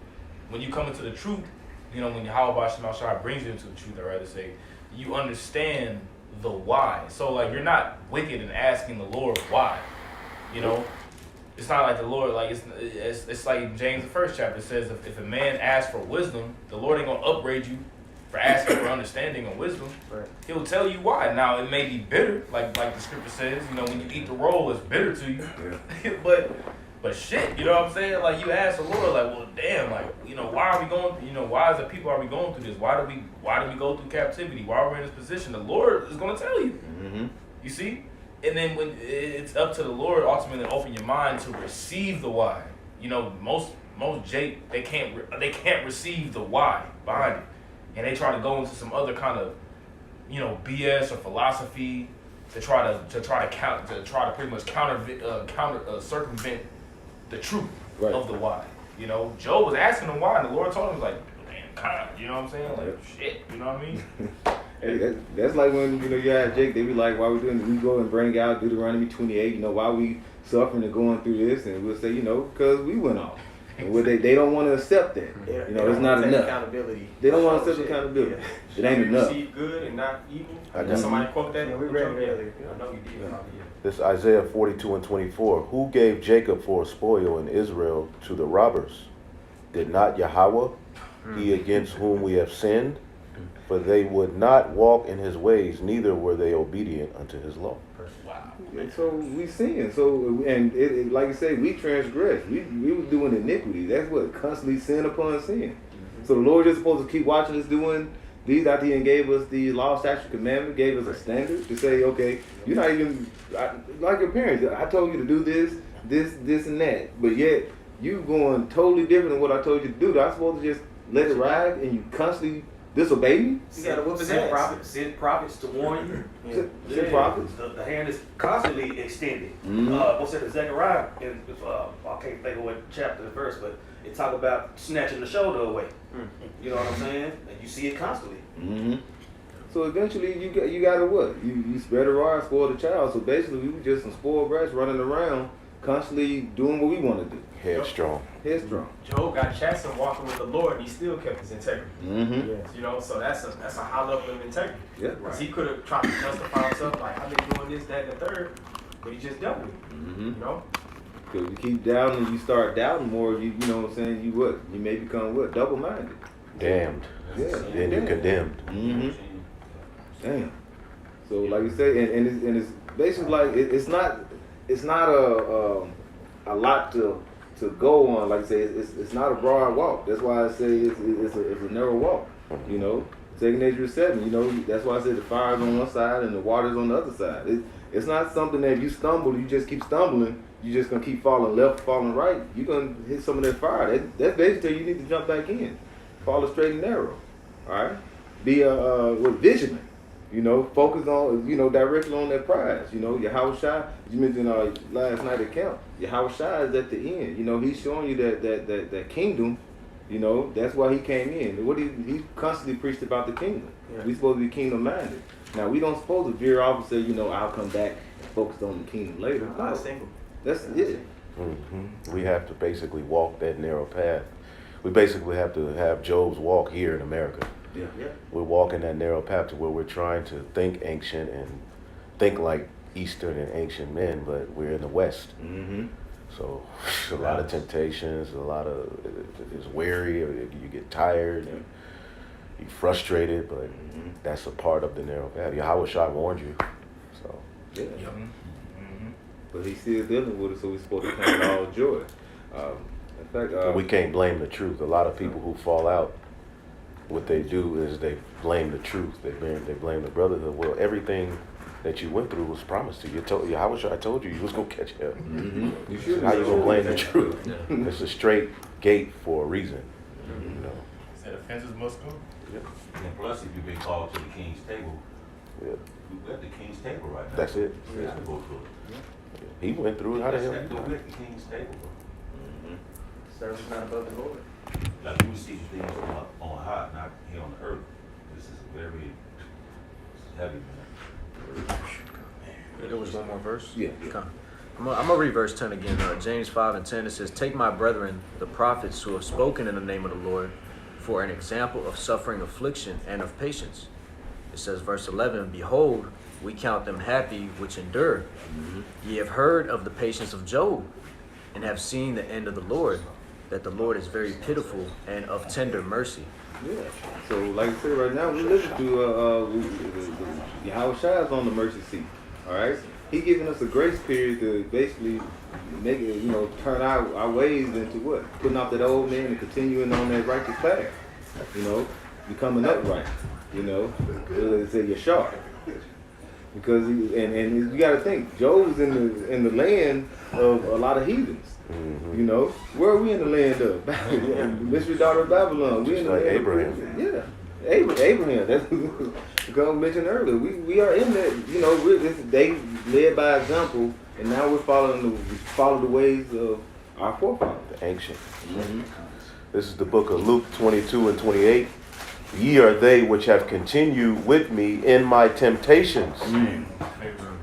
When you come into the truth, when Yahweh Shem Shai brings you into the truth, I'd rather say, you understand the why. So like you're not wicked in asking the Lord why. It's not like the Lord, like it's like James the 1st chapter says, if a man asks for wisdom, the Lord ain't gonna upgrade you for asking for understanding and wisdom. Right. He'll tell you why. Now it may be bitter, like the scripture says, when you eat the roll, it's bitter to you. Yeah. but shit, you know what I'm saying? Like you ask the Lord, like, well damn, like, why are we going, why as a people are we going through this? Why do we go through captivity? Why are we in this position? The Lord is gonna tell you. You see? And then when it's up to the Lord ultimately to open your mind to receive the why. Most Jake, they can't receive the why behind it. And they try to go into some other kind of, BS or philosophy to try to pretty much circumvent the truth of the why. Job was asking him why, and the Lord told him, like, damn, God, you know what I'm saying? Like, shit, you know what I mean? Hey, that's like when you have Jake. They be like, "Why we doing? We go and bring out Deuteronomy 28. Why we suffering and going through this?" And we'll say, because we went off. And what they don't want to accept that. You know, it's not enough. Accountability. They don't want to accept accountability. It ain't enough. Receive good and not evil. I Did got somebody quote that? Yeah, we read it earlier. I know you did. Yeah. this Isaiah 42 and 24. Who gave Jacob for a spoil and Israel to the robbers? Did not Yahweh, he against whom we have sinned? For they would not walk in his ways, neither were they obedient unto his law. Wow. And so we sin. So and like you say, we transgress. We was doing iniquity. That's what constantly sin upon sin. So the Lord is supposed to keep watching us doing these after He gave us the law, statute, commandment, gave us a standard to say, okay, you're not even like your parents. I told you to do this, and that, but yet you going totally different than what I told you to do. I'm supposed to just let it ride, and you constantly disobey me? You gotta whoop his ass. Send prophets to warn you. Send prophets. The hand is constantly extended. Mhm. What's that in Zechariah? I can't think of what chapter and verse, but it talk about snatching the shoulder away. You know what I'm saying? And you see it constantly. Mm-hmm. So eventually you got to what? You spread a rod, spoil the child. So basically we were just some spoiled brats running around, constantly doing what we want to do. Headstrong. Headstrong. Job got chastened walking with the Lord, and he still kept his integrity. Mm-hmm. Yes. You know, so that's a high level of integrity. Yeah. Because he could have tried to justify himself, like, I've been doing this, that, and the third, but he just dealt with it. Mm-hmm. You know? Because you keep doubting, you start doubting more. You know what I'm saying? You what? You may become what? Double-minded. Damned. Yeah. Then you're condemned. Mm-hmm. Damn. So like you say, and it's basically like it's not a lot to go on. Like I say, it's not a broad walk. That's why I say it's a narrow walk. You know, 2 Nature 7. You know, that's why I say the fire's on one side and the water's on the other side. It's not something that if you stumble, you just keep stumbling. You're just gonna keep falling left, falling right. You're gonna hit some of that fire. That's basically you need to jump back in, follow straight and narrow. All right, be vigilant. You know, focus on directly on that prize. You know, Yahweh Shai. You mentioned last night at camp. Yahweh Shai is at the end. You know, He's showing you that kingdom. You know, that's why He came in. He constantly preached about the kingdom. Yeah. We're supposed to be kingdom minded. Now we don't supposed to veer off and say, I'll come back and focus on the kingdom later. No. That's it. Mm-hmm. We have to basically walk that narrow path. We basically have to have Job's walk here in America. Yeah. We're walking that narrow path to where we're trying to think ancient and think like Eastern and ancient men, but we're in the West. Mm-hmm. So a lot of temptations, it's weary, or you get tired, and you're frustrated, but that's a part of the narrow path. Yahweh Shai warned you. So yeah. But He's still dealing with it, so we're supposed to count it all joy. In fact, but we can't blame the truth. A lot of people who fall out, what they do is they blame the truth. They blame the brotherhood. Well, everything that you went through was promised to you. I told you was gonna catch hell. Mm-hmm. You should. How you gonna blame the truth? It's a straight gate for a reason. You know. Said offenses must go. Yeah. And plus, if you've been called to the king's table, we're at the king's table right now. That's it. Yeah. Go through it. He went through it. How the hell? We're at the king's table, bro. Service not above the Lord. Like we receive things on high, not here on the earth. This is very heavy, man. There was one more verse? Yeah. Okay. I'm gonna read verse 10 again. James 5 and 10, it says, "Take my brethren, the prophets who have spoken in the name of the Lord, for an example of suffering, affliction, and of patience." It says, verse 11, "Behold, we count them happy which endure. Ye have heard of the patience of Job, and have seen the end of the Lord, that the Lord is very pitiful and of tender mercy." Yeah. So, like I said, right now we're living through Yahweh Shai is on the mercy seat. All right, He giving us a grace period to basically make it, turn our ways into what? Putting off that old man and continuing on that righteous path. Becoming upright. They say Yashar. Because and you got to think, Job's in the land of a lot of heathens. Mm-hmm. Where are we in the land of? Mystery daughter of Babylon. We in the like land Abraham. Abraham. That's what I mentioned earlier. We are in that. They led by example, and now we follow the ways of our forefathers, The ancient. Mm-hmm. This is the book of Luke 22 and 28. "Ye are they which have continued with me in my temptations,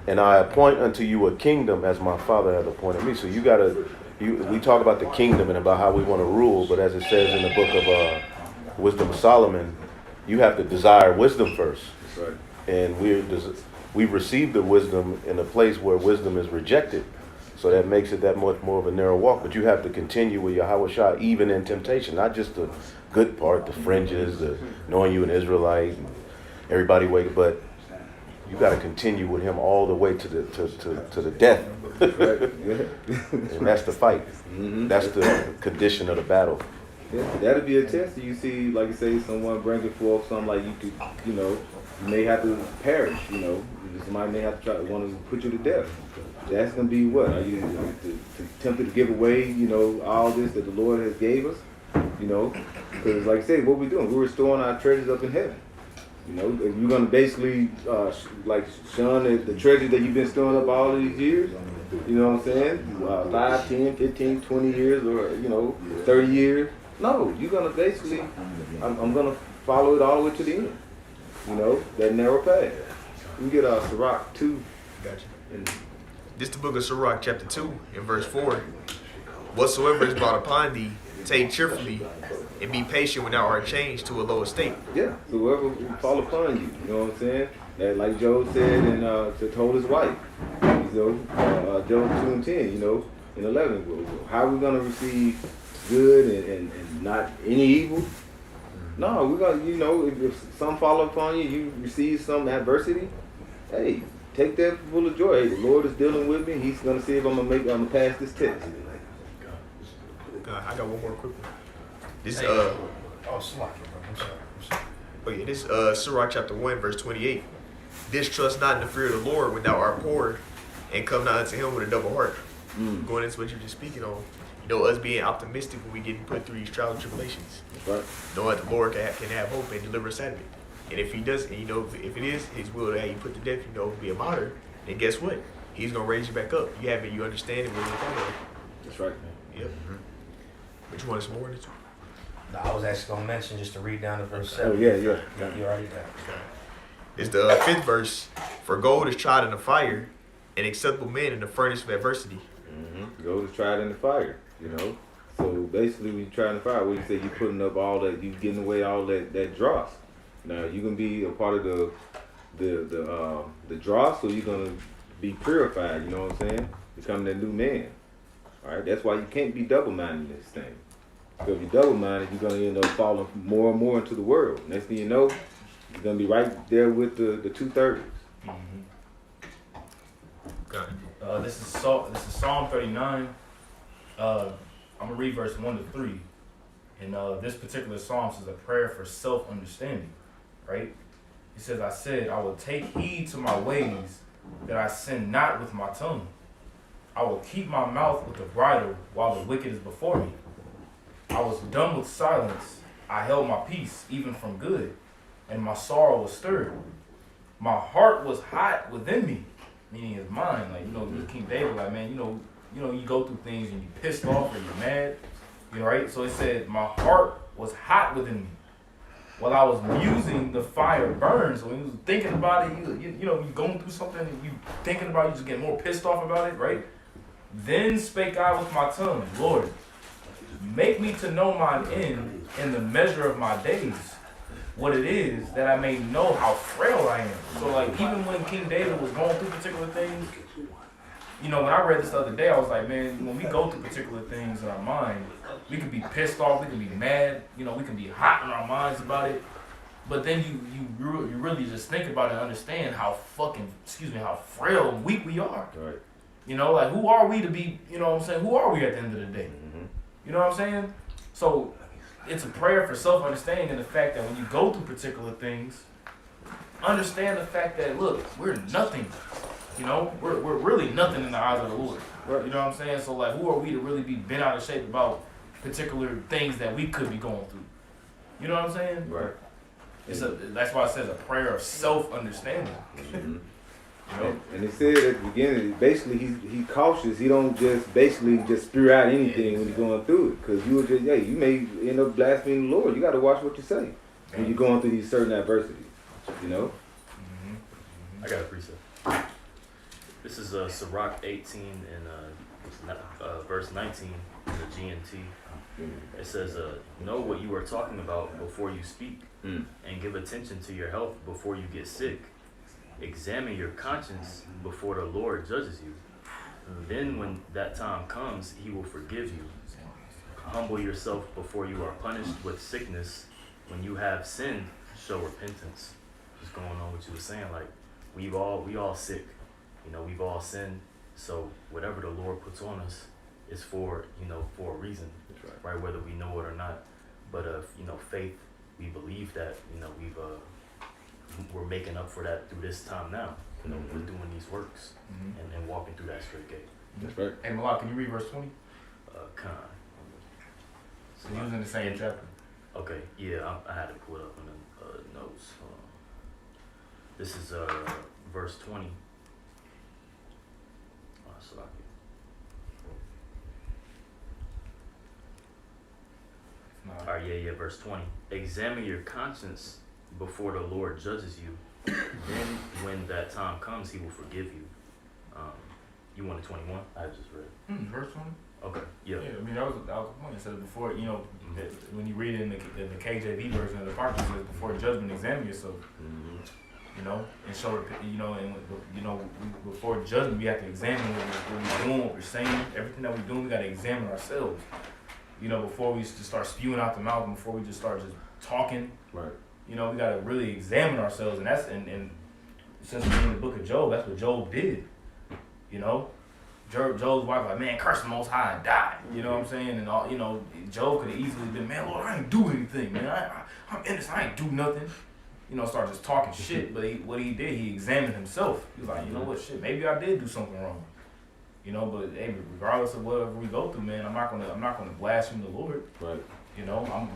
and I appoint unto you a kingdom as my Father hath appointed me." So you gotta we talk about the kingdom and about how we want to rule, but as it says in the book of Wisdom of Solomon, you have to desire wisdom first. That's right. And we've received the wisdom in a place where wisdom is rejected. So that makes it that much more of a narrow walk. But you have to continue with Yahweh Shah even in temptation, not just the good part, the fringes, the knowing you an Israelite, and everybody wake, but you got to continue with him all the way to the death. And that's the fight. Mm-hmm. That's the condition of the battle. Yeah, that'll be a test. You see, like you say, someone bringing forth something like you could, you know, you may have to perish. You know, somebody may have to try to want to put you to death. That's gonna be what? Are you tempted to give away, you know, all this that the Lord has gave us? You know, because like I said, what we're doing, we're restoring our treasures up in heaven. You know, if you're gonna basically like shun the treasure that you've been storing up all these years. You know what I'm saying? 5, 10, 15, 20 years, or you know, 30 years. No, you're gonna basically, I'm gonna follow it all the way to the end. You know, that narrow path. We get Sirach 2. Gotcha. This the book of Sirach, chapter 2, and verse 4. Whatsoever is brought upon thee, take cheerfully, and be patient when thou art changed to a lower state. Yeah, so whoever will fall upon you, you know what I'm saying? That, like Job said and told his wife, you know, Job 2 and 10, you know, and 11. How are we going to receive good and not any evil? No, we're going to, you know, if some fall upon you, you receive some adversity, hey, take that full of joy. Hey, the Lord is dealing with me. He's going to see if I'm going to pass this test. I got one more quick one. This oh, Sirach, bro. I'm sorry. Oh yeah, this Sirach chapter 1, verse 28. Distrust not in the fear of the Lord when thou art poor, and come not unto him with a double heart. Going into what you were just speaking on, you know, us being optimistic when we get put through these trials and tribulations. Right. Knowing that the Lord can have hope and deliver us out of it. And if he does, and you know, if it is his will to have you put to death, you know, be a martyr, then guess what? He's gonna raise you back up. You have it, you understand it, what you're talking about. That's right. Yep. But you wanted some more? No, I was actually gonna mention just to read down to verse 7. Oh yeah. You already got it. It's the 5th verse. For gold is tried in the fire, and acceptable men in the furnace of adversity. Mm-hmm. Gold is tried in the fire, you know. So basically, when you try in the fire, what you say, you putting up all that, you getting away all that dross. Now you gonna be a part of the dross, so you're gonna be purified. You know what I'm saying? Becoming that new man. All right. That's why you can't be double-minded in this thing. Because if you're double-minded, you're gonna end up falling more and more into the world. Next thing you know, you're gonna be right there with the 2/3. This is Psalm 39. I'm gonna read verse 1 to 3. And this particular psalm is a prayer for self-understanding, right? He says, I said, I will take heed to my ways, that I sin not with my tongue. I will keep my mouth with the bridle while the wicked is before me. I was dumb with silence. I held my peace, even from good, and my sorrow was stirred. My heart was hot within me, meaning his mind. Like, you know, King David, like, man, you know, you go through things and you pissed off or you're mad, you know, right? So it said, my heart was hot within me. While I was musing, the fire burned. So when you was thinking about it, you know, you going through something and you thinking about it, you just get more pissed off about it, right? Then spake I with my tongue, Lord, make me to know mine end in the measure of my days, what it is, that I may know how frail I am. So like, even when King David was going through particular things, you know, when I read this the other day, I was like, man, when we go through particular things in our mind, we can be pissed off, we can be mad, you know, we can be hot in our minds about it. But then you really just think about it and understand how how frail and weak we are. Right. You know, like, who are we to be, you know what I'm saying? Who are we at the end of the day? You know what I'm saying? So it's a prayer for self-understanding and the fact that when you go through particular things, understand the fact that, look, we're nothing. You know, we're really nothing in the eyes of the Lord. Right. You know what I'm saying? So, like, who are we to really be bent out of shape about particular things that we could be going through? You know what I'm saying? Right. That's why it says a prayer of self-understanding. You know? And it said at the beginning, basically he cautious. He don't just basically just spew out anything when you're going through it, because you will just you may end up blaspheming the Lord. You got to watch what you say when you're going through these certain adversities. You know. I got a precept. This is Sirach 18 and verse 19 in the GNT. It says, know what you are talking about before you speak, and give attention to your health before you get sick. Examine your conscience before the Lord judges you. Then when that time comes, he will forgive you. Humble yourself before you are punished with sickness. When you have sinned, show repentance. Just going on what you were saying, like we all sick, we've all sinned. So whatever the Lord puts on us is for a reason, right? Whether we know it or not. But faith, we believe that we're making up for that through this time now. We're doing these works and walking through that straight gate. That's right. Hey Malak, can you read verse 20? So he was in the same chapter. Okay, yeah, I had to pull it up in the notes. This is verse 20. Alright, yeah, verse 20. Examine your conscience before the Lord judges you. Then when that time comes, he will forgive you. You wanted 21? I just read. Verse 20? Okay, yeah. Yeah, I mean, that was the point. It says before, that when you read it in the KJV version of the Park, it says before judgment, examine yourself. And show, before judgment, we have to examine what we're doing, what we're saying, everything that we're doing, we got to examine ourselves. Before we just start spewing out the mouth, before we just start just talking. Right. We got to really examine ourselves, and that's and since we're in the book of Job, that's what Job did. Job's wife like, man, curse the Most High and die. You know what I'm saying? And all, Job could have easily been, man, Lord, I ain't do anything, man. I'm innocent. I ain't do nothing. Start just talking shit. But what he did, he examined himself. He was like, you know what, shit, maybe I did do something wrong. But hey, regardless of whatever we go through, man, I'm not gonna blaspheme the Lord. Right.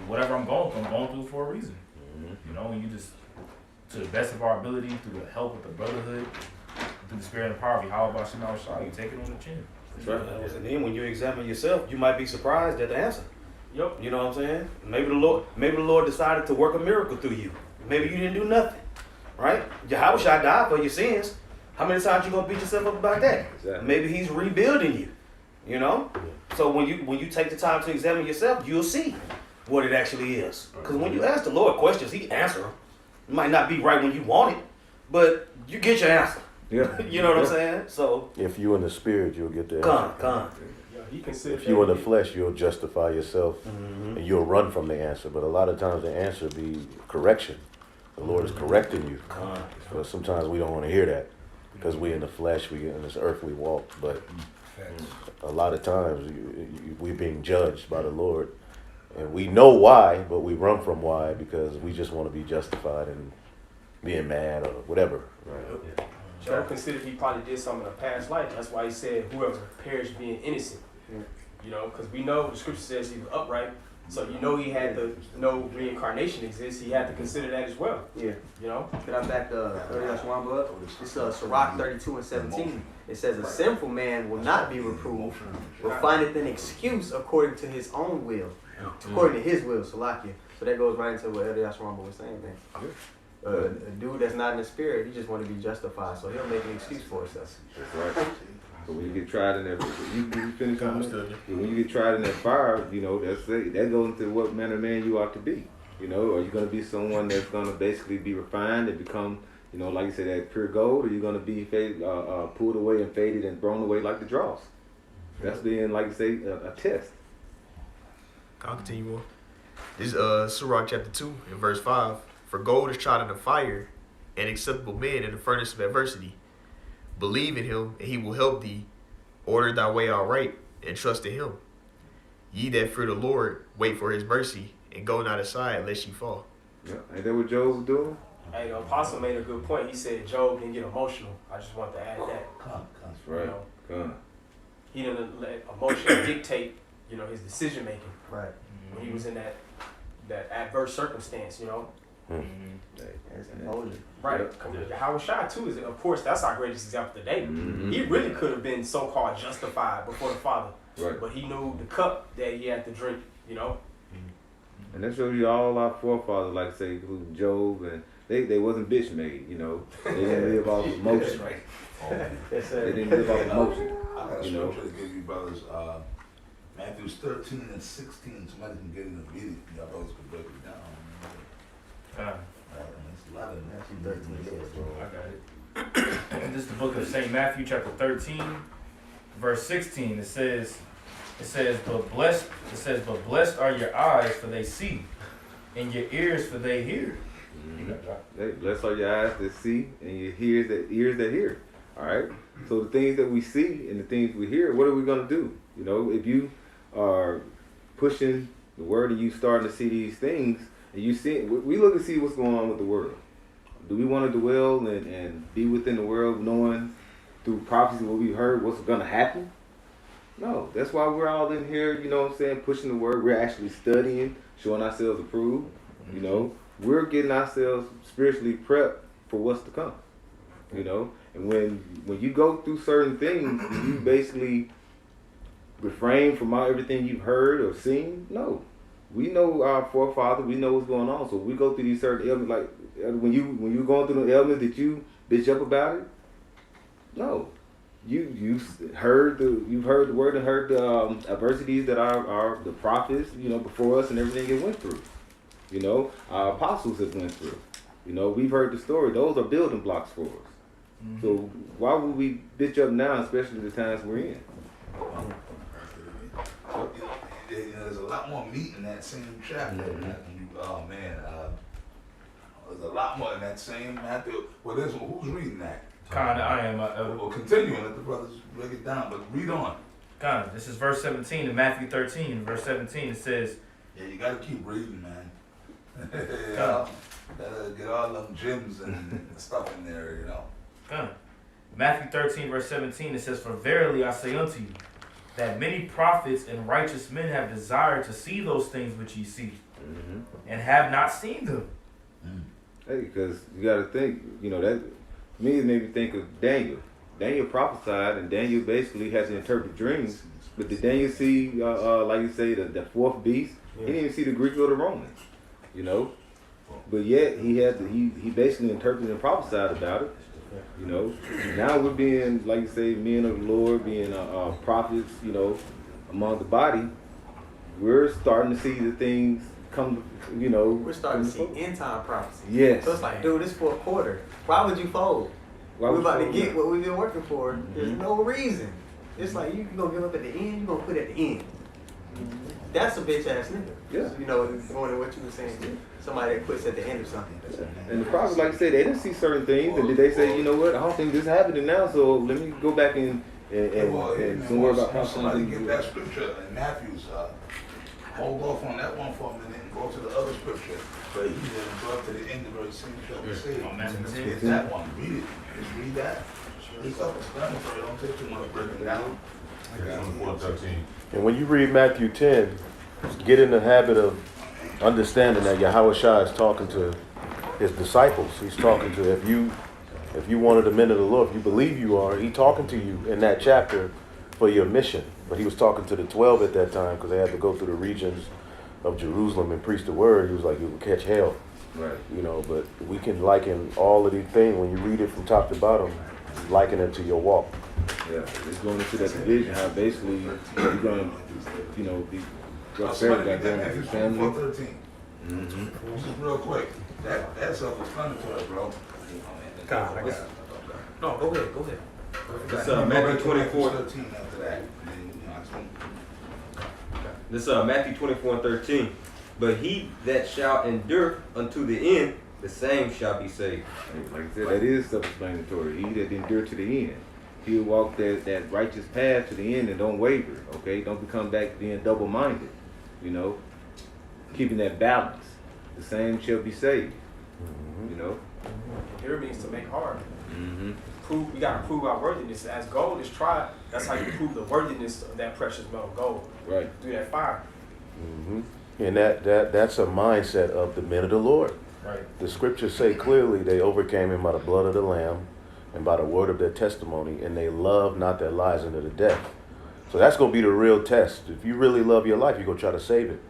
Whatever I'm going through for a reason. And you just, to the best of our ability, through the help of the Brotherhood, through the spirit and power of Yahweh Bashim Al-Shah, you take it on the chin. That's right. And then when you examine yourself, you might be surprised at the answer. Yep. You know what I'm saying? Maybe the Lord decided to work a miracle through you. Maybe you didn't do nothing. Right? Yahweh Shah died for your sins. How many times you gonna beat yourself up about that? Exactly. Maybe he's rebuilding you. So when you take the time to examine yourself, you'll see what it actually is. Because when you ask the Lord questions, he answers them. It might not be right when you want it, but you get your answer. Yeah. You know what I'm saying? So if you in the spirit, you'll get the answer. Come. If you in the flesh, you'll justify yourself and you'll run from the answer. But a lot of times the answer be correction. The Lord is correcting you. But sometimes we don't want to hear that because we in the flesh, we in this earthly walk. But a lot of times we're being judged by the Lord. And we know why, but we run from why because we just want to be justified and being mad or whatever. Right? Job considered he probably did something in a past life. That's why he said, whoever perished being innocent. Because we know the scripture says he was upright. So he had to know reincarnation exists. He had to consider that as well. Yeah. Can I back the Shwamba up? It's Sirach 32 and 17. It says, a sinful man will not be reproved, but findeth an excuse according to his own will. According to his will, Salakia. So that goes right into what Elder Shwamba was saying, man. A dude that's not in the spirit, he just want to be justified, so he'll make an excuse for himself. That's right. So when you get tried in that, you finish on that. When you get tried in that fire, that's it. That goes into what manner of man you ought to be. Are you going to be someone that's going to basically be refined and become, like you said, that pure gold, or are you going to be pulled away and faded and thrown away like the dross? That's being, like you say, a test. I'll continue on. This is Sirach chapter 2 and verse 5. For gold is tried in the fire, and acceptable men in the furnace of adversity. Believe in him, and he will help thee. Order thy way aright, and trust in him. Ye that fear the Lord, wait for his mercy, and go not aside lest ye fall. Yeah, ain't that what Job was doing? Hey, the apostle made a good point. He said Job didn't get emotional. I just want to add that. That's right. He didn't let emotion dictate, his decision making. Right. When he was in that adverse circumstance, Right. Yahweh Shai too is, of course, that's our greatest example today. He really could have been so-called justified before the Father, but he knew the cup that he had to drink. And that shows you all our forefathers, like say Job They wasn't bitch made, you know. They didn't live off emotion. They didn't live off emotion. I got a You know. scripture to give you, brothers. Matthew 13 and 16. Somebody can get it immediately. Y'all brothers can break it down. It's a lot of Matthew 13. I got it. This is the book of St. Matthew, chapter 13, verse 16. It says, but blessed are your eyes, for they see, and your ears, for they hear. Hey, blessed are your eyes that see and your ears that hear. All right. So the things that we see and the things we hear, what are we gonna do? You know, if you are pushing the word and you starting to see these things, and you see, we look and see what's going on with the world. Do we want to dwell and be within the world, knowing through prophecy what we heard what's gonna happen? No. That's why we're all in here. You know what I'm saying? Pushing the word. We're actually studying, showing ourselves approved. You know. We're getting ourselves spiritually prepped for what's to come, you know. And when you go through certain things, you basically refrain from everything you've heard or seen. No, we know our forefathers. We know what's going on. So we go through these certain elements. Like when you going through the elements that you bitch up about it. No, you've heard the word and heard the adversities that are the prophets, you know, before us and everything it went through. You know, our apostles have went through. You know, we've heard the story. Those are building blocks for us. Mm-hmm. So why would we bitch up now, especially the times we're in? There's a lot more meat in that same chapter. There's a lot more in that same Matthew. Well, who's reading that? Kinda, I am. Well, continue and let the brothers break it down, but read on. Kinda. This is verse 17 in Matthew 13. Verse 17, it says, yeah, you gotta keep reading, man. Gotta get all them gems and stuff in there, you know. Matthew 13, verse 17, it says, for verily I say unto you, that many prophets and righteous men have desired to see those things which ye see, and have not seen them. Hey, because you got to think, you know, that it made me think of Daniel. Daniel prophesied, and Daniel basically had to interpret dreams. But did Daniel see, like you say, the fourth beast? He didn't even see the Greek or the Romans, you know. But yet he basically interpreted and prophesied about it, you know. Now we're being, like you say, men of the Lord, being prophets, you know, among the body. We're starting to see the things come, you know. We're starting to see end time prophecy. Yes. So it's like, dude, this fourth quarter. Why would you fold? We're about to get what we've been working for. There's no reason. It's like you gonna give up at the end, you gonna quit at the end. That's a bitch ass nigga. Yeah. You know, going to what you were saying. Somebody that quits at the end of something. And the prophets, like I said, they didn't see certain things, and did they say, you know what, I don't think this is happening now, so let me go back and some more about somebody get that scripture in Matthew's. Hold off on that one for a minute and go to the other scripture. But he didn't go up to the end of verse 6 shall be saved. Get that one. Read it. Just read that. It's self-explanatory. Don't take too much breaking down. And when you read Matthew 10, get in the habit of understanding that Yahweh Shai is talking to his disciples. He's talking to, if you wanted the men of the Lord, if you believe you are, he's talking to you in that chapter for your mission. But he was talking to the 12 at that time because they had to go through the regions of Jerusalem and preach the word. He was like, you will catch hell. Right. You know, but we can liken all of these things, when you read it from top to bottom, liken it to your walk. Yeah, it's going into that division, how basically you're going to, you know, be prosperity by going into family. 13. Just real quick. That's self-explanatory, bro. God, I guess. No, go ahead. It's Matthew 24. 13 after that. This Matthew 24 and 13. But he that shall endure unto the end, the same shall be saved. Like I said, that is self-explanatory. He that endure to the end. He'll walk that righteous path to the end and don't waver, okay? Don't become back being double-minded, you know? Keeping that balance. The same shall be saved, you know? Here means to make hard. We gotta prove our worthiness. As gold is tried, that's how you prove the worthiness of that precious metal gold. Right. Through that fire. And that's a mindset of the men of the Lord. Right. The scriptures say clearly they overcame him by the blood of the Lamb and by the word of their testimony, and they loved not their lives unto the death. So that's going to be the real test. If you really love your life, you're going to try to save it.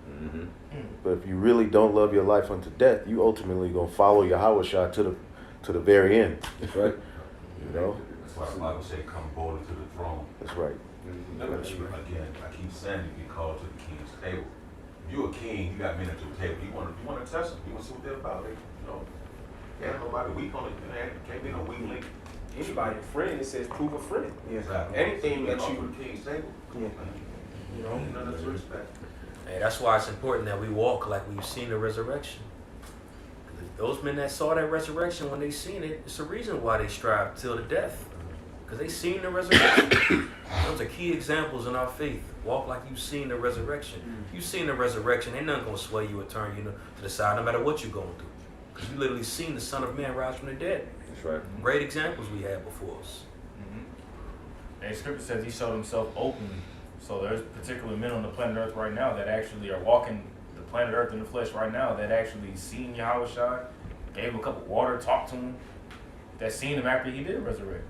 But if you really don't love your life unto death, you ultimately gonna follow Yahweh Shah to the very end. That's right. You know. That's why the Bible say, "Come boldly to the throne." That's right. Again, I keep saying you get called to the king's table. If you're a king, you got men at your table. You want to test them. You want to see what they're about. You know, ain't nobody weak on it. Can't be no weak link. Anybody a friend, it says prove a friend. Exactly. Anything that to you, the king's table. you know, None of respect. Hey, that's why it's important that we walk like we've seen the resurrection. Those men that saw that resurrection, when they seen it, it's a reason why they strive till the death. Because they seen the resurrection. Those are key examples in our faith. Walk like you've seen the resurrection. You've seen the resurrection, ain't nothing going to sway you or turn you to the side, no matter what you're going through. Because you literally seen the Son of Man rise from the dead. That's right. Great examples we had before us. And Scripture says he showed himself openly. So there's particular men on the planet Earth right now that actually are walking the planet Earth in the flesh right now that actually seen Yahweh Shai, gave him a cup of water, talked to him, that seen him after he did resurrect.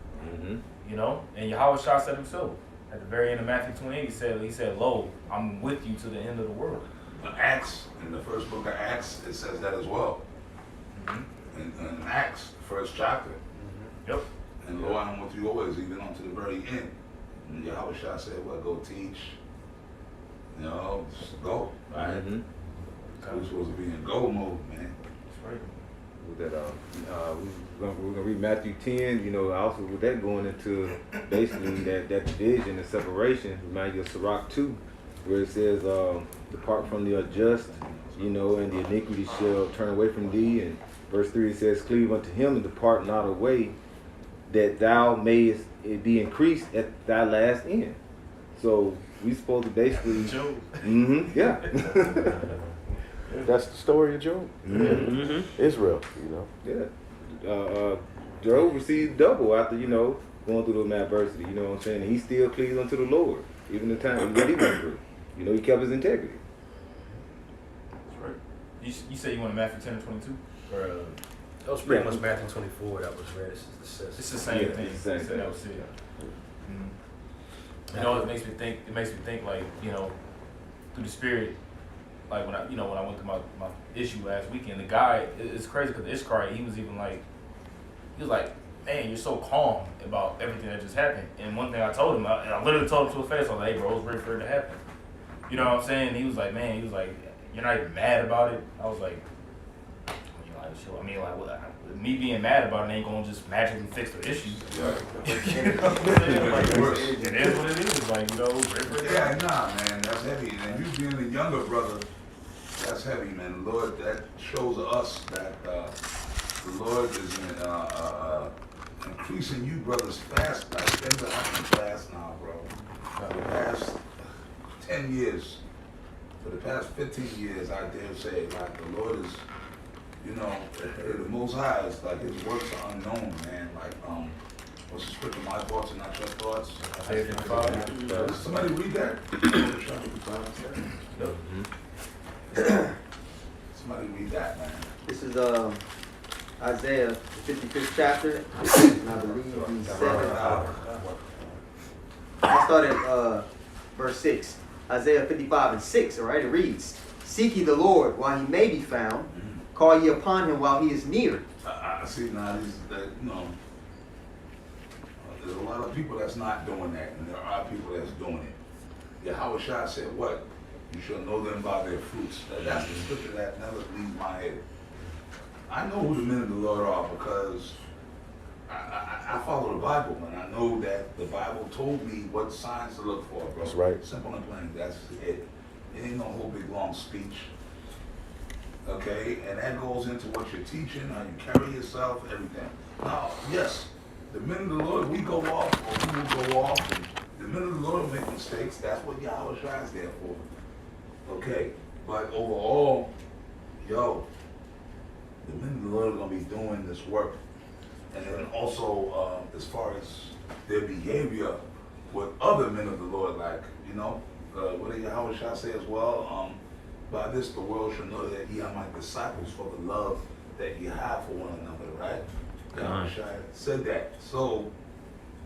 You know, and Yahweh Shai said himself at the very end of Matthew 28, he said, "Lo, I'm with you to the end of the world." Acts, in the first book of Acts, it says that as well. In Acts, the first chapter. Yep. And lo, I'm with you always, even unto the very end. And Yahweh Shah said, "Well, go teach. You know, just go, right?" We're supposed to be in go mode, man. That's right. With that, we're gonna read Matthew 10. You know, also with that going into basically that division and separation. Remind you of Sirach 2, where it says, "Depart from the unjust, you know, and the iniquity shall turn away from thee." And verse 3 it says, "Cleave unto him and depart not away, that thou mayest be increased at thy last end." So we supposed to basically, yeah. That's the story of Job. Israel, you know. Yeah. Job received double after, you know, going through those adversity. You know what I'm saying? And he still cleaves unto the Lord, even the time what he went through. You know, he kept his integrity. That's right. You say you want Matthew 10 or 22? Or, that was pretty much Matthew 24 that was read. It's the same thing. It's the same thing. That was it. You know, it makes me think like, you know, through the Spirit, like when I went through my issue last weekend, the guy, it's crazy because Ishkari, he was like, "Man, you're so calm about everything that just happened." And one thing I told him, I literally told him to his face, I was like, "Hey, bro, I was ready for it to happen." You know what I'm saying? He was like, "You're not even mad about it?" I was like, "Sure." I mean, like, me being mad about it ain't gonna just magically fix the issue. It is what it is. Like, you know, Yeah, nah, man, that's heavy. And you being a younger brother, that's heavy, man. The Lord, that shows us that the Lord is increasing you brothers fast. Like, things are happening fast now, bro. For the past 10 years, for the past 15 years, I dare say, like, the Lord is, you know, the Most High is like his works are unknown, man. Like, what's the scripture? My thoughts are not your thoughts. Somebody read that. Somebody read that, man. This is Isaiah, the 55th chapter, and I believe the 7th. I start at verse 6. Isaiah 55 and 6, all right? It reads, "Seek ye the Lord while he may be found. Call ye upon him while he is near." I see now, you know, there's a lot of people that's not doing that, and there are people that's doing it. Yahweh Shah said what? You shall know them by their fruits. That's the scripture that never leaves my head. I know who the men of the Lord are because I follow the Bible, and I know that the Bible told me what signs to look for, bro. That's right. Simple and plain, that's it. It ain't no whole big long speech. Okay, and that goes into what you're teaching, how you carry yourself, everything. Now, yes, the men of the Lord, we go off, or we will go off, and the men of the Lord make mistakes. That's what Yahweh Shai is there for. Okay, but overall, yo, the men of the Lord are going to be doing this work. And then also, as far as their behavior with other men of the Lord, like, you know, what did Yahweh Shai say as well? By this the world shall know that ye are my disciples for the love that you have for one another, right? Yahweh Shai said that. So,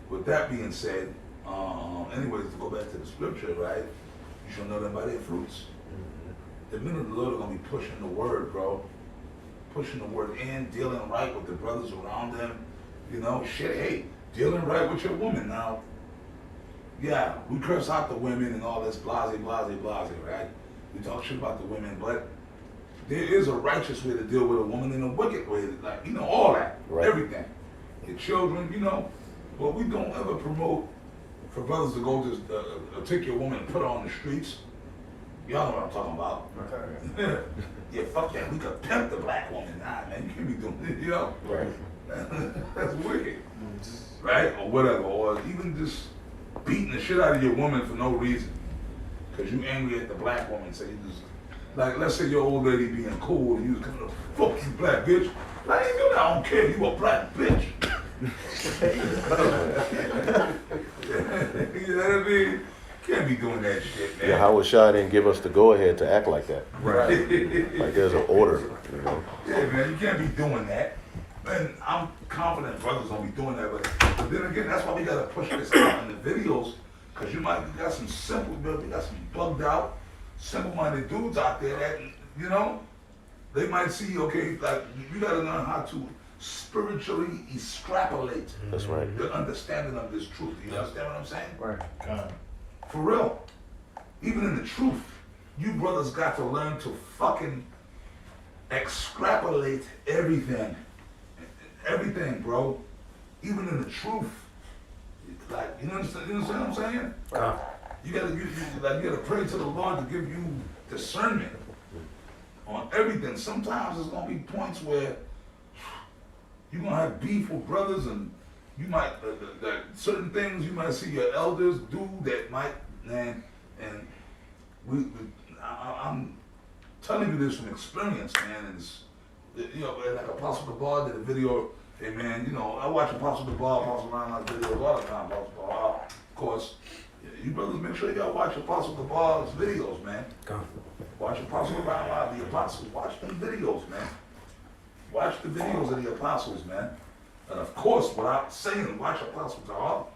with that being said, anyways, to go back to the scripture, right? You shall know them by their fruits. the men of the Lord are gonna be pushing the word, bro. Pushing the word in, dealing right with the brothers around them. You know, shit, hey, dealing right with your woman now. Yeah, we curse out the women and all this blase, right? We talk shit about the women, but there is a righteous way to deal with a woman and a wicked way, like, you know, all that, Right. everything. Your children, you know, but we don't ever promote for brothers to go just take your woman and put her on the streets. Y'all know what I'm talking about. Okay. Yeah, fuck that. We could pimp the black woman. Nah, man, you can't be doing it, you know? Right. That's wicked. Right? Or whatever. Or even just beating the shit out of your woman for no reason. Because you angry at the black woman. So you just, like, let's say your old lady being cool and you was coming up, fuck you, black bitch. I ain't doing that. I don't care if you a black bitch. You know what I mean? Can't be doing that shit, man. Yahweh Shah didn't give us the go-ahead to act like that. Right. Like there's an order, you know. Yeah, man, you can't be doing that. And I'm confident brothers gonna be doing that, but then again, that's why we gotta push this out in the videos, because you got some we got some bugged out, simple-minded dudes out there that, you know, they might see, okay, like, you gotta learn how to spiritually extrapolate. That's right. The understanding of this truth. You understand what I'm saying? Right. For real. Even in the truth, you brothers got to learn to fucking extrapolate everything. Everything, bro. Even in the truth. Like, you understand what I'm saying? You gotta pray to the Lord to give you discernment on everything. Sometimes there's gonna be points where you're gonna have beef with brothers, and you might certain things you might see your elders do that might, man, and I'm telling you this from experience, man. And it's, you know, like Apostle Gabar did a video. Hey, man, you know, I watch Apostle Gabar, Apostle Ryan's videos all the time. Apostle Gabar, of course. You brothers, make sure y'all watch Apostle Gabar's videos, man. Watch Apostle Gabar, the apostles. Watch them videos, man. Watch the videos of the apostles, man. And of course, without saying, watch Apostle Gabar.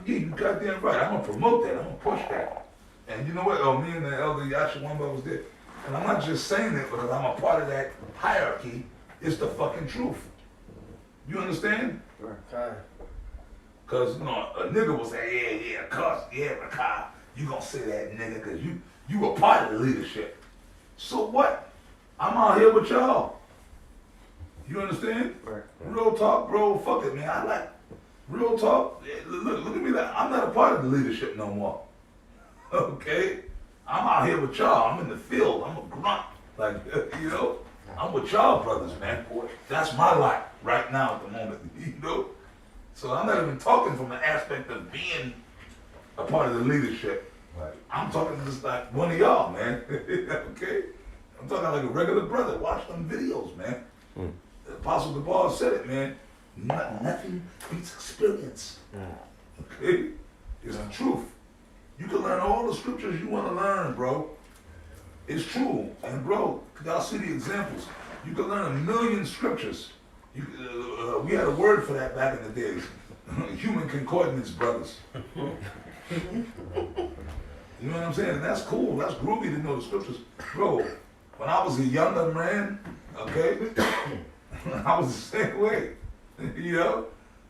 Yeah, you goddamn right. I'm gonna promote that. I'm gonna push that. And you know what? Me and the elder Yasha Wamba was there. And I'm not just saying it because I'm a part of that hierarchy. It's the fucking truth. You understand? Okay. Because, you know, a nigga will say, yeah, cuss, yeah, Rakai. You gonna say that, nigga, because you were part of the leadership. So what? I'm out here with y'all. You understand? Right. Real talk, bro. Fuck it, man. I like real talk. Yeah, look at me. Like, I'm not a part of the leadership no more. Okay? I'm out here with y'all. I'm in the field. I'm a grunt. Like, you know? I'm with y'all brothers, man. That's my life right now at the moment. You know? So I'm not even talking from an aspect of being a part of the leadership. Right. I'm talking just like one of y'all, man. Okay? I'm talking like a regular brother. Watch them videos, man. The Apostle Gabar said it, man. Nothing beats experience. Okay? It's the truth. You can learn all the scriptures you want to learn, bro. It's true. And bro, y'all see the examples. You can learn 1,000,000 scriptures. We had a word for that back in the days. Human concordance, brothers. You know what I'm saying? And that's cool. That's groovy to know the scriptures. Bro, when I was a younger man, okay, I was the same way. You know?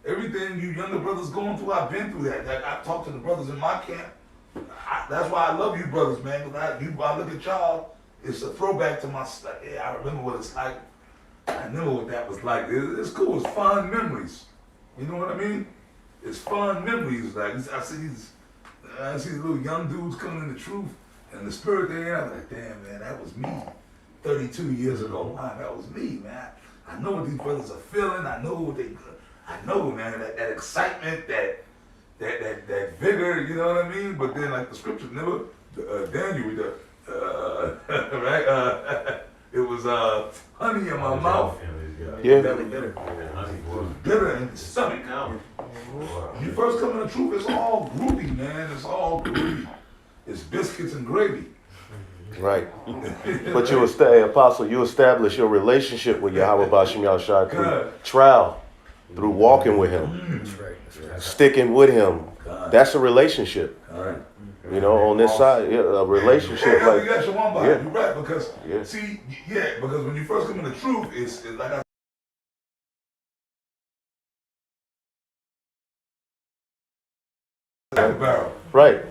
Everything you younger brothers going through, I've been through that. I talked to the brothers in my camp. That's why I love you brothers, man. I look at y'all, it's a throwback to my, yeah, I remember what it's like. I remember what that was like. It's cool. It's fond memories. You know what I mean? It's fond memories. Like, I see these little young dudes coming in the truth, and the spirit they have. Like, damn, man, that was me 32 years ago. Wow, that was me, man. I know what these brothers are feeling. I know, man, that excitement, that vigor, you know what I mean? But then, like the scriptures never, Daniel, right? It was honey in my mouth. Yeah. Bitter. Bitter in the stomach. When you first come in the truth, it's all groovy, man. It's all groovy. It's biscuits and gravy. Right. But you Apostle, you establish your relationship with Yahweh Bashim Yahushua through trial, through walking with him, That's right. sticking with him. That's a relationship. All right. You know, on this side, yeah, a relationship like, you got your one body. yeah. You're right, because Yeah. see, because when you first come to the truth, it's like I barrel. Right.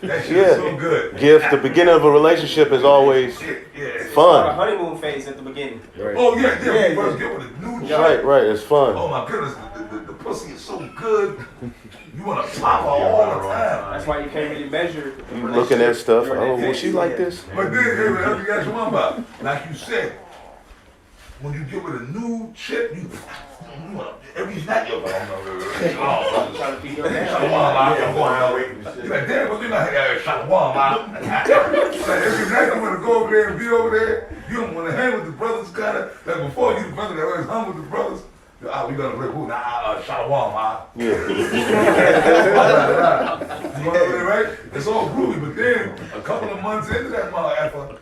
That shit is so good. Gift, the beginning of a relationship is always A fun. honeymoon phase at the beginning. Oh yeah, when you first get with a new chick. Right, it's fun. Oh my goodness, the pussy is so good. You want to pop her all the time. That's why you can't really measure. You looking at stuff, oh, will she like this? But then, hey, you got your one about. Like you said, when you get with a new chick, you every night you're like, Trying to feed your man. you're like, damn, but you're not trying to warm out. Like every night you want to go over there and be over there. You don't want to hang with the brothers, kind of like before you the brother that always hung with the brothers. We gonna play who? Shot a warm out. Yeah. You know what I mean, right? It's all groovy, but then a couple of months into that motherfucker,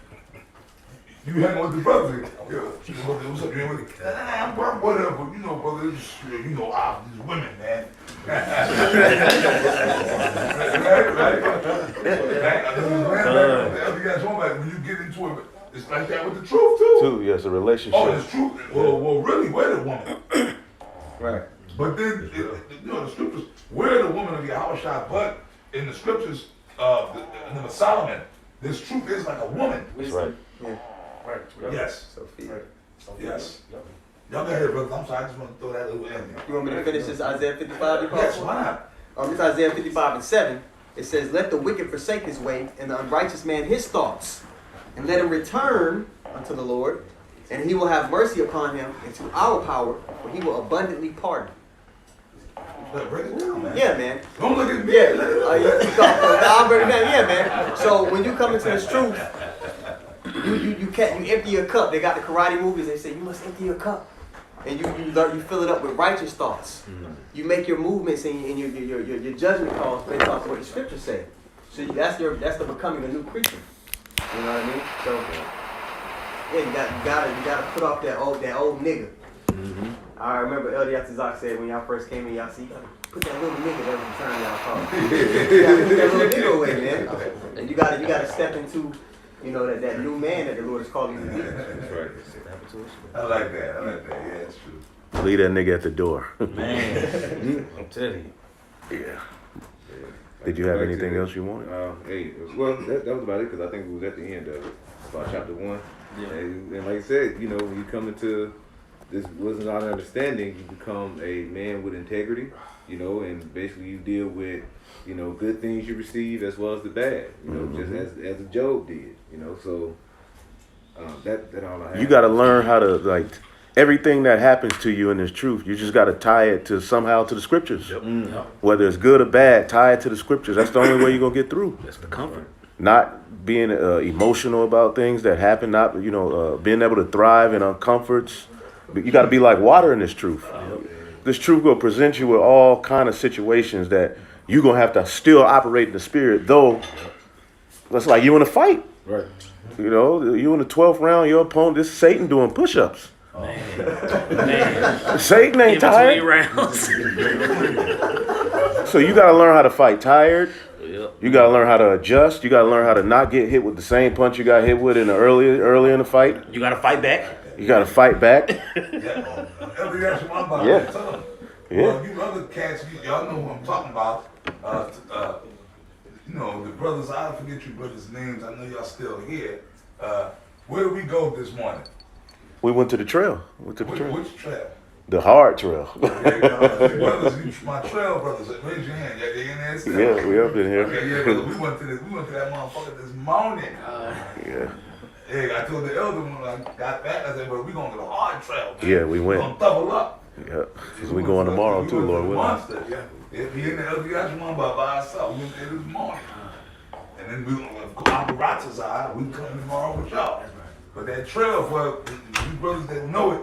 you hang with the brothers. What's up? You ain't with it? I'm whatever, but you know, brother, these women, man. Right? When you get into it, it's like that with the truth too. Yes, a relationship. Oh, it's true. Well, really, we're the woman. Right. But then, the scriptures, we're the woman of Yahushua, but in the scriptures, in the Solomon, this truth is like a woman. That's right. Yeah. Right. Yes. Sophia. Yes. Y'all got here, brothers. I'm sorry, I just want to throw that little in there. You want me to finish this Isaiah 55? Yes, why not? This Isaiah 55:7. It says, "Let the wicked forsake his way, and the unrighteous man his thoughts, and let him return unto the Lord, and he will have mercy upon him, and to our power, for he will abundantly pardon." Break it down, man. Yeah, man. Don't look at me. Yeah, I'll break it down. Yeah, man. So when you come into this truth, you empty your cup. They got the karate movies. They say you must empty your cup, and you fill it up with righteous thoughts. You make your movements and your judgment calls based off what the scriptures say. So that's the becoming a new creature. You know what I mean? So yeah, you gotta put off that old nigga. I remember Elder Yatzizak said when y'all first came in, y'all see, you gotta put that little nigga every time y'all call. You gotta put that little nigga away, man. And you gotta step into, that new man that the Lord is calling you to be. That's right. I like that. Yeah, that's true. Leave that nigga at the door. Man, I'm telling you. Yeah. Did you have anything else you wanted? Well, that was about it because I think we was at the end of it, about chapter 1. Yeah. And like I said, when you come into this wasn't our understanding, you become a man with integrity, and basically you deal with, good things you receive as well as the bad, just as Job did, so that all I have. You got to learn how to, everything that happens to you in this truth, you just got to tie it to somehow to the scriptures. Yep. Whether it's good or bad, tie it to the scriptures. That's the only way you're going to get through. That's the comfort. Not being emotional about things that happen, not, being able to thrive in uncomforts. You got to be like water in this truth. This truth will present you with all kind of situations that you're going to have to still operate in the spirit, though it's like you in a fight. Right. You in the 12th round, your opponent, this is Satan doing push-ups. Man. Satan ain't tired. Rounds. So you got to learn how to fight tired. You got to learn how to adjust. You got to learn how to not get hit with the same punch you got hit with early in the fight. You got to fight back. You got to fight back. Yeah. Yeah. You other cats, y'all know who I'm talking about. The brothers, I forget you brothers' names. I know y'all still here. Where did we go this morning? We went to the trail. Which trail? The hard trail. Brothers, my trail brothers, raise your hand. They in there still? Yeah, we up in here. Okay, yeah, brother, we went to that motherfucker this morning. Yeah. Hey, I told the elder when I got back, I said, well, we going to the hard trail. Man. Yeah, we went. We're going to double up. Yeah, because we going tomorrow too, Lord willing. Monster, yeah. If he in the elder Yashima by ourselves, we went there this morning. And then we coming tomorrow with y'all. But that trail for you brothers that know it,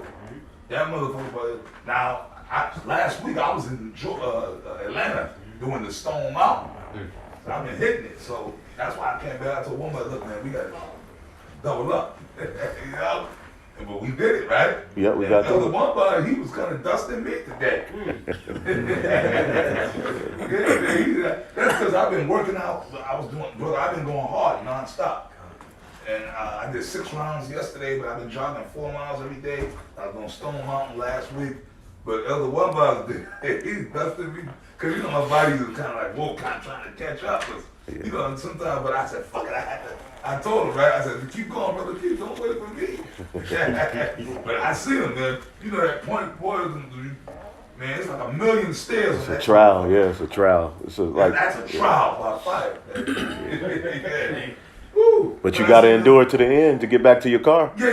that motherfucker. Now, last week I was in Atlanta doing the Stone Mountain. So I've been hitting it. So that's why I came back. I told one mother, look, man, we got to double up. But we did it, right? Yeah, we got the one buddy, he was kind of dusting me today. Yeah, man, that's because I I've been working out. Brother, I've been going hard nonstop. And I did 6 rounds yesterday, but I've been jogging 4 miles every day. I was on Stone Mountain last week. But Elder Wumba, he dusted me. Because, you know, my body was kind of like, whoa, kind of trying to catch up. You know, sometimes, but I said, fuck it, I told him, right? I said, keep going, brother, don't wait for me. But I see him, man. You know that point, boy, man, it's like a million stairs. It's a trial, yeah, it's a trial. That's a trial by fire. But you got to endure to the end to get back to your car. Yeah.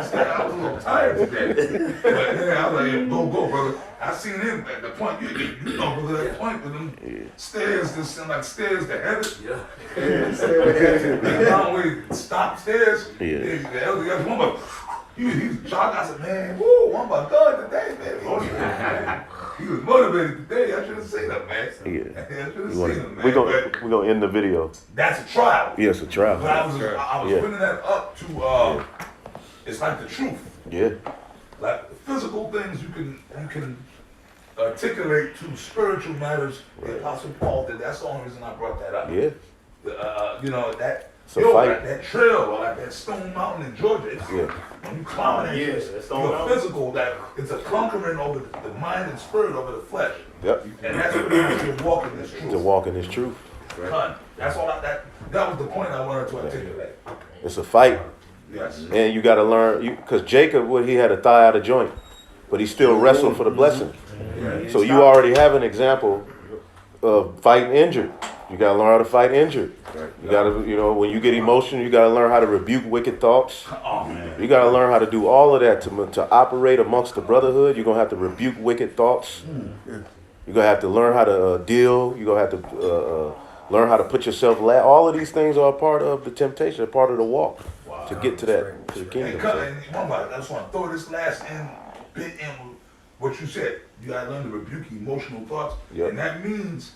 I was a little tired today. But yeah, I was like, go, brother. I seen him at the point, you know, brother, that point with them stairs, just seem like stairs to heaven. Yeah. Long way stop stairs. Yeah. The elder guy, Wumba, he's jogging. I said, man, woo, Wumba done today, baby. He was motivated today. I should have seen him, man. Yeah. I should have seen him, man. We're gonna end the video. That's a trial. Yeah, it's a trial. But I was bringing that up to, it's like the truth. Yeah. Like physical things you can articulate to spiritual matters. The Apostle Paul did. That's the only reason I brought that up. Yeah. You know, that fight. that trail or like that Stone Mountain in Georgia. When you climb that, you're physical. That it's a conquering over the mind and spirit over the flesh. Yep. And that's what it is to walk in this truth. To walk in this truth. Right. That's all. That was the point I wanted to articulate. It's a fight. Yes. And you got to learn, because Jacob, he had a thigh out of joint, but he still wrestled for the blessing. So you already have an example of fighting injured. You got to learn how to fight injured. You got to, you know, when you get emotional, you got to learn how to rebuke wicked thoughts. You got to learn how to do all of that to operate amongst the brotherhood. You're going to have to rebuke wicked thoughts. You're going to have to learn how to deal. You're going to have to learn how to put yourself last. All of these things are a part of the temptation, a part of the walk to get to that, to the kingdom. I just want to throw this last bit in what you said. You got to learn to rebuke emotional thoughts. Yep. And that means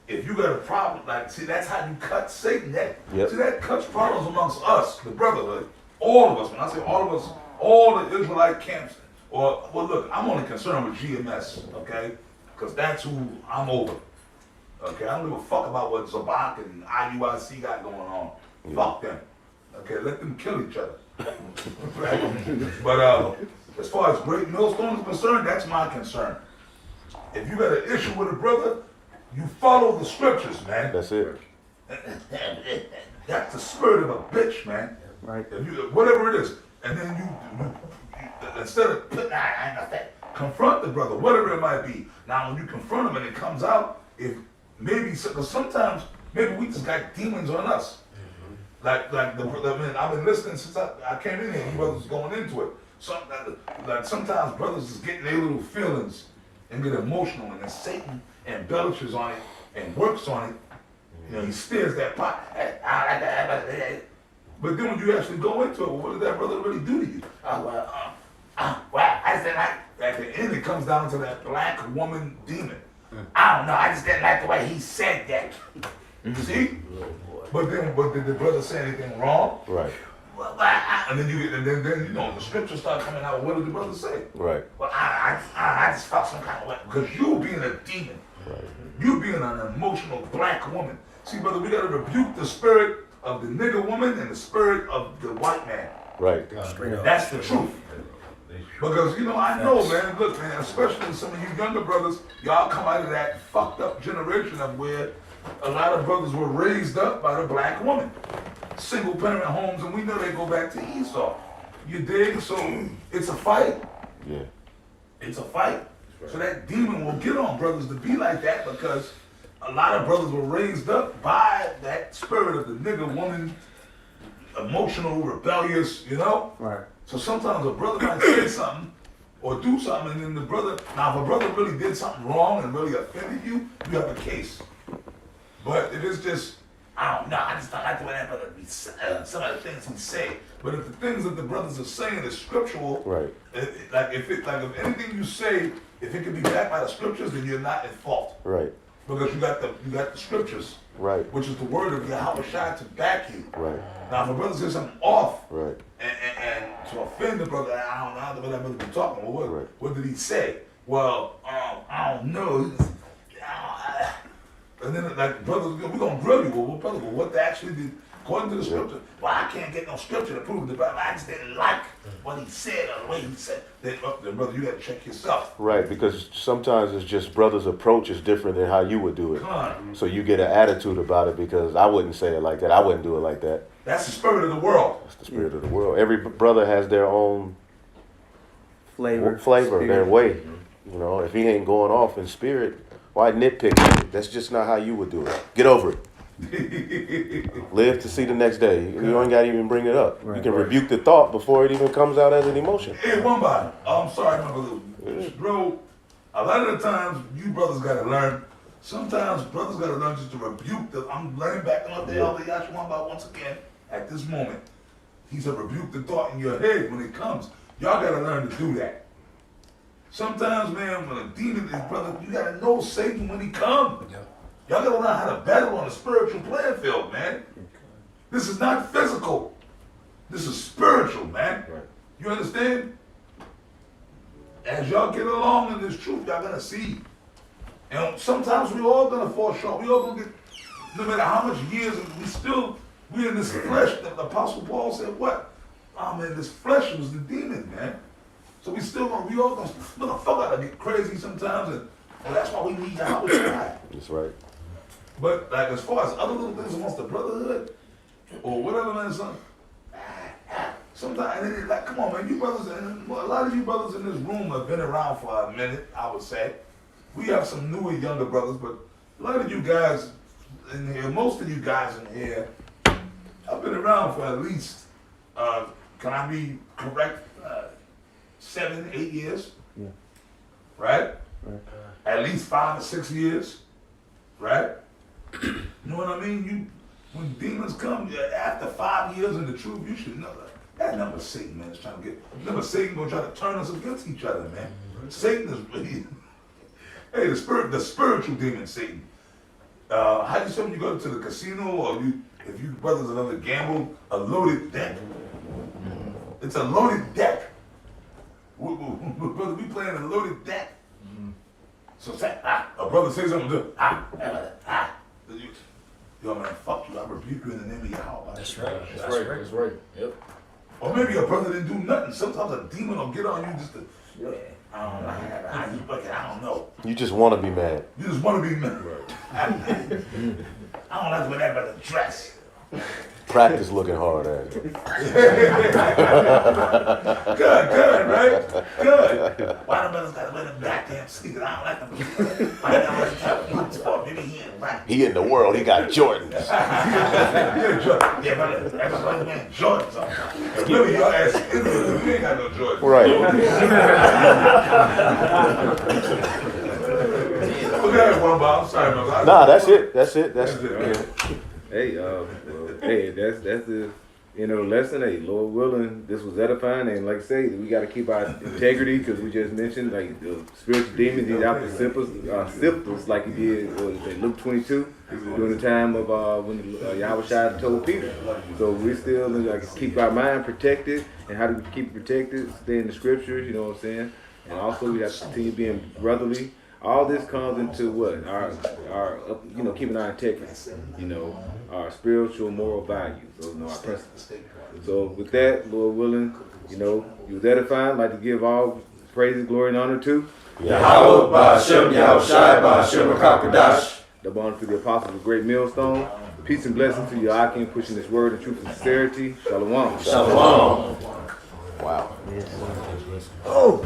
if you got a problem, like, see, that's how you cut Satan. See, that cuts problems amongst us, the brotherhood. All of us. When I say all of us, all the Israelite camps. Well, look, I'm only concerned with GMS, okay? Because that's who I'm over. Okay, I don't give a fuck about what Zabak and IUIC got going on. Fuck them. Okay, let them kill each other. But as far as Great Millstone is concerned, that's my concern. If you got an issue with a brother, you follow the scriptures, man. That's it. That's the spirit of a bitch, man. Right. If you, whatever it is, and then you instead of confront the brother, whatever it might be. Now, when you confront him and it comes out, if maybe because sometimes maybe we just got demons on us. Like I've been listening since I came in here. You brothers going into it. Like sometimes brothers is getting their little feelings and get emotional, and then Satan embellishes on it and works on it. You know, he steers that pot. But then when you actually go into it, well, what did that brother really do to you? I said, at the end, it comes down to that black woman demon. I don't know. I just didn't like the way he said that. See? But did the brother say anything wrong? Right. Well, and then you know the scriptures start coming out. What did the brother say? Right. Well, I just felt some kind of way because you being a demon, you being an emotional black woman. See, brother, we got to rebuke the spirit of the nigger woman and the spirit of the white man. Right. That's the truth. Because, you know, I know, man, look, man, especially some of you younger brothers, y'all come out of that fucked up generation of where a lot of brothers were raised up by the black woman. Single parent homes, and we know they go back to Esau. You dig? So it's a fight. Yeah. It's a fight. So that demon will get on brothers to be like that because a lot of brothers were raised up by that spirit of the nigger woman, emotional, rebellious, you know? Right. So sometimes a brother might say something or do something, and then the brother, now if a brother really did something wrong and really offended you, you have a case. But if it's just, I don't know, I just don't like the way that brother be some of the things he say. But if the things that the brothers are saying is scriptural, right? Like if anything you say, if it can be backed by the scriptures, then you're not at fault. Right. Because you got the scriptures. Right. Which is the word of Yahweh Shai to back you. Right. Now if a brother says something off, right, and to offend the brother, I don't know what that brother be talking. Well, what did he say? Well, I don't know. And then, like, brothers, we're going to drill you. Well, brother, what actually did, according to the scripture, well, I can't get no scripture to prove it, but I just didn't like what he said or the way he said. Then, brother, you got to check yourself. Right, because sometimes it's just brothers' approach is different than how you would do it. So you get an attitude about it because I wouldn't say it like that. I wouldn't do it like that. That's the spirit of the world. That's the spirit of the world. Every brother has their own flavor, their way. You know, if he ain't going off in spirit, why nitpick it? That's just not how you would do it. Get over it. Live to see the next day. You ain't got to even bring it up. You can rebuke the thought before it even comes out as an emotion. Hey, one body. I'm sorry, my brother. Bro, a lot of the times, you brothers got to learn. Sometimes brothers got to learn just to rebuke the. I'm learning back on the elder Yahshua once again at this moment. He said, rebuke the thought in your head when it comes. Y'all got to learn to do that. Sometimes, man, when a demon is, brother, you got to know Satan when he comes. Y'all got to learn how to battle on the spiritual playing field, man. This is not physical. This is spiritual, man. You understand? As y'all get along in this truth, y'all going to see. And sometimes we all going to fall short. We all going to get, no matter how much years, we in this flesh. The Apostle Paul said, what? Oh, man, this flesh was the demon, man. So we all gonna motherfucker get crazy sometimes, and that's why we need Yahweh. That's right. But like as far as other little things amongst the brotherhood or whatever, man, sometimes and it, like, come on, man, you brothers, and a lot of you brothers in this room have been around for a minute, I would say. We have some newer, younger brothers, but a lot of you guys in here, most of you guys in here, I've been around for at least, can I be correct? 7, 8 years, right? At least 5 or 6 years, right? You know what I mean? When demons come after 5 years in the truth, you should know that number Satan, man, is trying to get. Remember, Satan gonna try to turn us against each other, man. Satan is really, hey, the spiritual demon, Satan. How you say when you go to the casino or if you brothers another gamble, a loaded deck. It's a loaded deck. Brother, we playing a loaded deck. So say, a brother say something to yo, man, fuck you, I rebuke you in the name of Yahweh. That's right. Yep. Or maybe a brother didn't do nothing. Sometimes a demon will get on you just to, I don't know how you fucking, I don't know. You just want to be mad. You just want to be mad. I don't like the way that brother dress. Practice looking hard at it. Good, right? Good. Why the brothers gotta wear them goddamn sneakers? I don't like them. Why the brothers have boots for? Maybe he ain't right. He in the world, he got Jordans. Yeah, brother, everybody wearing Jordans on. Really, y'all ass we ain't got no Jordans. Right. Okay, one Bob. I'm sorry, brother. Nah, that's it. That's it. Yeah. Hey, hey, that's the lesson. Hey, Lord willing, this was edifying, and like I say, we got to keep our integrity because we just mentioned like the spiritual demons. He's out to sift us like he did Luke 22 during the time of when Yahweh told Peter. So we still like keep our mind protected, and how do we keep it protected? Stay in the scriptures, you know what I'm saying, and also we have to continue being brotherly. All this comes into what our keeping our integrity, our spiritual moral values, our principles. So with that, Lord willing, you was edifying. I'd like to give all praise, glory, and honor to Yahweh Ba'Shem Yahushai Ba'Shem HaKadosh. Double honor to the apostles of Great Millstone. Peace and blessings to Yakin pushing this word in truth and sincerity. Shalom. Shalom. Wow. Oh.